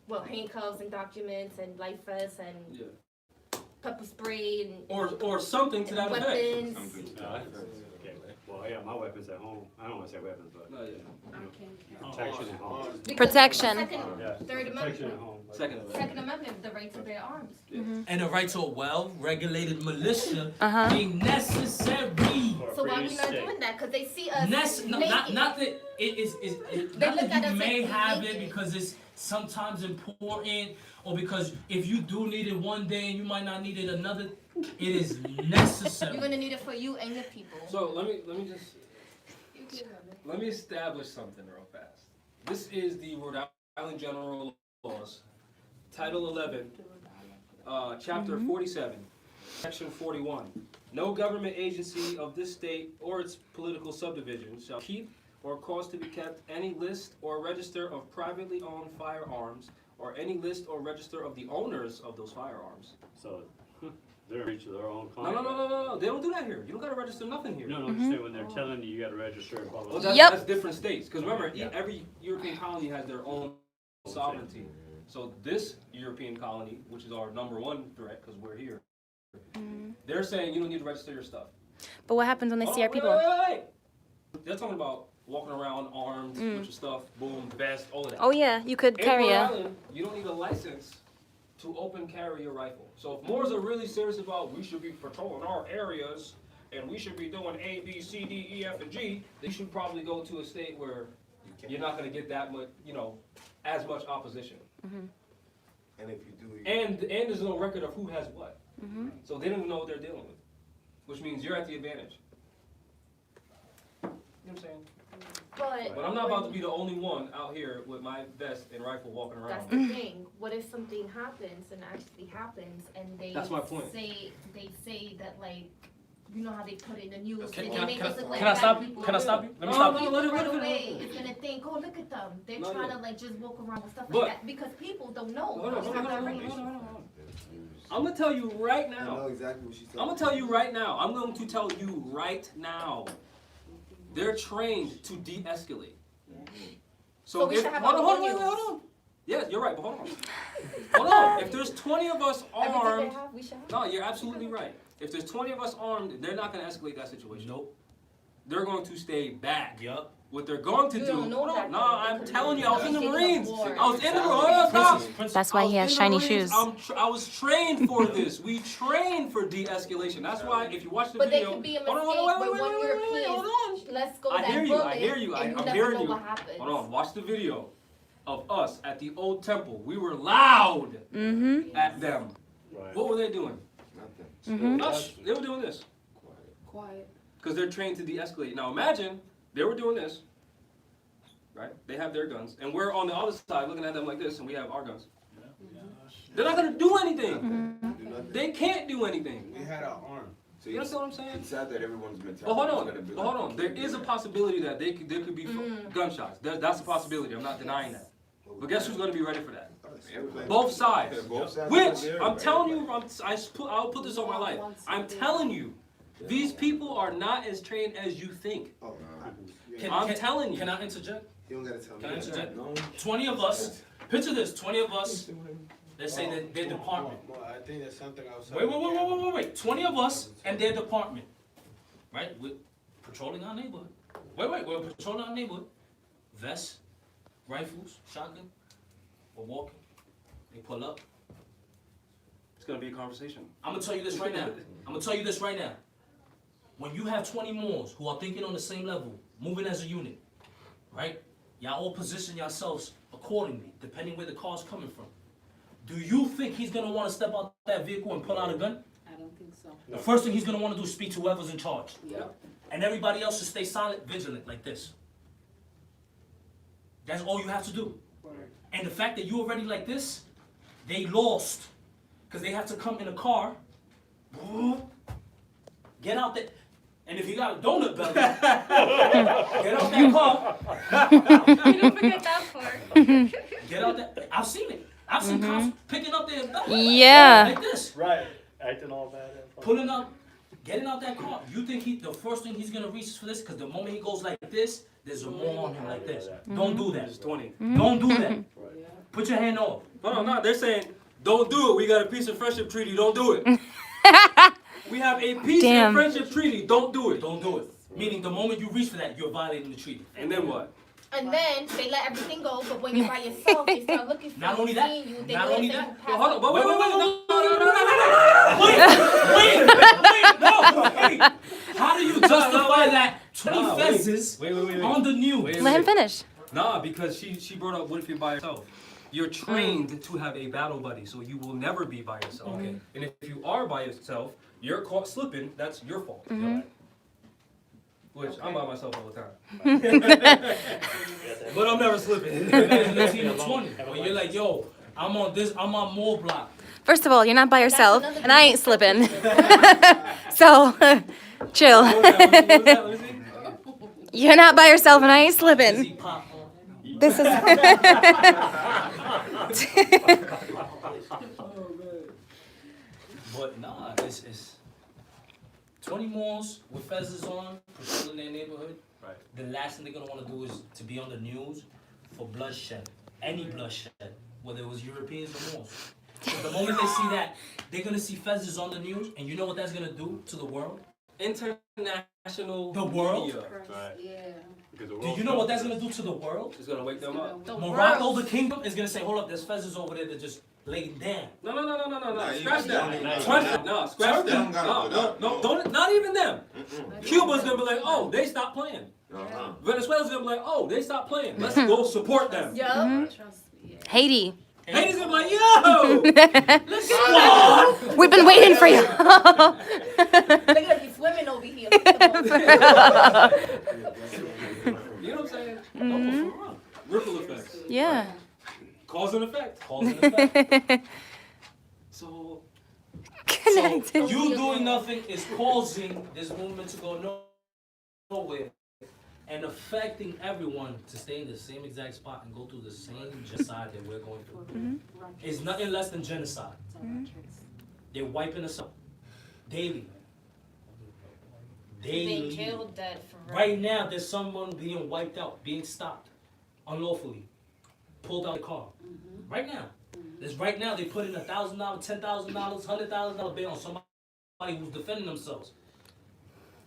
Well, handcuffs and documents and life vests and Yeah. pepper spray and Or something to that effect. weapons. Well, yeah, my weapons at home. I don't want to say weapons, but No, yeah. protection at home. Because Protection. Second, Yeah, Third protection at Amendment. home. Second Amendment, the right to bear arms. And the right to a well-regulated militia Uh-huh. being necessary. Or So why free we not state. doing that? Cause they see us No, naked. not that it is. They Not look at that you us may like we have naked. it because it's sometimes important, or because if you do need it one day and you might not need it another. It is necessary. You're gonna need it for you and your people. So let me establish something real fast. This is the Rhode Island General Laws, Title 11, Chapter 47, Section 41. No government agency of this state or its political subdivision shall keep or cause to be kept any list or register of privately owned firearms or any list or register of the owners of those firearms. So they're each of their own No, contract. no. They don't do that here. You don't gotta register nothing here. No, I'm just saying when they're telling you gotta register, blah, blah, Well, blah. that's different states. Because remember, every European colony has their own sovereignty. So this European colony, which is our number one threat, because we're here, they're saying you don't need to register your stuff. But what happens when they see our Wait, people? wait. They're talking about walking around armed with your stuff, boom, vest, all of that. Oh yeah, you could In carry Rhode a. Island, you don't need a license to open carry a rifle. So if Moors are really serious about we should be patrolling our areas and we should be doing A, B, C, D, E, F, and G, they should probably go to a state where you're not gonna get that much, as much opposition. And if you do, And there's no record of who has what. So they don't even know what they're dealing with, which means you're at the advantage. You know what I'm saying? But I'm not about to be the only one out here with my vest and rifle walking That's around. the thing. What if something happens and actually happens and they That's my point. say that like you know how they put it in the news Can- and can I- they make can I- us look like can I bad stop you? people. Can I stop you? Let me No, stop no, you. let it Right rip it. away is gonna think, oh look at them. They're No, trying no. to like just walk around with stuff But- like that because people don't know. Hold on, It's hold not on, that hold on, right. hold on, hold on. I'm gonna tell you right I now. know exactly what she's talking I'm gonna tell you right now. I'm going to tell you right now. They're trained to de-escalate. So we if should have hold on, our hold on, own wait, rules. hold on. Yeah, you're right, but hold on. Hold on. If there's 20 of us Everything armed, they have, we should have. no, you're absolutely right. If there's 20 of us armed, they're not gonna escalate that situation. Nope. They're going to stay back. Yup. What they're going to You do? don't know hold on. that, No, though. I'm Because telling you, I was in the you're Marines. thinking of I was in the war. Marines. Stop. Princess, That's why I he was has in the shiny Marines. shoes. I was trained for this. We trained for de-escalation. That's why if you watch the But video, there could be a hold mistake on, wait, where wait, one wait, wait, wait, European hold on. let's go I that hear you. bullet I hear you. and you I'm never hearing know you. what happens. Hold on. Watch the video of us at the old temple. We were loud at them. Right. What were they doing? nothing. Us. They were doing this. Quiet. Because they're trained to de-escalate. Now imagine they were doing this, right? They have their guns, and we're on the other side looking at them like this, and we have our guns. They're not gonna do anything. Do nothing. They can't do anything. We had our arm. So You understand what I'm saying? It's sad that everyone's mentality. But hold is on, gonna be but hold like- on. There is a possibility that there could be gunshots. That's a possibility. I'm not denying that. But guess who's gonna be ready for that? Everybody- Both sides. Both sides. Which are I'm there, telling you, everybody. I'll put this on my life. I'm telling you, these people are not as trained as you think. Oh, I'm telling you. Can I interject? you don't gotta tell Can I me. interject? No. 20 of us. Picture this: 20 of us. Let's say that their department. Well, I think there's something outside. Wait. 20 of us and their department, right? We're patrolling our neighborhood. We're patrolling our neighborhood. Vests, rifles, shotgun. We're walking. They pull up. It's gonna be a conversation. I'm gonna tell you this right now. When you have 20 Moors who are thinking on the same level, moving as a unit, right? Y'all all position yourselves accordingly, depending where the car's coming from. Do you think he's gonna want to step out that vehicle and pull out a gun? I don't think so. The first thing he's gonna want to do is speak to whoever's in charge. Yeah. And everybody else should stay silent, vigilant, like this. That's all you have to do. And the fact that you already like this, they lost. Because they have to come in a car, get out there, and if you got a donut belly, get out that car, Don't forget that part. get out that, I've seen it. I've seen cops picking up their belly. Yeah. Like this. Right. Acting all bad. Pulling up, getting out that car. You think the first thing he's gonna reach is for this? Because the moment he goes like this, there's a more on him like this. Don't do that. It's 20. Don't do that. Put your hand off. No, they're saying, don't do it. We got a peace and friendship treaty. Don't do it. We have a peace Damn. and friendship treaty. Don't do it. Don't do it. Meaning the moment you reach for that, you're violating the treaty. And then what? And then they let everything go, but when you're by yourself, they start looking for Not you, only that, seeing you, they not know only that that. you Well, pass hold on, out. Wait. How do you justify that 20 No, fences wait. on the news? Wait. Let him finish. Nah, because she brought up, what if you're by yourself? You're trained to have a battle buddy, so you will never be by yourself. Okay. And if you are by yourself, you're caught slipping, that's your fault. Which, I'm by myself all the time. But I'm never slipping. Imagine 19 or 20. When you're like, yo, I'm on more block. First of all, you're not by yourself, and I ain't slipping. So, chill. Let me see. You're not by yourself, and I ain't slipping. Busy pop. This is. But nah, it's 20 malls with fezzes on, patrolling their neighborhood. Right. The last thing they're gonna wanna do is to be on the news for bloodshed. Any bloodshed, whether it was Europeans or Moors. So the moment they see that, they're gonna see fezzes on the news, and you know what that's gonna do to the world? International The world? media Right. Yeah. Because the Do world you know what that's gonna do to the world? is gonna wake them up. The Morocco, world. the kingdom, is gonna say, hold up, there's fezzes over there that just laying down. No. you Scratch don't that. even- Scratch that. No, scratch They that. don't gotta do that. No, don't. Not even them. Cuba's gonna be like, oh, they stopped playing. Uh-huh. Venezuela's gonna be like, oh, they stopped playing. Let's go support them. Yup. Haiti. Haiti's gonna be like, yo, let's go. We've been waiting for you. They're gonna be swimming over here. You know what I'm saying? No, ripple effects. Yeah. Cause and effect. Cause and effect. So Connected. You doing nothing is causing this movement to go nowhere and affecting everyone to stay in the same exact spot and go through the same genocide that we're going through. It's nothing less than genocide. They're wiping us out daily. Being jailed dead for Right now, there's someone being wiped out, being stopped unlawfully, pulled out of the car. Right now. There's right now they put in $1,000, $10,000, $100,000 bail on somebody who's defending themselves.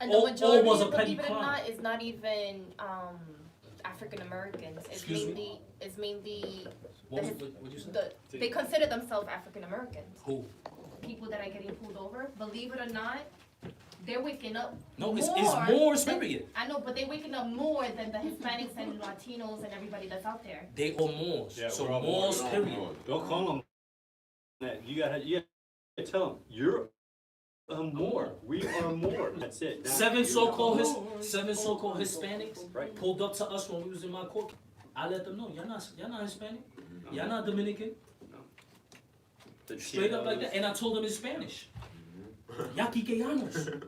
And the All majority, was a petty believe it or crime. not, is not even African Americans. It's Excuse me? mainly What'd you say? they consider themselves African Americans. Who? People that are getting pulled over, believe it or not, they're waking up. No, it's more, period. I know, but they're waking up more than the Hispanics and Latinos and everybody that's out there. They are Moors. Yeah, So we're all Moors, Moors. period. Don't call them that. You gotta tell them you're more. We are more. That's it. Now, Seven you so-called are Hispanics Right. pulled up to us when we was in my court. I let them know, y'all not Hispanic, y'all not Dominican, the straight up like Chinos. that. And I told them in Spanish. Y'all Quiqueyanos.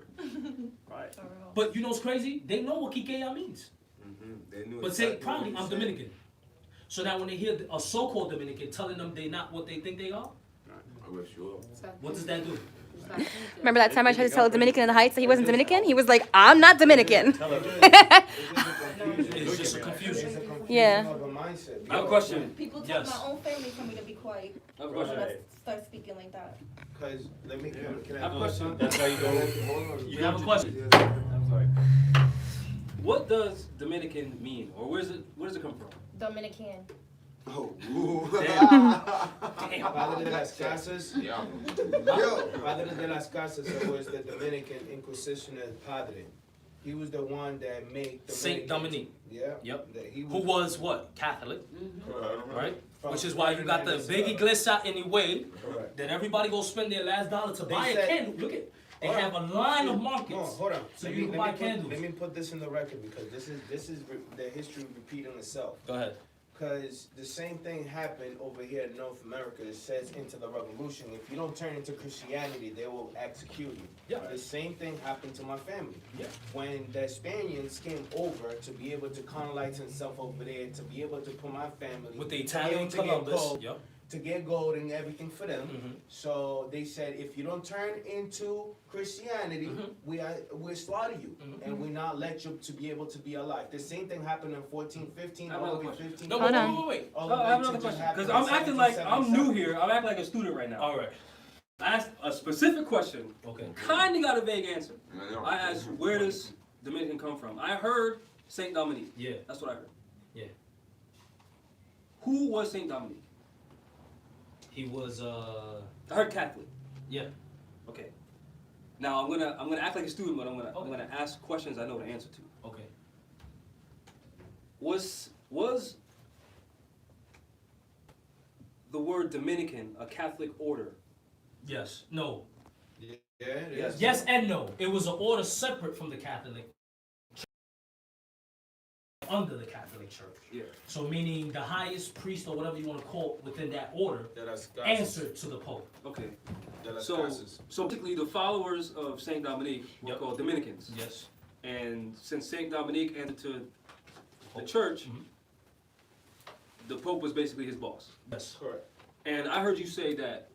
Right. But you know what's crazy? They know what Quiqueya means. They knew But say exactly probably what I'm you said. Dominican. So now when they hear a so-called Dominican telling them they not what they think they are, I wish you were. what does that do? Remember that time I tried to tell a Dominican in the Heights that he wasn't Dominican? He was like, I'm not Dominican. It's just a confusion. Yeah. Of a mindset. I have a question. People tell Yes. my own family for me to be quiet. I have a question. When I start speaking like that. Cause let me, can I have I a question. That's how you go. You have a question? I'm sorry. What does Dominican mean, or where does it come from? Dominican. Oh, ooh. Padre de las Casas, Yeah. Padre de las Casas was the Dominican Inquisitional Padre. He was the one that made Saint Dominique, Yeah. Yep. That he who was what? Catholic, Correct. right? From Which is why you got the big Ferdinand iglesia anyway. Correct. That everybody go spend their last dollar to They buy a said- candle. Look at, they Hold have on. a line of No, markets. hold on. So you can buy candles. Let me put this in the record because this is the history repeating itself. Go ahead. Because the same thing happened over here in North America. It says into the revolution, if you don't turn into Christianity, they will execute you. Yeah. The same thing happened to my family. Yeah. When the Spaniards came over to be able to colonize themselves over there, to be able to put my family With the to be Italian able to get Columbus. gold, Yep. to get gold and everything for them. Mhm. So they said, if you don't turn into Christianity, Mhm. we'll slaughter you, Mhm. and we not let you to be able to be alive. The same thing happened in 1415, I have all the way another question. 15. No, Hold wait, on. wait. all Oh, the I way have to another just question, happen because in I'm acting like I'm 1777. new here. I'm acting like a student right now. All right. I asked a specific question. Okay. Kinda got a vague answer. I know. I asked, where does Dominican come from? I heard Saint Dominique. Yeah. That's what I heard. Yeah. Who was Saint Dominic? He was, I heard Catholic. yeah. Okay. Now I'm gonna act like a student, but I'm gonna ask questions I know the answer to. Okay. Was the word Dominican a Catholic order? Yes. No. Yeah, it is. Yes and no. It was an order separate from the Catholic Church, under the Catholic Church. Yeah. So meaning the highest priest or whatever you want to call it within that order De las casas. answered to the Pope. Okay. De las So casas. basically, the followers of Saint Dominic were Yep. called Dominicans. Yes. And since Saint Dominic entered to the church, Mhm. the Pope was basically his boss. Yes. Correct. And I heard you say that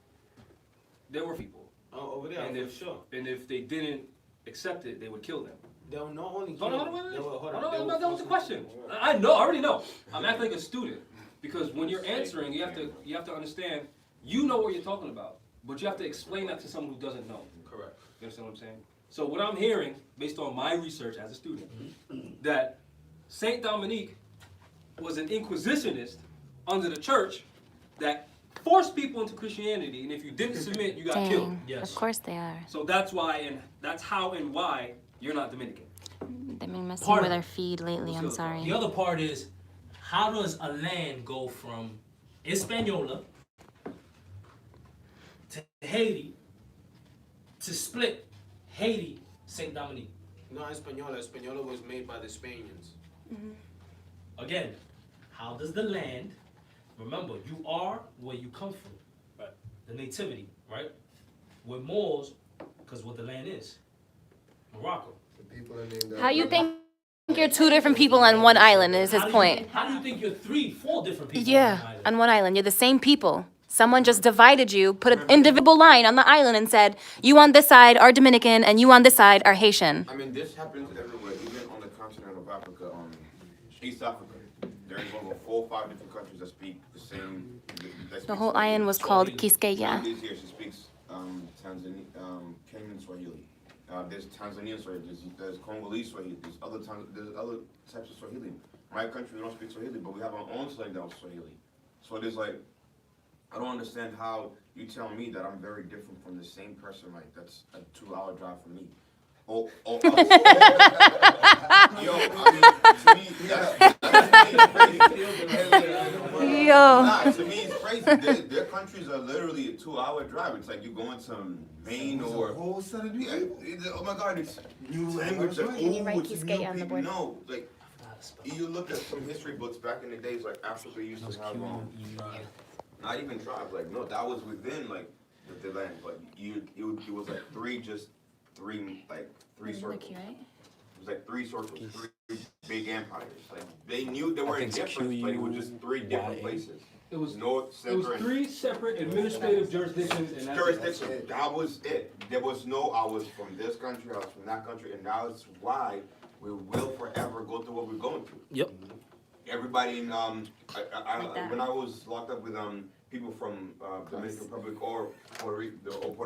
there were people, Oh, over there, and for if sure. they didn't accept it, they would kill them. They will not only Hold on, kill- wait. they will- hold on, Hold they on, I'm will not done with the force- question. I know, I already know. I'm acting like a student because when you're answering, you have to understand. You know what you're talking about, but you have to explain that to someone who doesn't know. Correct. You understand what I'm saying? So what I'm hearing, based on my research as a student, that Saint Dominique was an inquisitionist under the church that forced people into Christianity, and if you didn't submit, you got killed. Dang. Yes. Of course they are. So that's why, and that's how and why you're not Dominican. They've been messing Part of with it. our feed lately. I'm sorry. The other part is, how does a land go from Hispaniola to Haiti to split Haiti, Saint Dominique? No, Española. Española was made by the Spaniards. Again, how does the land, remember, you are where you come from. Right. The nativity, right? We're Moors, because what the land is. Morocco. The people are named How you after- think you're two different people on one island is his How do you point. think- How do you think you're 3-4 different people? on Yeah, the island? on one island. You're the same people. Someone just divided you, put an individual line on the island and said, you on this side are Dominican and you on this side are Haitian. I mean, this happens everywhere, even on the continent of Africa, East Africa. There's over 4 or 5 different countries that speak the same. The whole island was called Quisqueya. Liz here, she speaks Kenyan Swahili. There's Tanzanian Swahili. There's Congolese Swahili. There's other types of Swahili. My country, we don't speak Swahili, but we have our own slang that was Swahili. So there's like, I don't understand how you tell me that I'm very different from the same person. Like that's a 2-hour drive from me. Yo, I mean, to me, that's crazy. Yo. Nah, to me, it's crazy. Their countries are literally a 2-hour drive. It's like you're going to Maine It's a or. whole set of new Yeah, people. oh my God, it's new New language. Like, language. you write it's Quisqueya new on the people. board? No, like you look at some history books back in the days, like Africa used to have not even tribes. Like no, that was within like the land. But it was like three circles. It was like 3 circles, 3 big empires. Like they knew they were different, but it was just 3 different places. It was North, it was center, and 3 separate administrative jurisdictions, and that's it. jurisdiction. That was it. There was no, I was from this country, I was from that country, and that's why we will forever go through what we're going through. Yep. Everybody in, Like that. when I was locked up with, people from, Dominican Republic or Puerto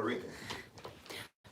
Rico.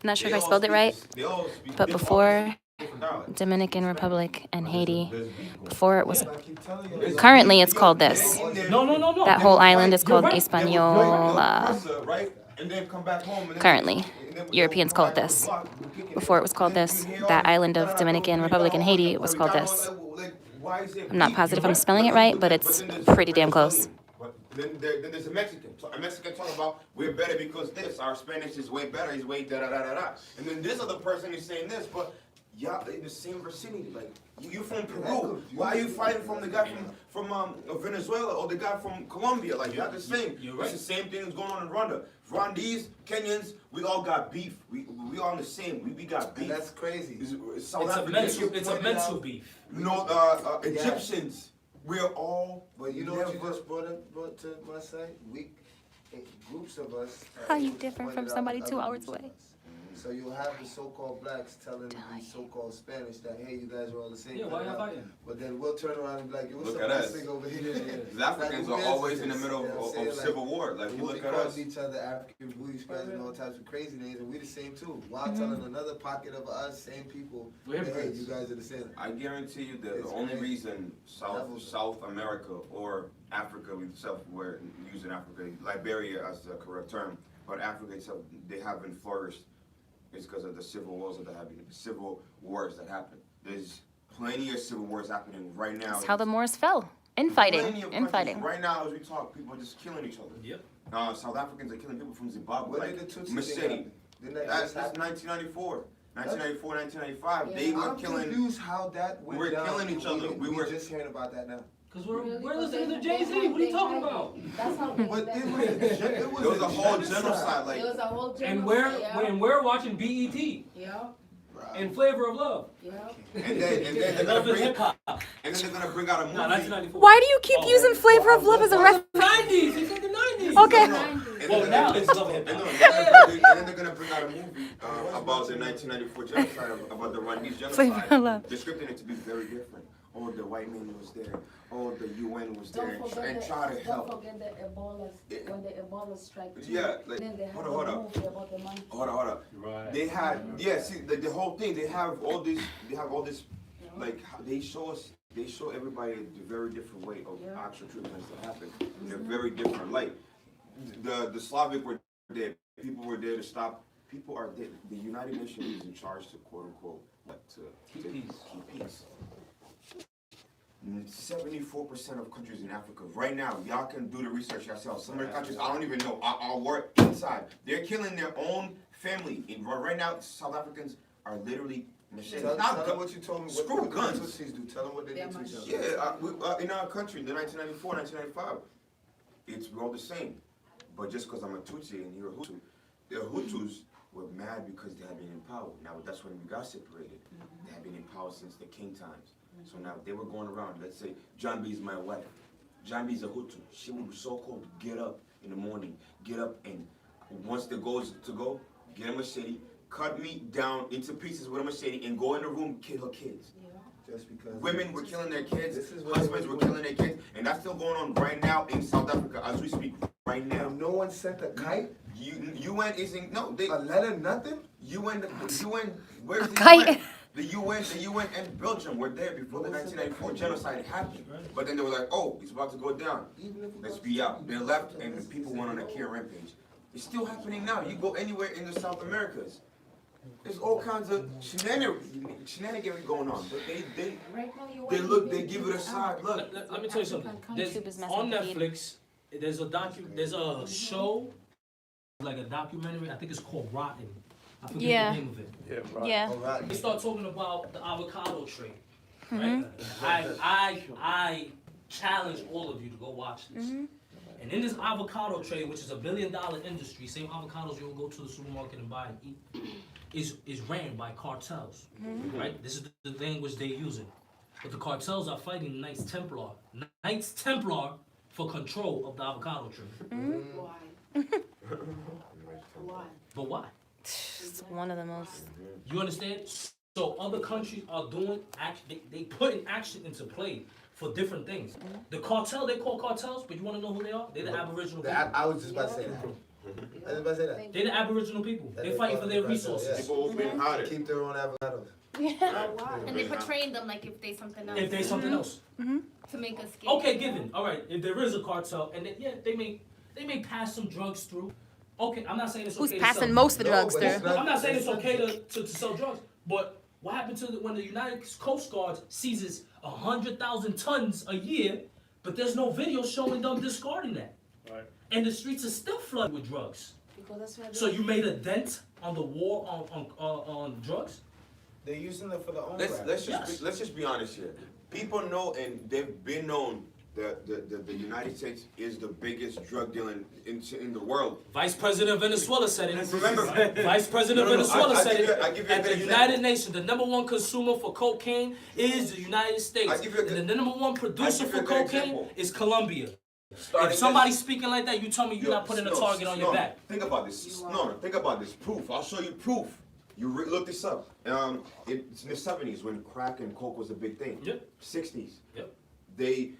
I'm not sure they if I all spelled it speak right, this- they all speak but different- before different dialects. Dominican Republic and But Haiti, there's beef going before it was, I keep telling you. currently it's called this. No. That whole island is called You're right. Hispaniola. Right? And then come back home and then- Currently, and then we Europeans go call it back this. to the block, we kick it. Before it was called And this, then you hear that all island of these- Dominican Republic and Haiti was called this. Like, why is it I'm not beef? positive You're I'm spelling it right, but it's then there's pretty damn close. But then there's a Mexican. So a Mexican talk about we're better because this. Our Spanish is way better. He's way da da da da da. And then this other person is saying this, but yeah, in the same vicinity. Like you from Peru. Why are you fighting from the guy from Venezuela or the guy from Colombia? Like you're not the same. You're right. It's the same thing that's going on in Rwanda. Rwandese, Kenyans, we all got beef. We all the same. We got beef. And that's crazy. South It's a Africans, mental beef. no, Egyptians. We're all. But you know what you just brought to my side? Groups of us. How you different from pointed out somebody other 2 hours groups of away? us. So you'll have the so-called blacks telling the so-called Spanish that, hey, you guys are all the same. Yeah, why y'all fighting? But then we'll turn around and be like, yo, what's Look up, at this us. thing over here? The Africans are always in the middle You know what I'm of saying? Like, civil war. Like, you we'll be look at calling us. each other African booty scratching and all types of crazy names, and we the same too. While telling another pocket of us, same people, We're hey, hypocrites. you guys are the same. I guarantee you that It's the only crazy. reason South America or Africa, we we're using Africa, Liberia as the correct term, but Africa itself, they haven't flourished. It's because of the civil wars that happen. There's plenty of civil wars happening right now. That's how the Moors fell. Plenty Infighting. of countries. Infighting. Right now, as we talk, people are just killing each other. Yep. South Africans are killing people from Zimbabwe. When Like did the Tutsi thing Massetti. happen? Didn't that That's just happen? 1994. 1994, 1995. Yeah. They were I'm killing. confused how that went We're down. killing each other. We We were- just hearing about that now. Cause Really? we're But listening to they- Jay-Z, they what are you had- talking they had- about? That's how But it was There was a whole genocide. Like, It was a whole genocide. And we're watching BET Yeah, and Flavor of Love. yeah. and then they're gonna Love is bring, hip hop. and then they're gonna bring out a movie. No, 1994. Why do you keep Oh, using Flavor of Love as a reference? 90s, he said the 90s. Okay. And Well, then now they're it's gonna- love hip and hop. then they're gonna bring out a movie about the 1994 genocide, about the Rwandese Flavor genocide. of Love. They're scripting it to be very different. Oh, the white man was there. Oh, the UN was there, Don't forget and the, try to don't help. forget the Ebola, when the Ebola strike. too. Yeah, like, Then they have hold the on. movie about the monkey. Hold on. Right. They had, see, the whole thing, they have all this, like, they show everybody a very different way of Yeah. actual treatments that happen in a very different light. The Slavic were there, people were there to stop, people are there, the United Nations is in charge to quote unquote, to keep peace. 74% of countries in Africa, right now, y'all can do the research yourselves. Some of the countries, I don't even know, are war inside. They're killing their own family. Right now, South Africans are literally machetes. Tell Not them what you told me. Screw what guns. the Tutsis do. Tell them what they They're do to each other. Yeah, in our country, in the 1994, 1995, we're all the same. But just because I'm a Tutsi and you're a Hutu, the Hutus were mad because they have been in power. Now, that's when we got separated. They have been in power since the king times. So now they were going around, let's say, John B is my wife. John B is a Hutu. She would so-called get up in the morning, get up and once the goal is to go, get a machete, cut me down into pieces with a machete and go in the room, kill her kids. Just because Women were killing their kids, This is what husbands they were were killing their kids, and that's still going on right now in South Africa as we speak, right now. And no one sent a kite, UN isn't, no, they, a letter, nothing. UN, where's the Kite. UN? The UN and Belgium were there before the 1994 genocide happened. But then they were like, oh, it's about to go down. Even if it Let's was- be out. They left and the people went on a killing rampage. It's still happening now. You go anywhere in the South Americas. There's all kinds of shenanigans going on. But Right now, you they want look, to they be give it a side look. Let me tell you something. YouTube is messing On with the feed. Netflix, there's a show, like a documentary. I think it's called Rotten. I forget Yeah. the name of it. Yeah. All right. They start talking about the avocado trade. Mm-hmm. Right? I challenge all of you to go watch this. Mm-hmm. And in this avocado trade, which is $1 billion industry, same avocados you'll go to the supermarket and buy and eat, is ran by cartels. Mm-hmm. Right? This is the language they're using. But the cartels are fighting Knights Templar. Knights Templar for control of the avocado trade. Mm-hmm. Why? Why? But why? It's one of the most. You understand? So other countries are doing action. They putting action into play for different things. The cartel, they call cartels, but you want to know who they are? They're the Aboriginal people. I was just about to say that. I was about to say that. They're the Aboriginal people. They're fighting for their resources. People who've been hiding. Keep their own avocados. And they portraying them like if they something else. If there's something else. To make us scared. Okay, given. All right, if there is a cartel, and they may pass some drugs through. Okay, I'm not saying it's Who's okay passing to sell. most of the No, drugs but through? it's not- I'm not saying it's okay to sell drugs, but what happened to when the United Coast Guard seizes 100,000 tons a year, but there's no video showing them discarding that, Right. and the streets are still flooded with drugs. Because that's why. So you made a dent on the war on drugs? They're using it for their own Let's just be honest here. People know and they've been known that the United States is the biggest drug dealer in the world. Vice President of Venezuela said it. Remember- Vice President of No, no, Venezuela I said give you- it. I give you a At good the example. United Nations, the #1 consumer for cocaine is the United States. I give you a good- And the #1 producer I give for you a good cocaine example. is Colombia. Starting If somebody's speaking like that, you tell me you're not putting a target on your back. Think about this. No, think about this. Proof. I'll show you proof. look this up. It's in the 70s when crack and coke was a big thing. Yep. 60s. Yep. They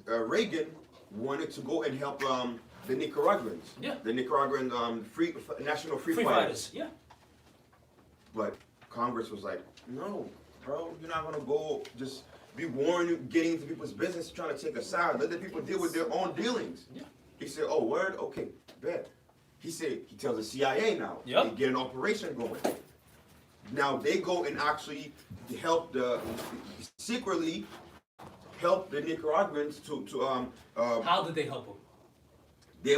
Reagan wanted to go and help the Nicaraguans. Yeah. The Nicaraguan National Free Free Fighters. fighters. Yeah. But Congress was like, no, bro, you're not gonna go just be warring, getting into people's business, trying to take a side. Let the people deal with their own dealings. Yeah. He said, oh, word? Okay, bet. He said, he tells the CIA now, Yep. they get an operation going. Now they go and actually help secretly help the Nicaraguans How did they help them? they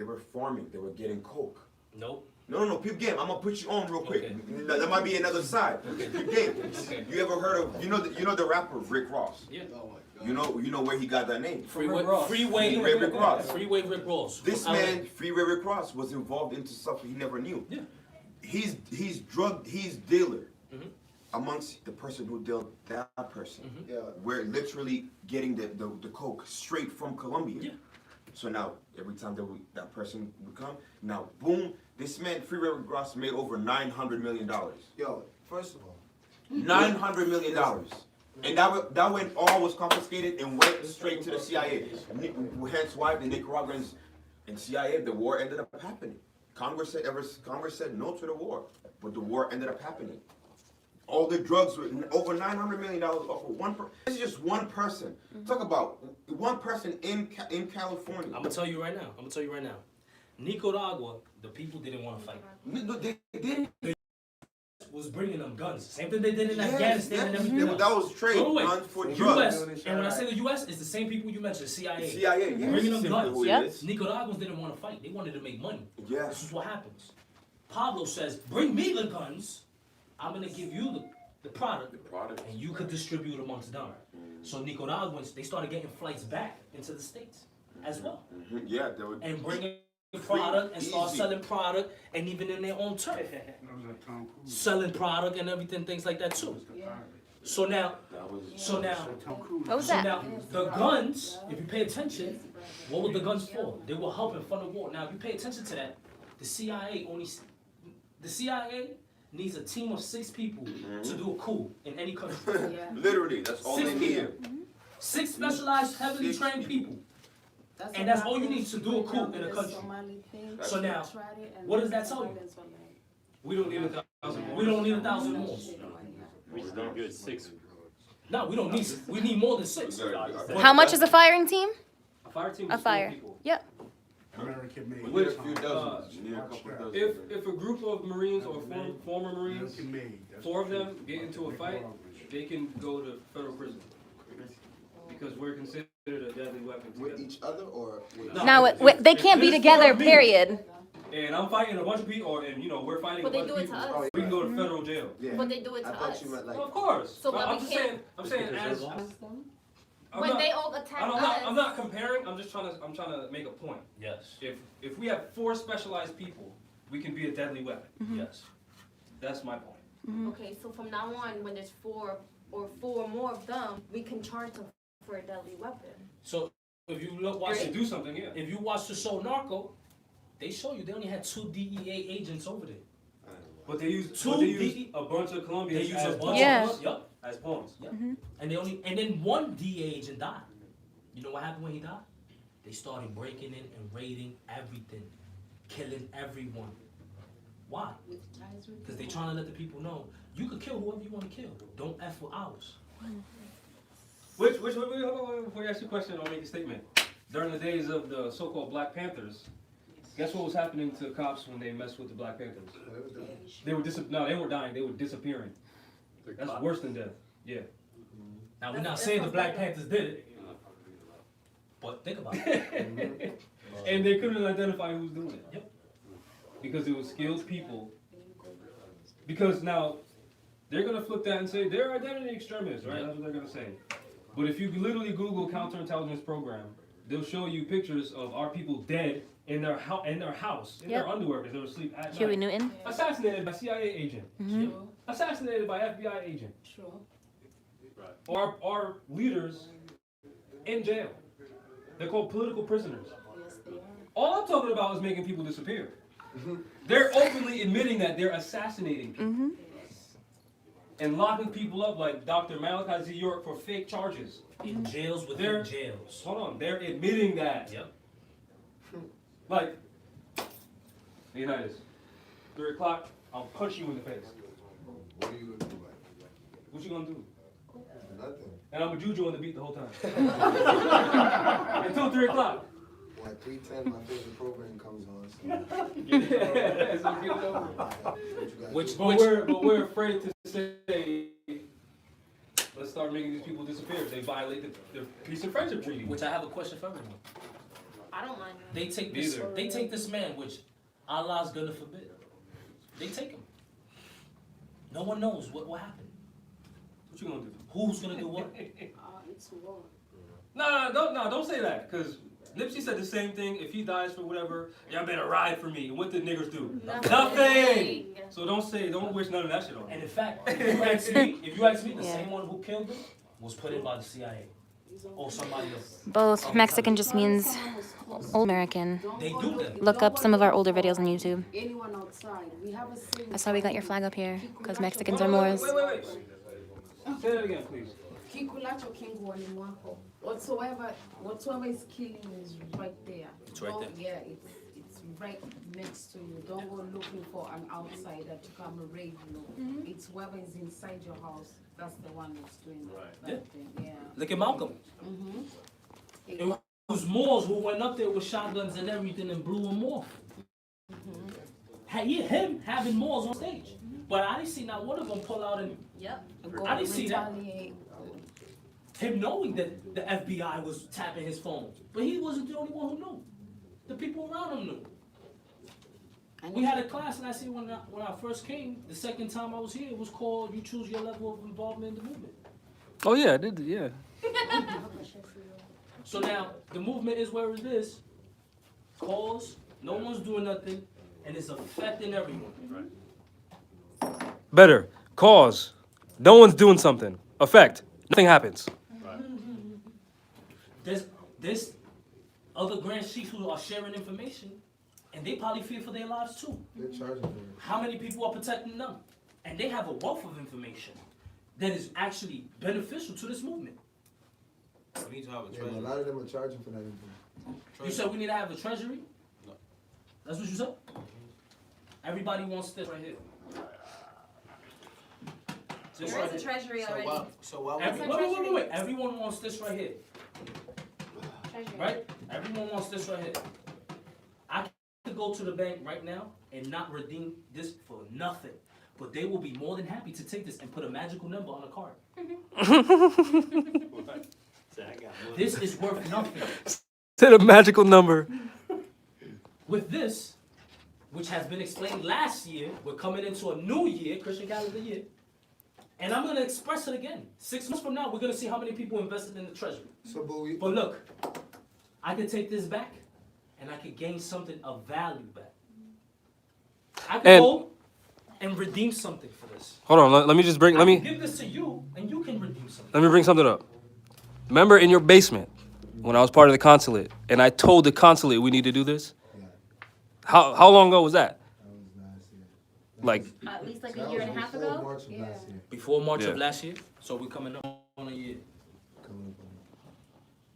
were farming, they were getting coke. Nope. No, peep game. I'm gonna put you on real quick. Okay. That might be another side. Okay. Peep game. Okay. You ever heard of you know the rapper Rick Ross? Yeah. Oh my God. You know where he got that name? Freeway Freeway Rick Ross. Freeway Rick Ross. This LA. man, Freeway Rick Ross, was involved into stuff he never knew. Yeah. He's dealer Mhm. amongst the person who dealt that person. Mhm. Yeah. We're literally getting the coke straight from Colombia. Yeah. So now every time that person would come, now boom, this man Freeway Rick Ross made over $900 million. Yo, first of all, $900 million. And that went all was confiscated and went straight to the CIA. Hence why the Nicaraguans and CIA, the war ended up happening. Congress said no to the war, but the war ended up happening. All the drugs were over $900 million off of one person. This is just one person. Talk about one person in California. I'm gonna tell you right now. Nicaragua, the people didn't want to fight. They did. Was bringing them guns. Same thing they did in Yes, Afghanistan and yes. everything else. That was trade, Go away. guns for The drugs. US, and when I say the US, it's the same people you mentioned, the CIA. CIA, yes. Bringing them Simply guns. who it Yep. is. Nicaraguans didn't want to fight. They wanted to make money. This Yes. is what happens. Pablo says, bring me the guns. I'm going to give you the product, and you could distribute amongst them. So Nicaraguans, they started getting flights back into the States as well. Mhm. Yeah, they were. And bringing product and start Easy. selling product, and even in their own turf. That was like Tom Cruise. Selling product and everything, things like that too. So now, Tom Cruise. What was so that? now, the guns, if you pay attention, what were the guns for? They were helping fund the war. Now, if you pay attention to that, the CIA needs a team of 6 people to do a coup in any country. Yeah. Literally, that's all 6 they people. need. 6 specialized, heavily Six trained people. people. And that's all you need to do a coup in a country. So now, what does that tell you? We don't need 1,000 more. We don't need 1,000 more. We just need good 6. No, we don't need. We need more than 6. How much is a firing team? A fire team A is 4 fire. people. Yep. American made. We need a few dozen. You need a couple dozen. If a group of Marines or former Marines, American made. That's 4 of them get into a fight, they can go to federal prison. Because we're considered a deadly weapon with together. each other or with? No. Now, they can't be This is together, for me. period. And I'm fighting a bunch of people, and we're fighting But a they bunch do of it to people. us. We can go to federal jail. Yeah. But they do it I to thought us. you meant like. Well, of course. So But why I'm we just can't- saying, as I'm When not, they all attack I'm us. not comparing. I'm trying to make a point. Yes. If we have 4 specialized people, we can be a deadly weapon. Yes. That's my point. Okay, so from now on, when there's 4 more of them, we can charge them for a deadly weapon. So if you watch To do something, yeah. if you watch the show Narco, they show you they only had 2 DEA agents over there. But they use Two a bunch of Colombians They use a as bunch pawns. Yeah. of yup. As pawns. And then one DEA agent died. You know what happened when he died? They started breaking in and raiding everything, killing everyone. Why? Because they trying to let the people know you could kill whoever you want to kill. Don't F with ours. Wait, hold on, before you ask your question, I'll make a statement. During the days of the so-called Black Panthers, guess what was happening to cops when they messed with the Black Panthers? They were they weren't dying, they were disappearing. That's worse than death. Yeah. Now we're not saying the Black Panthers did it, but think about it. And they couldn't identify who was doing it. Yep. Because it was skilled people. Because now, they're gonna flip that and say they're identity extremists, right? That's what they're gonna say. But if you literally Google counterintelligence program, they'll show you pictures of our people dead in their house, in Yep. their underwear because they were asleep at Huey night. Newton. Assassinated by CIA agent. Assassinated by FBI agent. Or our leaders in jail. They're called political prisoners. All I'm talking about is making people disappear. They're openly admitting that they're assassinating people. Mm-hmm. And locking people up like Dr. Malachi Z. York for fake charges. In jails within They're- jails. Hold on, they're admitting that. Yep. Like, Leonidas, 3 o'clock, I'll punch you in the face. What are you gonna do? What you gonna do? Nothing. And I'm a juju on the beat the whole time. Until 3 o'clock. Well, at 3:10, my favorite program comes on. So So get it over. Which But we're afraid to say, let's start making these people disappear. They violate the peace and friendship treaty. which I have a question for everyone. I don't mind. They take this man, which Allah's gonna forbid. They take him. No one knows what will happen. What you gonna do? Who's gonna do what? It's war. No, don't say that. Cause Nipsey said the same thing. If he dies for whatever, y'all better ride for me. And what did niggers do? Nothing. So don't wish none of that shit on And me. in fact, if you ask me, the Yeah. same one who killed him was put in by the CIA or somebody else. Both. Mexican just means old American. They do that. Look up some of our older videos on YouTube. Anyone outside, we have a saying. That's why we got your flag up here, because Mexicans are Wait, Moors. wait. Say that again, please. Kikulacho kinguani mwako. Whatsoever is killing is right there. It's right there. Yeah, it's right next to you. Don't go looking for an outsider to come and raid you. It's whoever is inside your house. That's the one that's doing that thing. Yeah. Look at Malcolm. It was Moors who went up there with shotguns and everything and blew him off. Him having Moors on stage. But I didn't see not one of them pull out and I didn't see that. Retaliate. Him knowing that the FBI was tapping his phone. But he wasn't the only one who knew. The people around him knew. We had a class last year when I first came. The second time I was here, it was called You Choose Your Level of Involvement in the Movement. Oh yeah, I did. Yeah. So now, the movement is where it is. Cause, no one's doing nothing, and it's affecting everyone. Better. Cause. No one's doing something. Effect. Nothing happens. There's other grand chiefs who are sharing information, and they probably fear for their lives too. they're charging for it. How many people are protecting them? And they have a wealth of information that is actually beneficial to this movement. We need to have a Yeah, but a treasury. lot of them are charging for that info. You said we need to have a treasury? No. That's what you said? Everybody wants this right here. This right here. treasury So why Wait. Everyone wants this right here. Right? Everyone wants this right here. I could go to the bank right now and not redeem this for nothing. But they will be more than happy to take this and put a magical number on a card. This is worth nothing. Said a magical number. With this, which has been explained last year, we're coming into a new year, Christian calendar year. And I'm going to express it again. 6 months from now, we're going to see how many people invested in the treasury. So, but we, But look, I could take this back, and I could gain something of value back. I could And- go and redeem something for this. Hold on. Let me just bring. I Let can me give this to you, and you can redeem something. let me bring something up. Remember in your basement when I was part of the consulate, and I told the consulate we need to do this. yeah, How long ago was that? that was last year. Like At least like That a year and a was half before ago. March of last year. Before March Yeah. of last year, so we're coming up on a year. Coming up on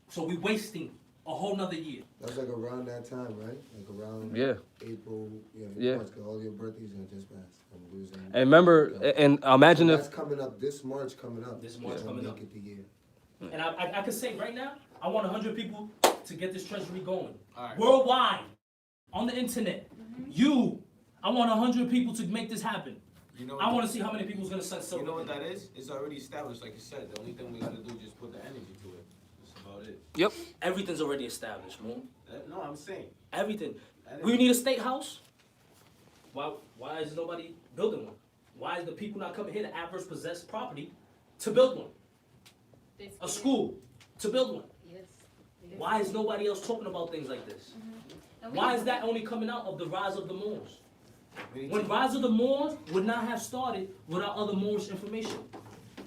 So we're wasting a whole nother year. it. That's like around that time, right? Like around yeah. April, Yeah. March, 'cause all your birthdays are just passed. And losing. And remember, and imagine So if that's coming up this March. Coming up. This March That'll coming make up. it the year. And I could say right now, I want 100 people to get this treasury going. Alright. Worldwide, on the internet. I want 100 people to make this happen. You know I want to see how many people's gonna send You silver. know what that is? It's already established, like you said. The only thing we gotta do is just put the energy to it. That's about it. Yep. Everything's already established, man. No, I'm saying. Everything. We need a state house. Why is nobody building one? Why is the people not coming here to adverse possess property to build one? A school to build one. Why is nobody else talking about things like this? Why is that only coming out of the rise of the Moors? We need, When Rise of the Moors would not have started without other Moorish information.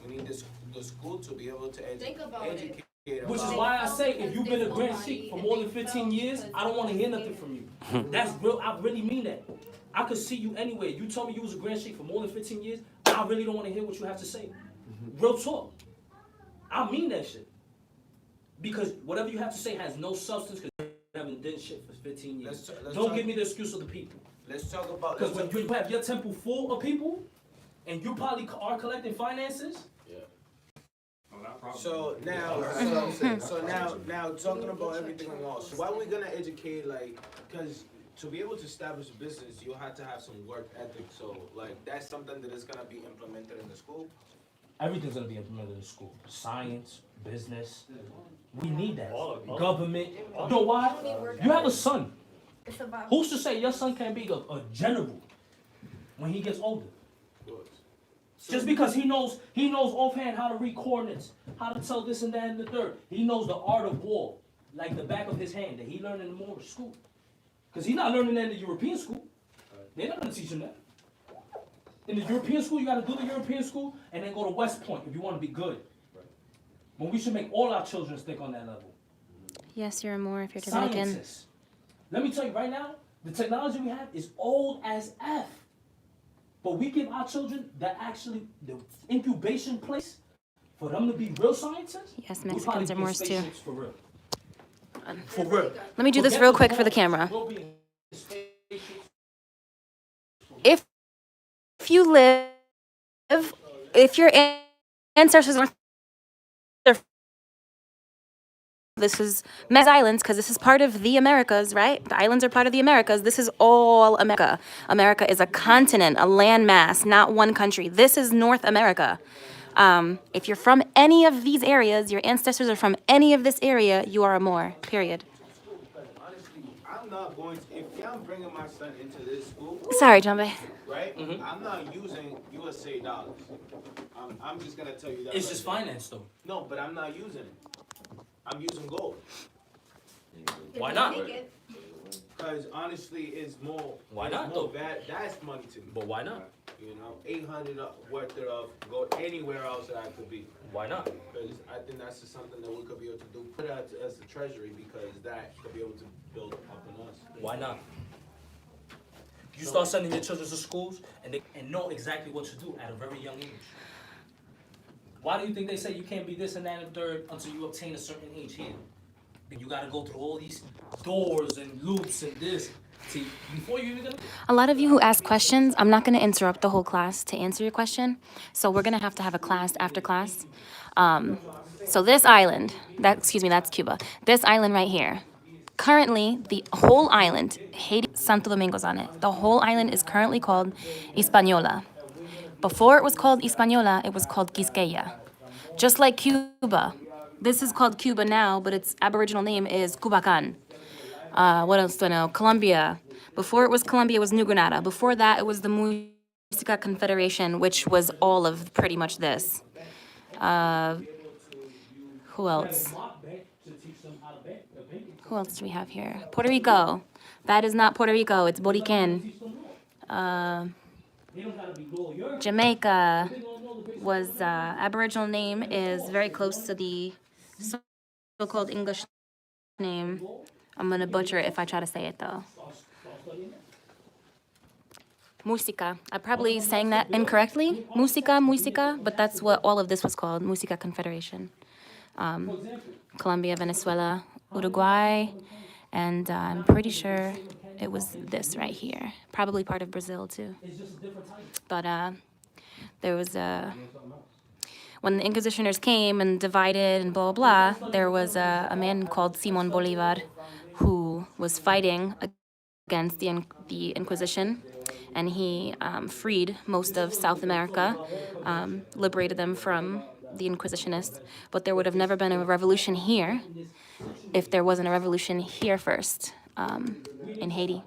we need the school to be able to Think about it. educate Which is why I say, if you've been a Grand Sheik for more than 15 years, I don't want to hear nothing from you. That's real. I really mean that. I could see you anywhere. You told me you was a Grand Sheik for more than 15 years. I really don't want to hear what you have to say. Real talk. I mean that shit. Because whatever you have to say has no substance because you haven't done shit for 15 years. Don't give me the excuse of the people. Let's talk about. Because when you have your temple full of people, and you probably are collecting finances. So now, now talking about everything else. So why are we gonna educate, like, because to be able to establish a business, you have to have some work ethic. So like that's something that is gonna be implemented in the school. Everything's gonna be implemented in school. Science, business. We need that. Government. You know why? You have a son. It's about. Who's to say your son can't be a general when he gets older? Just because he knows offhand how to read coordinates, how to tell this and that and the third. He knows the art of war like the back of his hand that he learned in the Moorish school. Because he's not learning that in the European school. They're not going to teach him that. In the European school, you got to do the European school and then go to West Point if you want to be good. But we should make all our children think on that level. Yes, you're more if you're Dominican. Scientists. Let me tell you right now, the technology we have is old as F. But we give our children the incubation place for them to be real scientists. Yes, Mexicans are Moors too. For real. For real. Let me do this real quick for the camera. If you live, if your ancestors are, this is Mez Islands, because this is part of the Americas, right? The islands are part of the Americas. This is all America. America is a continent, a landmass, not one country. This is North America. If you're from any of these areas, your ancestors are from any of this area, you are a Moor, period. Honestly, I'm not going to, if I'm bringing my son into this school, Sorry, Jambe. right? I'm not using USA dollars. I'm just gonna tell you that. It's just finance though. No, but I'm not using it. I'm using gold. Why not? Because honestly, it's more. Why it's not, more though? That's money to me. But why not? You know, 800 worth of go anywhere else that I could be. Why not? Because I think that's just something that we could be able to do. Put it as the treasury because that could be able to build up on us. Why not? You start sending your children to schools and know exactly what to do at a very young age. Why do you think they say you can't be this and that and third until you obtain a certain age here? You gotta go through all these doors and loops and this. See, before you even gonna... A lot of you who ask questions, I'm not going to interrupt the whole class to answer your question. So we're going to have a class after class. So this island, that's Cuba. This island right here. Currently, the whole island, Haiti, Santo Domingo's on it. The whole island is currently called Hispaniola. Before it was called Hispaniola, it was called Quisqueya. Just like Cuba. This is called Cuba now, but its aboriginal name is Cubacan. What else do I know? Colombia. Before it was Colombia, it was New Granada. Before that, it was the Muisca Confederation, which was all of pretty much this. Who else? Who else do we have here? Puerto Rico. That is not Puerto Rico. It's Borican. Jamaica was aboriginal name is very close to the so-called English name. I'm gonna butcher it if I try to say it though. Muisca. I probably sang that incorrectly. Muisca, but that's what all of this was called. Muisca Confederation. Colombia, Venezuela, Uruguay, and I'm pretty sure it was this right here. Probably part of Brazil too. But there was when the Inquisitioners came and divided and blah, blah, blah, there was a man called Simon Bolivar who was fighting against the Inquisition, and he freed most of South America, liberated them from the Inquisitionists, but there would have never been a revolution here if there wasn't a revolution here first, in Haiti.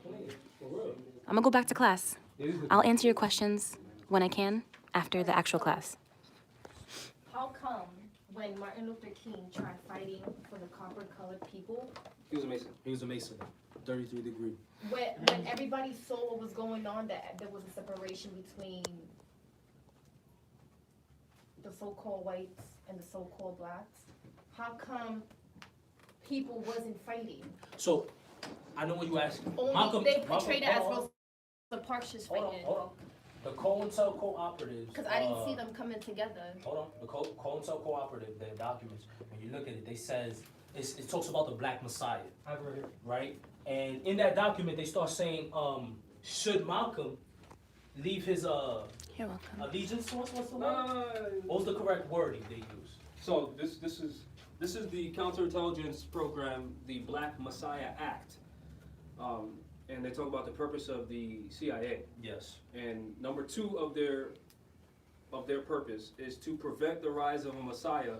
I'm gonna go back to class. I'll answer your questions when I can after the actual class. How come when Martin Luther King tried fighting for the copper-colored people, He was a Mason. He was a Mason, 33 degree. when everybody saw what was going on, that there was a separation between the so-called whites and the so-called blacks, how come people wasn't fighting? So, I know what you asked. Only they portrayed it as Rosa Parks just Hold on, fighting. hold on. The COINTEL cooperatives. Because I didn't see them coming together. Hold on, the COINTEL cooperative, their documents, when you look at it, they says, it talks about the Black Messiah, I have it right here. right? And in that document, they start saying, should Malcolm leave his, You're welcome. allegiance, what's the word? No. What was the correct wording they used? So this is the counterintelligence program, the Black Messiah Act, and they talk about the purpose of the CIA. Yes. And number 2 of their purpose is to prevent the rise of a Messiah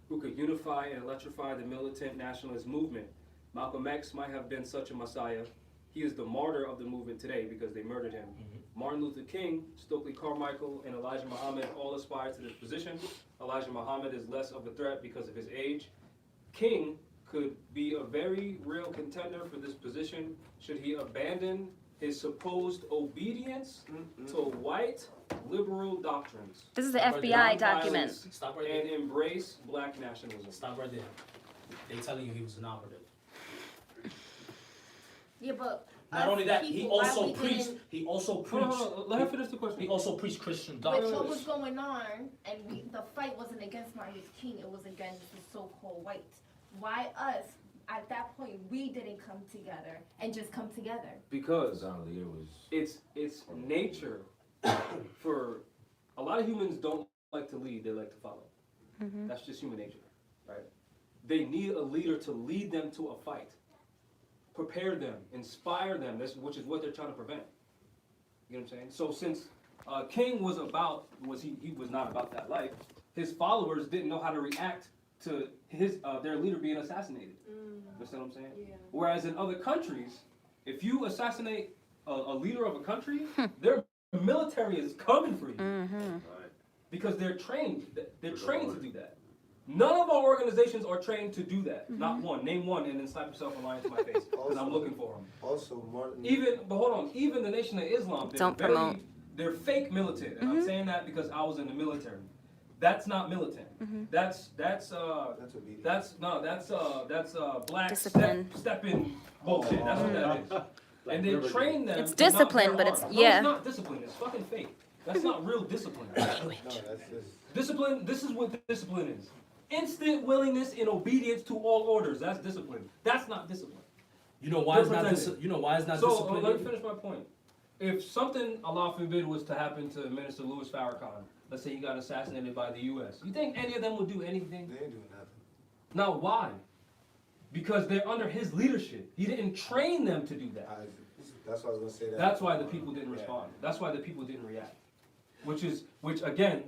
who could unify and electrify the militant nationalist movement. Malcolm X might have been such a Messiah. He is the martyr of the movement today because they murdered him. Martin Luther King, Stokely Carmichael, and Elijah Muhammad all aspire to this position. Elijah Muhammad is less of a threat because of his age. King could be a very real contender for this position should he abandon his supposed obedience to white liberal doctrines This is the Right FBI there. document. Stop right and there. embrace black nationalism. Stop right there. They telling you he was an operative. Yeah, but Not us only that, he people, why also we preached, didn't- he also Hold preached, on, let her finish the question. he also preached Christian With doctrines. what was going on, and the fight wasn't against Martin Luther King, it was against the so-called whites. Why us, at that point, we didn't come together and just come together? Because it's nature for a lot of humans don't like to lead, they like to follow. That's just human nature, right? They need a leader to lead them to a fight, prepare them, inspire them, which is what they're trying to prevent. You know what I'm saying? So since King he was not about that life, his followers didn't know how to react to their leader being assassinated. You understand what I'm saying? Yeah. Whereas in other countries, if you assassinate a leader of a country, their military is coming for you. Because they're trained. They're trained to do that. None of our organizations are trained to do that. Not one. Name one and then slap yourself a line to my face. Because I'm looking for them. Also, Martin. But hold on. Even the Nation of Islam, Don't promote. They're fake militant. And I'm saying that because I was in the military. That's not militant. That's obedience. that's black Discipline. stepping bullshit. That's what that is. And they train them. It's to not discipline, bear but it's- arms. yeah. No, it's not discipline. It's fucking fake. That's not real discipline. No, that's just. Discipline. This is what discipline is. Instant willingness and obedience to all orders. That's discipline. That's not discipline. You know why it's not Represented. you know why it's not So disciplined? let me finish my point. If something, Allah forbid, was to happen to Minister Louis Farrakhan, let's say he got assassinated by the U.S., you think any of them would do anything? They ain't doing nothing. Now, why? Because they're under his leadership. He didn't train them to do that. That's what I was gonna say. That's why the people didn't respond. That's why the people didn't react. Which again,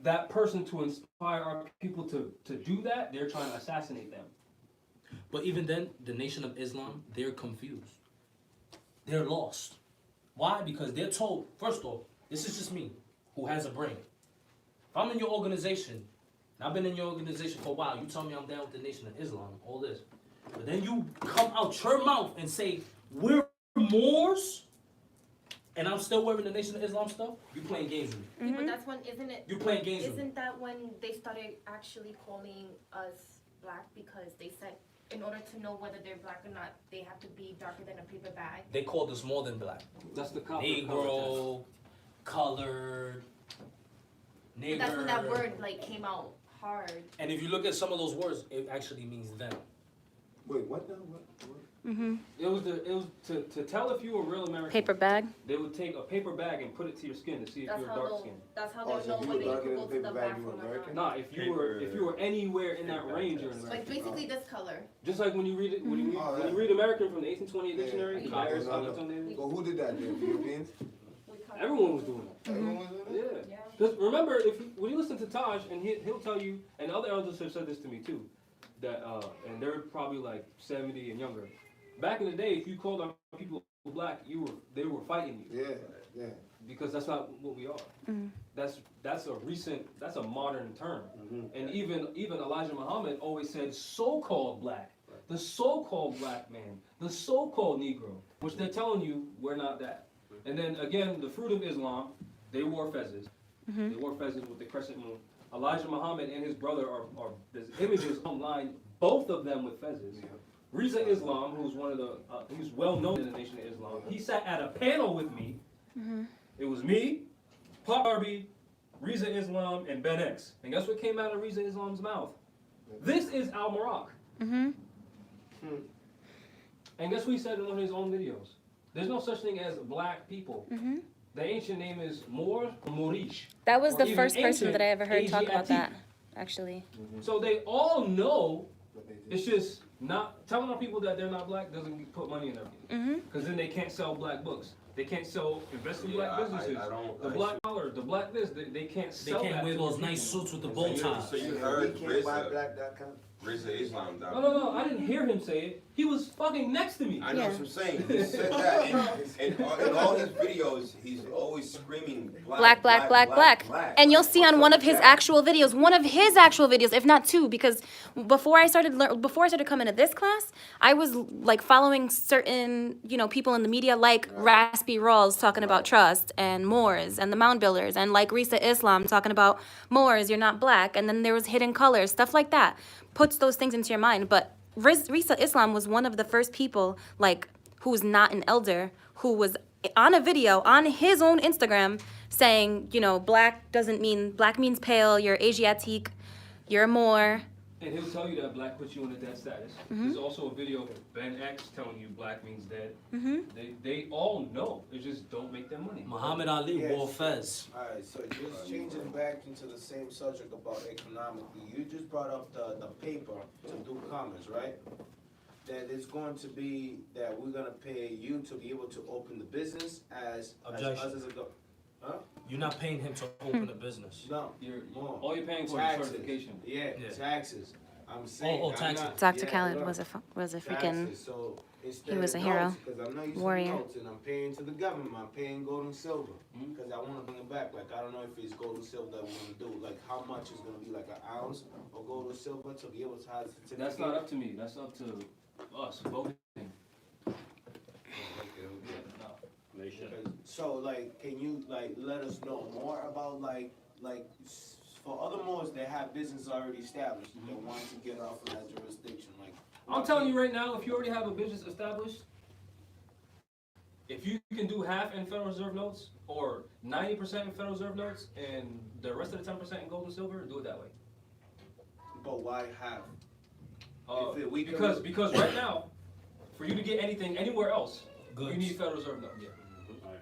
that person to inspire our people to do that, they're trying to assassinate them. But even then, the Nation of Islam, they're confused. They're lost. Why? Because they're told, first off, this is just me, who has a brain. If I'm in your organization, and I've been in your organization for a while, you tell me I'm down with the Nation of Islam, all this. But then you come out your mouth and say, we're Moors, and I'm still wearing the Nation of Islam stuff, you playing games with me. Yeah, but that's when, isn't it? You playing games with me. Isn't that when they started actually calling us black because they said in order to know whether they're black or not, they have to be darker than a paper bag? They called us more than black. That's the copper Negro, colored, nigger. That's when that word like came out hard. And if you look at some of those words, it actually means them. Wait, what now? What? It was to tell if you were a real American. Paper bag. They would take a paper bag and put it to your skin to see if That's you're how dark they'll, skinned. that's how Oh, they'll so know if you whether were you darker could than go to the paper bag, you were bathroom or American? not. Nah, if you were anywhere in that range, you're an Like American. basically this color. Just like when you read it, when you read American from the 1828 dictionary, Yeah. Myers, No, Huntington no. Davis, Well, who did that? The Europeans? We color. everyone was doing it. Everyone was doing it? Yeah. Because remember, when you listen to Taj, and he'll tell you, and other elders have said this to me too, that and they're probably like 70 and younger. Back in the day, if you called our people black, they were fighting you. Yeah. Because that's not what we are. That's a modern term. And even Elijah Muhammad always said so-called black, the so-called black man, the so-called Negro, which they're telling you we're not that. And then again, the fruit of Islam, they wore fezzes. They wore fezzes with the crescent moon. Elijah Muhammad and his brother are there's images online, both of them with fezzes. Riza Islam, who's one of the, he's well known in the Nation of Islam, he sat at a panel with me. It was me, Pop Darby, Riza Islam, and Ben X. And guess what came out of Riza Islam's mouth? This is Al Marak. And guess what he said in one of his own videos? There's no such thing as black people. The ancient name is Moor or Morish. That was Or the even first person ancient that I ever heard talk about Asiatic. that, actually. So they all know. It's just not telling our people that they're not black doesn't put money in their pocket. Because then they can't sell black books. They can't sell invest in black businesses. The black dollar, the black this, they can't They sell can't that wear to those our nice people. suits with the bow ties. So you We heard can't buy Rizza, black.com. Rizza Islam, dog. No, I didn't hear him say it. He was fucking next to me. I know Yeah. what I'm saying. He said that, and in all his videos, he's always screaming Black. And you'll see on one of his actual videos, if not two, because before I started coming to this class, I was like following certain, people in the media like Raspy Rawls talking about trust and Moors and the Mound Builders and like Risa Islam talking about Moors, you're not black. And then there was Hidden Colors, stuff like that. Puts those things into your mind. But Risa Islam was one of the first people who was not an elder, who was on a video on his own Instagram saying, black means pale, you're Asiatique, you're a Moor. And he'll tell you that black puts you in a dead status. There's also a video of Ben X telling you black means dead. They all know. They just don't make their money. Muhammad Ali wore fez. Alright, so just changing back into the same subject about economically, you just brought up the paper to do commerce, right? That it's going to be that we're gonna pay you to be able to open the business as Objection. us as a huh? You're not paying him to open a business. No. All you're paying for is Taxes. certification. Yeah, Yeah. taxes. I'm saying. Oh, I'm taxes. not- Dr. yeah, Khaled look, was a freaking taxes. So he was a hero. Because I'm not using Warrior. notes and I'm paying to the government. I'm paying gold and silver because I want to bring it back. Like I don't know if it's gold or silver that we want to do. Like how much is going to be like an ounce of gold or silver to be able to have a certificate. That's not up to me. That's up to us voting. So like, can you like let us know more about for other Moors that have business already established that want to get off of that jurisdiction? Like I'm telling you right now, if you already have a business established, if you can do half in Federal Reserve notes or 90% in Federal Reserve notes and the rest of the 10% in gold and silver, do it that way. But why have? Because right now, for you to get anything anywhere else, you Goods. need Federal Reserve notes.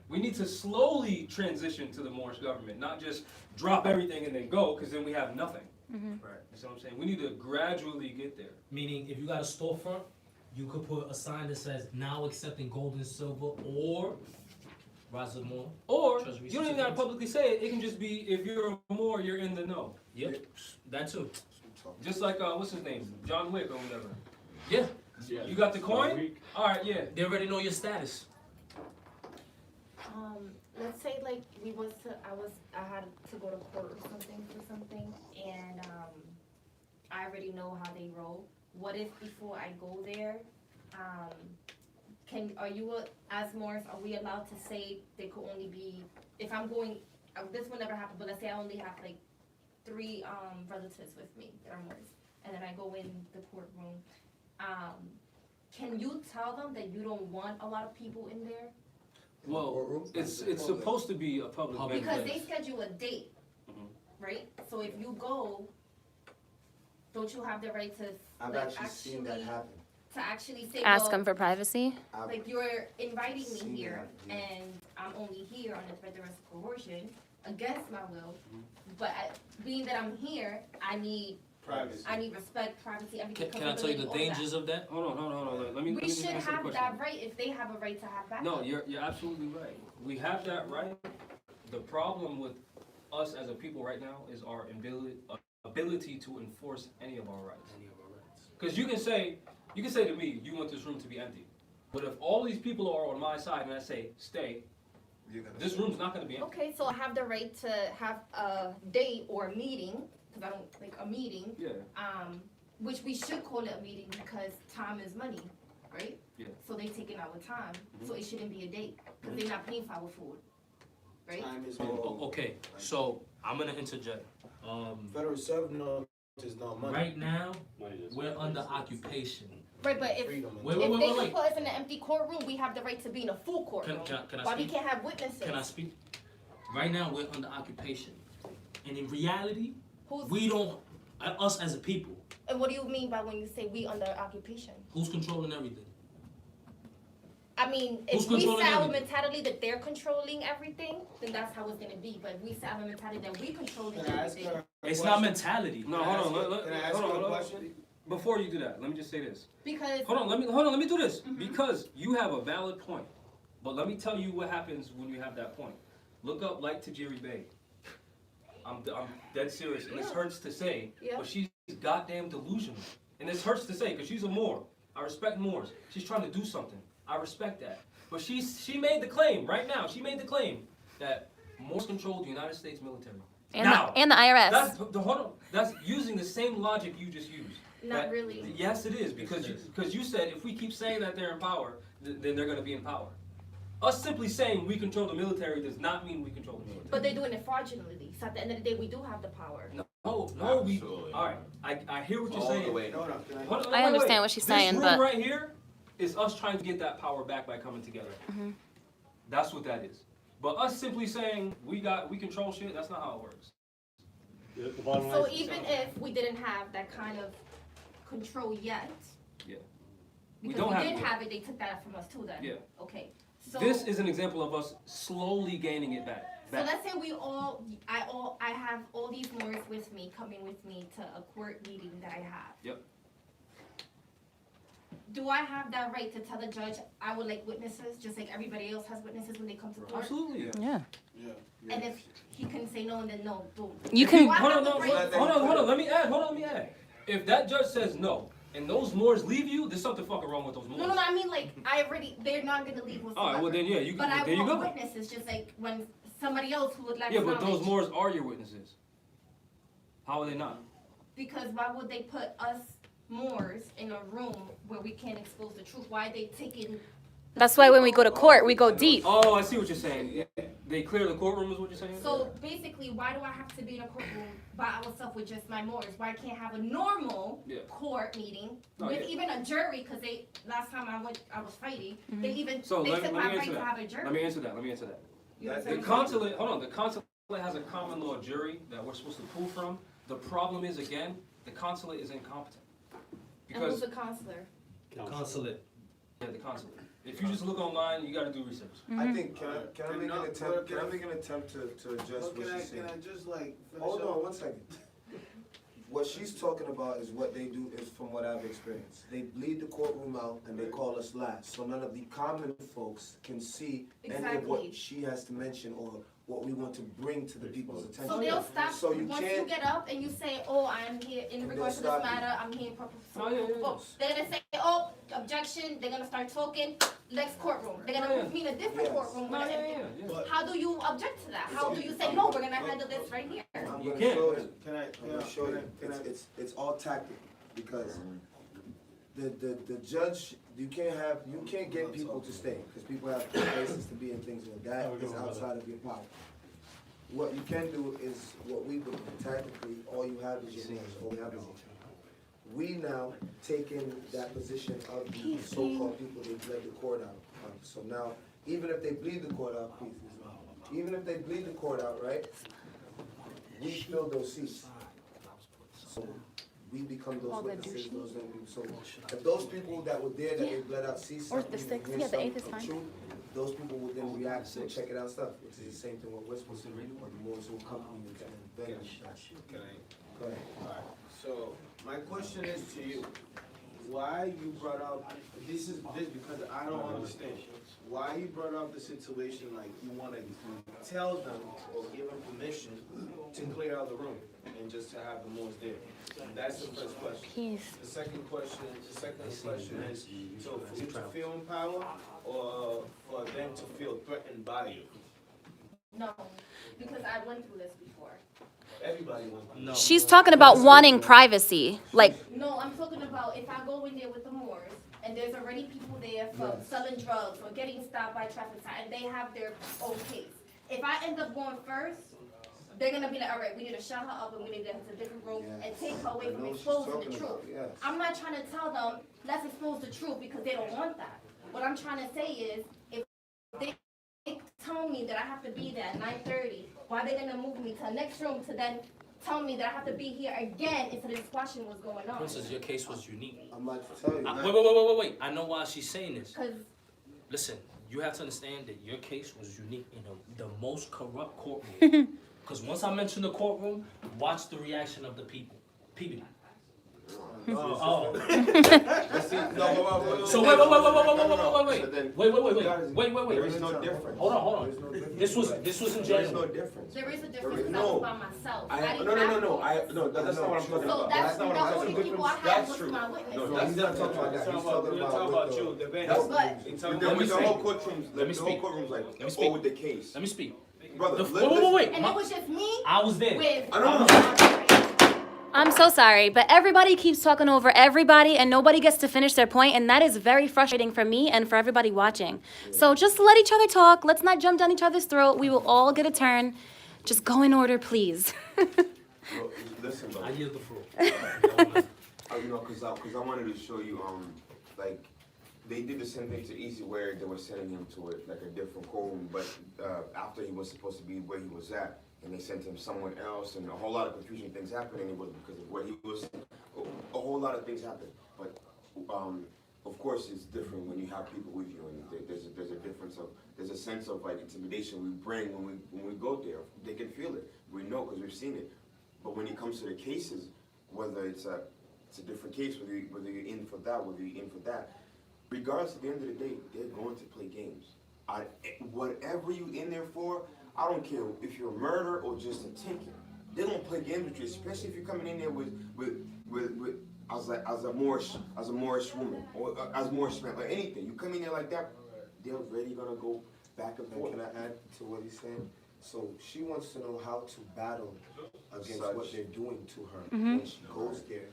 We need to slowly transition to the Moorish government, not just drop everything and then go, because then we have nothing. Right. That's what I'm saying. We need to gradually get there. Meaning, if you got a storefront, you could put a sign that says now accepting gold and silver or Raza Moore. Or Treasury you don't even gotta certificates. publicly say it. It can just be if you're a Moor, you're in the know. Yep, that too. Just like what's his name, John Wick or whatever. Yeah. You got the coin? All right, yeah. They already know your status. Let's say like I had to go to court or something for something, and I already know how they roll. What if before I go there, as Morris, are we allowed to say they could only be, if I'm going, this will never happen, but let's say I only have like 3 relatives with me that are Morris, and then I go in the courtroom, can you tell them that you don't want a lot of people in there? Well, it's supposed to be a public event. Because they schedule a date, right? So if you go, don't you have the right to I've like, actually seen that happen. to actually say, Ask well, them for privacy. like you're inviting seen me here, that, yeah. and I'm only here on the threat of coercion against my will. But being that I'm here, I need privacy. respect, privacy, everything. Can I tell you the comfortability, all that. dangers of that? Hold on. Let me We just should answer the have question. that right if they have a right to have backup. No, you're absolutely right. We have that right. The problem with us as a people right now is our ability to enforce any of our rights. Because you can say to me, you want this room to be empty. But if all these people are on my side and I say, stay, this room's not going to be empty. Okay, so I have the right to have a date or a meeting, because I don't like a meeting. Yeah. Which we should call it a meeting because time is money, right? Yeah. So they taking our time, so it shouldn't be a date, because they're not paying for our food, right? Time is Okay, so I'm gonna interject. Federal Reserve note is no money. right now, Money is- we're under occupation. Right, but if Freedom. Wait, if wait, they wait, can wait. put us in an empty courtroom, we have the right to be in a full courtroom. Can I Why we speak? can't have witnesses? Can I speak? Right now, we're under occupation. And in reality, Who's, we don't, us as a people, and what do you mean by when you say we under occupation? who's controlling everything? I mean, Who's if we controlling set our everything? mentality that they're controlling everything, then that's how it's gonna be. But if we set our mentality that we controlling Can I ask everything. her a It's question? not mentality. No, hold on, Can I ask hold you on, a hold on. question? Before you do that, let me just say this. Because Hold on, let me do this. Because you have a valid point. But let me tell you what happens when you have that point. Look up Light to Jerry Bay. I'm dead serious, and this Yeah. hurts to say, Yeah. but she's goddamn delusional. And this hurts to say, because she's a Moor. I respect Moors. She's trying to do something. I respect that. But she made the claim, right now, she made the claim that Moors control the United States military. And Now, the IRS. hold on. That's using the same logic you just used. not That- really. Yes, it is, because you said if we keep saying that they're in power, then they're gonna be in power. Us simply saying we control the military does not mean we control the military. But they're doing it fraudulently. So at the end of the day, we do have the power. No, we, Absolutely. alright, I hear what you're All saying. the way. No, no, can I? Hold on, I wait, understand wait. what she's saying, This but- room right here is us trying to get that power back by coming together. Mhm. That's what that is. But us simply saying we control shit, that's not how it works. The bottom line So is- even if we didn't have that kind of control yet. Yeah. We Because don't we have did it yet. have it, they took that from us too then. Yeah. Okay. So This is an example of us slowly gaining it back. So let's say I have all these lawyers with me, coming with me to a court meeting that I have. Yep. Do I have that right to tell the judge I would like witnesses, just like everybody else has witnesses when they come to court? Absolutely. Yeah. Yeah. And if he can say no, and then no, boom. You can. Do I Hold have on, the no, right- hold on, let me add. If that judge says no, and those Moors leave you, there's something fucking wrong with those Moors. No, I mean like they're not gonna leave whatsoever. Alright, well then, yeah, you, But I there you want go. witnesses, just like when somebody else who would like Yeah, but knowledge. those Moors are your witnesses. How are they not? Because why would they put us Moors in a room where we can't expose the truth? Why are they taking? That's why when we go to court, we go deep. Oh, I see what you're saying. They clear the courtroom is what you're saying? So basically, why do I have to be in a courtroom by ourselves with just my Moors? Why I can't have a normal Yeah. court meeting Oh, with yeah. even a jury? Because last time I was fighting. They even So they let took me my right answer to have a that. jury. Let me answer that. You That's The understand? consulate, hold on, the consulate has a common law jury that we're supposed to pull from. The problem is, again, the consulate is incompetent. And who's Because, the consular? Consulate. yeah, the consulate. If you just look online, you gotta do research. I think, can I make an Can attempt, I- can I make an attempt to address Well, what she's saying? can I just like finish Hold up? on, 1 second. What she's talking about is what they do is from what I've experienced. They bleed the courtroom out and they call us last, so none of the common folks can see any of Exactly. what she has to mention or what we want to bring to the people's attention. So they'll stop So you once you can't- get up and you say, "Oh, I'm here in regards to this stop you. matter. I'm here." Oh, yeah, yeah, yeah. They're gonna say, "Oh, objection." They're gonna start talking. Next courtroom. They're gonna Yeah. put me in a different Yes. courtroom. No, with a- yeah. How do you object to that? How do you say, "No, we're gonna handle this right here"? I'm You gonna can't. show you. Can I? I'm gonna show you. It's all tactic, because the judge, you can't get people to stay, because people have places to be and things like that. Is outside of your power. What you can do is what we do tactically. All you have is your names. All we have is we now taking that position of the so-called people they bled the court out of. So now, even if they bleed the court out, please, even if they bleed the court out, right? We fill those seats. So we become those witnesses, those that we, so if those people that were there, that they bled out seats, Or something, the sixth, hear yeah, the eighth something is of fine. truth, those people would then react and check it out stuff, which is the same thing what we're supposed to do, or the more so company and vendors. Can I? Go ahead. Alright, so my question is to you, why you brought up, this because I don't understand. Why you brought up the situation like you wanna tell them or give them permission to clear out the room and just to have the Moors there? That's the first question. Peace. The second question is so for you to feel in power or for them to feel threatened by you? No, because I went through this before. Everybody wants. No. She's talking about wanting privacy. Like, No, I'm talking about if I go in there with the Moors and there's already people there for selling drugs or getting stopped by traffic sign and they have their own case. If I end up going first, they're gonna be like, all right, we need to shut her up and we need to get her to a different room and Yes. take her away I from know what she's exposing the talking truth. about, yes. I'm not trying to tell them, let's expose the truth, because they don't want that. What I'm trying to say is, if they tell me that I have to be there at 9:30, why are they gonna move me to the next room to then tell me that I have to be here again instead of squashing what's going on? Princess, your case was unique. I'm about to tell you. Wait. I know why she's saying this. Cause Listen, you have to understand that your case was unique in the most corrupt courtroom. Because once I mention the courtroom, watch the reaction of the people. People. Oh. Let's see, no, So wait. There is no difference. Hold on. This was in There is no January. difference. there is a There difference is because I no- was by myself. I didn't No, have that's not what I'm talking So about. that's not what the I'm only talking people I about. had That's was true. my witness. No, No, that's he's not not talking about that. He's talking about with the. That's Let But me the speak. whole courtroom's, Let me the whole speak. courtroom's like, Let me speak. oh, with the case. Let me speak. Brother, Wait. And it was just me I was there. with. No. I'm so sorry, but everybody keeps talking over everybody and nobody gets to finish their point, and that is very frustrating for me and for everybody watching. So just let each other talk. Let's not jump down each other's throat. We will all get a turn. Just go in order, please. Bro, listen, bro. I yield the floor. You know, cause I wanted to show you, like, they did the same thing to Easy where they were sending him to like a different courtroom, but after he was supposed to be where he was at, and they sent him somewhere else, and a whole lot of confusion things happened, and it was because of where he was. A whole lot of things happened, but of course it's different when you have people with you, and there's a difference of there's a sense of like intimidation we bring when we go there. They can feel it. We know because we've seen it. But when it comes to the cases, whether it's a different case, whether you're in for that, whether you're in for that, regardless, at the end of the day, they're going to play games. Whatever you in there for, I don't care if you're a murderer or just a ticket. They're gonna play games with you, especially if you're coming in there with as a Moorish woman or as a Moorish man or anything. You come in there like that, they're already gonna go back and forth. Can I add to what he's saying? So she wants to know how to battle against what they're doing to her when she goes there.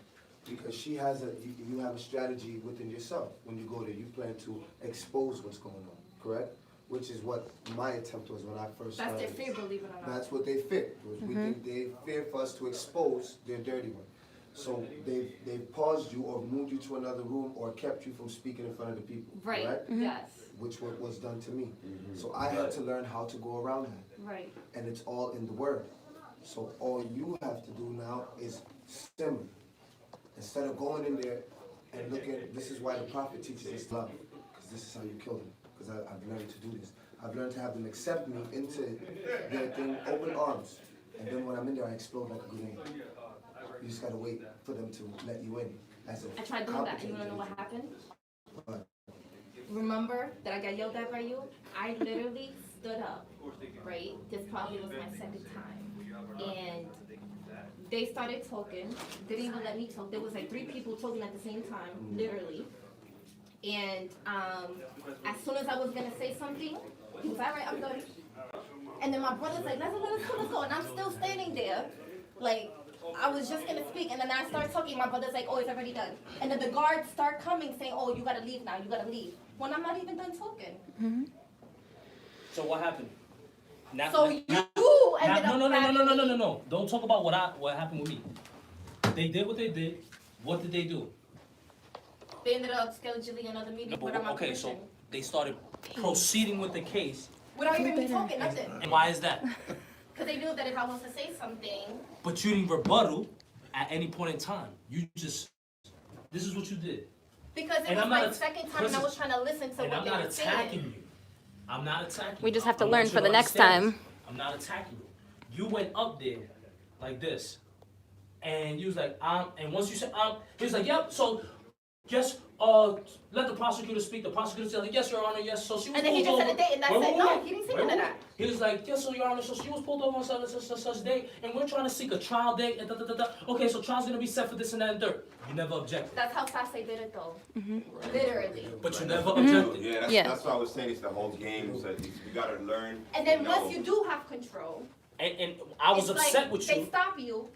Because she has you have a strategy within yourself. When you go there, you plan to expose what's going on, correct? Which is what my attempt was when I first started. That's their fear, believe it or not. That's what they fear. We think they fear for us to expose their dirty one. So they've paused you or moved you to another room or kept you from speaking in front of the people, Right, correct? yes, Which was done to me. So I had to learn how to go around that. right. And it's all in the word. So all you have to do now is simmer. Instead of going in there and looking, this is why the prophet teaches us love, because this is how you kill them. Because I've learned to do this. I've learned to have them accept me into their thing, open arms. And then when I'm in there, I explode like a grenade. You just gotta wait for them to let you in. As a I tried doing that, and you wanna know what happened? Remember that I got yelled at by you? I literally stood up, right? This probably was my second time. And they started talking, didn't even let me talk. There was like 3 people talking at the same time, literally. And as soon as I was gonna say something, he was all right, I'm done. And then my brother's like, let's go. And I'm still standing there, like, I was just gonna speak. And then I start talking, my brother's like, oh, it's already done. And then the guards start coming saying, oh, you gotta leave now, you gotta leave. When I'm not even done talking. So what happened? Now, So you ended up No. Don't talk about what happened with me. They did what they did. What did they do? They ended up scheduling another meeting without my Okay, permission. so they started proceeding with the case. Without even me talking, nothing. And why is that? Because they knew that if I was to say something, But you didn't rebuttal at any point in time. You just, this is what you did. because it And was I'm not my a- second time and I was trying to listen to And what I'm they not were attacking saying. you. I'm not attacking We you. just have to I learn want you for the next understand time. this. I'm not attacking you. You went up there like this. And you was like, and once you said, he was like, yep, so just let the prosecutor speak. The prosecutor said, like, yes, Your Honor, yes. So she was And then he pulled just said over. a date and that's Wait, it. wait, No, wait. he didn't say Wait, none of wait. that. He was like, yes, so Your Honor, so she was pulled over on such date, and we're trying to seek a trial date, and Okay, so trial's gonna be set for this and that and third. You never objected. That's how fast they did it though. Literally. But you never objected. Yeah, Yeah. that's what I was saying. It's the whole game. It's like, you gotta learn. And then know. once you do have control, And I was it's upset like with they you. stop you,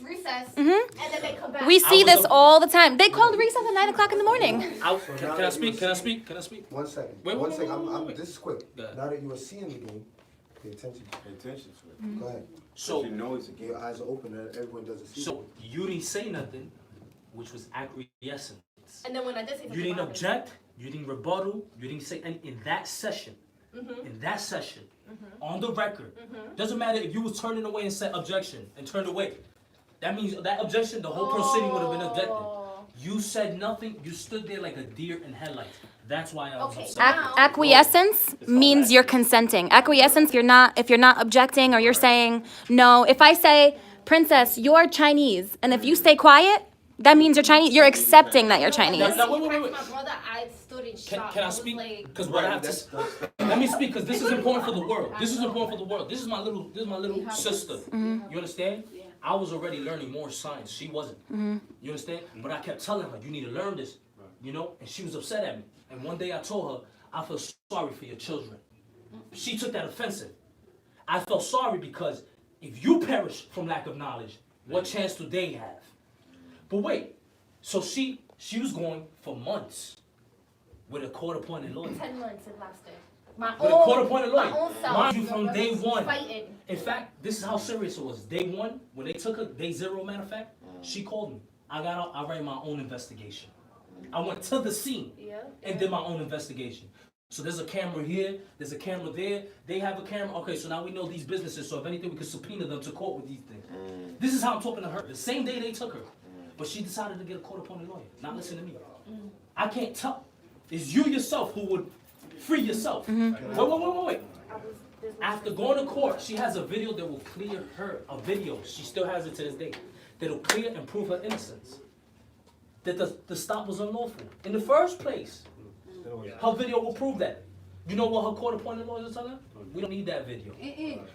recess, and then they come back. We see was this a- all the time. They called recess at 9 o'clock in the morning. Can now I that speak? you Can I see- speak? Can I speak? One second. Wait, One wait, second. wait. This is quick. Go ahead. Now that you are seeing the game, Pay attention. Pay attention to it. Go ahead. So, You know it's a game. Your eyes are open, everyone doesn't see. so you didn't say nothing, which was acquiescence. And then when I did say something, You didn't what happened? object, you didn't rebuttal, you didn't say, and in that session, on the record, doesn't matter if you was turning away and said objection and turned away. That means that objection, the whole proceeding would have been objected. Oh. You said nothing, you stood there like a deer in headlights. That's why I was Okay, upset. now- Acquiescence means you're consenting. Acquiescence, if you're not objecting or you're saying no. If I say, Princess, you're Chinese, and if you stay quiet, that means you're Chinese. You're accepting that you're Chinese. Now, wait. My brother, I stood in shock. Can I was speak? like, Because what I have to let me speak because this is important for the world. This is important for the world. This is my little sister. You understand? I was already learning more science. She wasn't. You understand? But I kept telling her, you need to learn this. You know? And she was upset at me. And one day I told her, I feel sorry for your children. She took that offensive. I felt sorry because if you perish from lack of knowledge, what chance do they have? But wait, so she was going for months with a court-appointed lawyer. 10 months it lasted. My With a own, court-appointed my lawyer. own self. Mind you, from day one. Fighting. In fact, this is how serious it was. Day one, when they took her, day zero, matter of fact, she called me. I ran my own investigation. I went to the scene and did my own investigation. So there's a camera here, there's a camera there, they have a camera. Okay, so now we know these businesses, so if anything, we can subpoena them to court with these things. This is how I'm talking to her. The same day they took her. But she decided to get a court-appointed lawyer. Not listen to me. I can't tell. It's you yourself who would free yourself. Wait. After going to court, she has a video that will clear her. A video. She still has it to this day. That'll clear and prove her innocence. That the stop was unlawful. In the first place, her video will prove that. You know what her court-appointed lawyers are telling her? We don't need that video.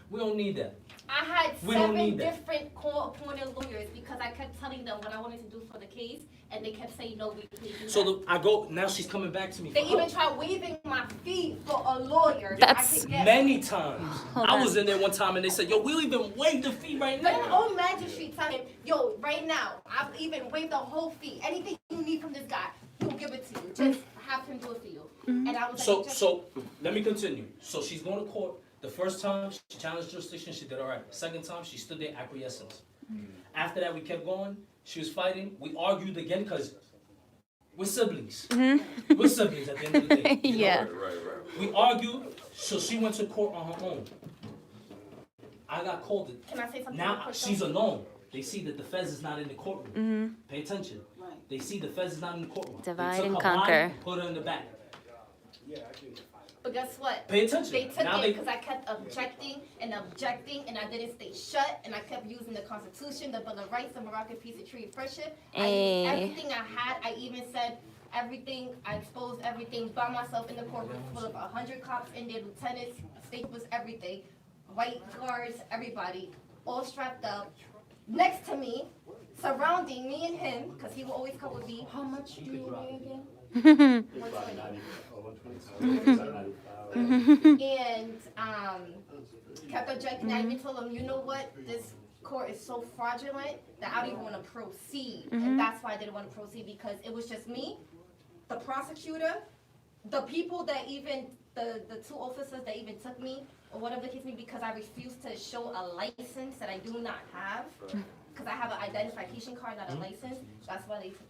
We don't need that. I had We don't 7 need that. different court-appointed lawyers because I kept telling them what I wanted to do for the case, and they kept saying, no, we can't do that. So I go, now she's coming back to me. They for even help. tried waiving my fee for a lawyer. That's Many times. I was in there one time and they said, yo, we'll even waive the fee right Let an now. old magistrate tell him, yo, right now, I've even waived the whole fee. Anything you need from this guy, he'll give it to you. Just have him do it for you. And I was like, So let me continue. So she's going to court. The first time she challenged jurisdiction, she did all right. Second time, she stood there acquiescence. After that, we kept going. She was fighting. We argued again because we're siblings. We're siblings at the end of the day. you know? Yeah. Right. We argued, so she went to court on her own. I got called. can I say something? real Now quick, she's though? alone. They see that the feds is not in the courtroom. Pay attention. Right. They see the feds is not in the courtroom. Divide they took and her conquer. Body, put her in the back. But guess what? Pay attention. They took Now it because I kept objecting, and I didn't stay shut, and I kept using the Constitution, the Bill of Rights, the Moroccan Peace and Treaty Friendship. I Hey. used everything I had. I even said everything. I exposed everything by myself in the courtroom full of 100 cops in there, lieutenants, state was everything, white guards, everybody, all strapped up, next to me, surrounding me and him, because he will always come with me. How much do you weigh again? 120. And kept objecting. I even told him, you know what, this court is so fraudulent that I don't even want to proceed. And that's why I didn't want to proceed, because it was just me, the prosecutor, the people that even, the 2 officers that even took me, or whatever the case may be, because I refused to show a license that I do not have, because I have an identification card, not a license. That's why they took me.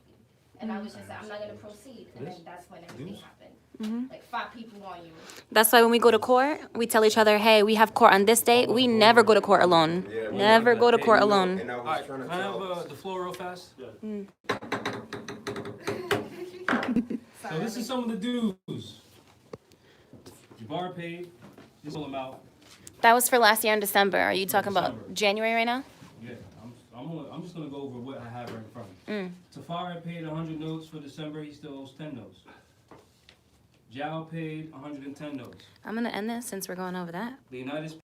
And I was just like, I'm not going to proceed. And then that's when everything happened. Like 5 people on you. That's why when we go to court, we tell each other, hey, we have court on this date. We never go to court alone. Yeah, Never go to court alone. And I was Alright, trying to can I tell. have the floor real fast? So this is some of the dues. Jabbar paid this whole amount. That was for last year in December. Are you talking about December. January right now? Yeah, I'm just gonna go over what I have right in front of me. Tafari paid 100 notes for December, he still owes 10 notes. Jao paid 110 notes. I'm gonna end this since we're going over that. Leonidas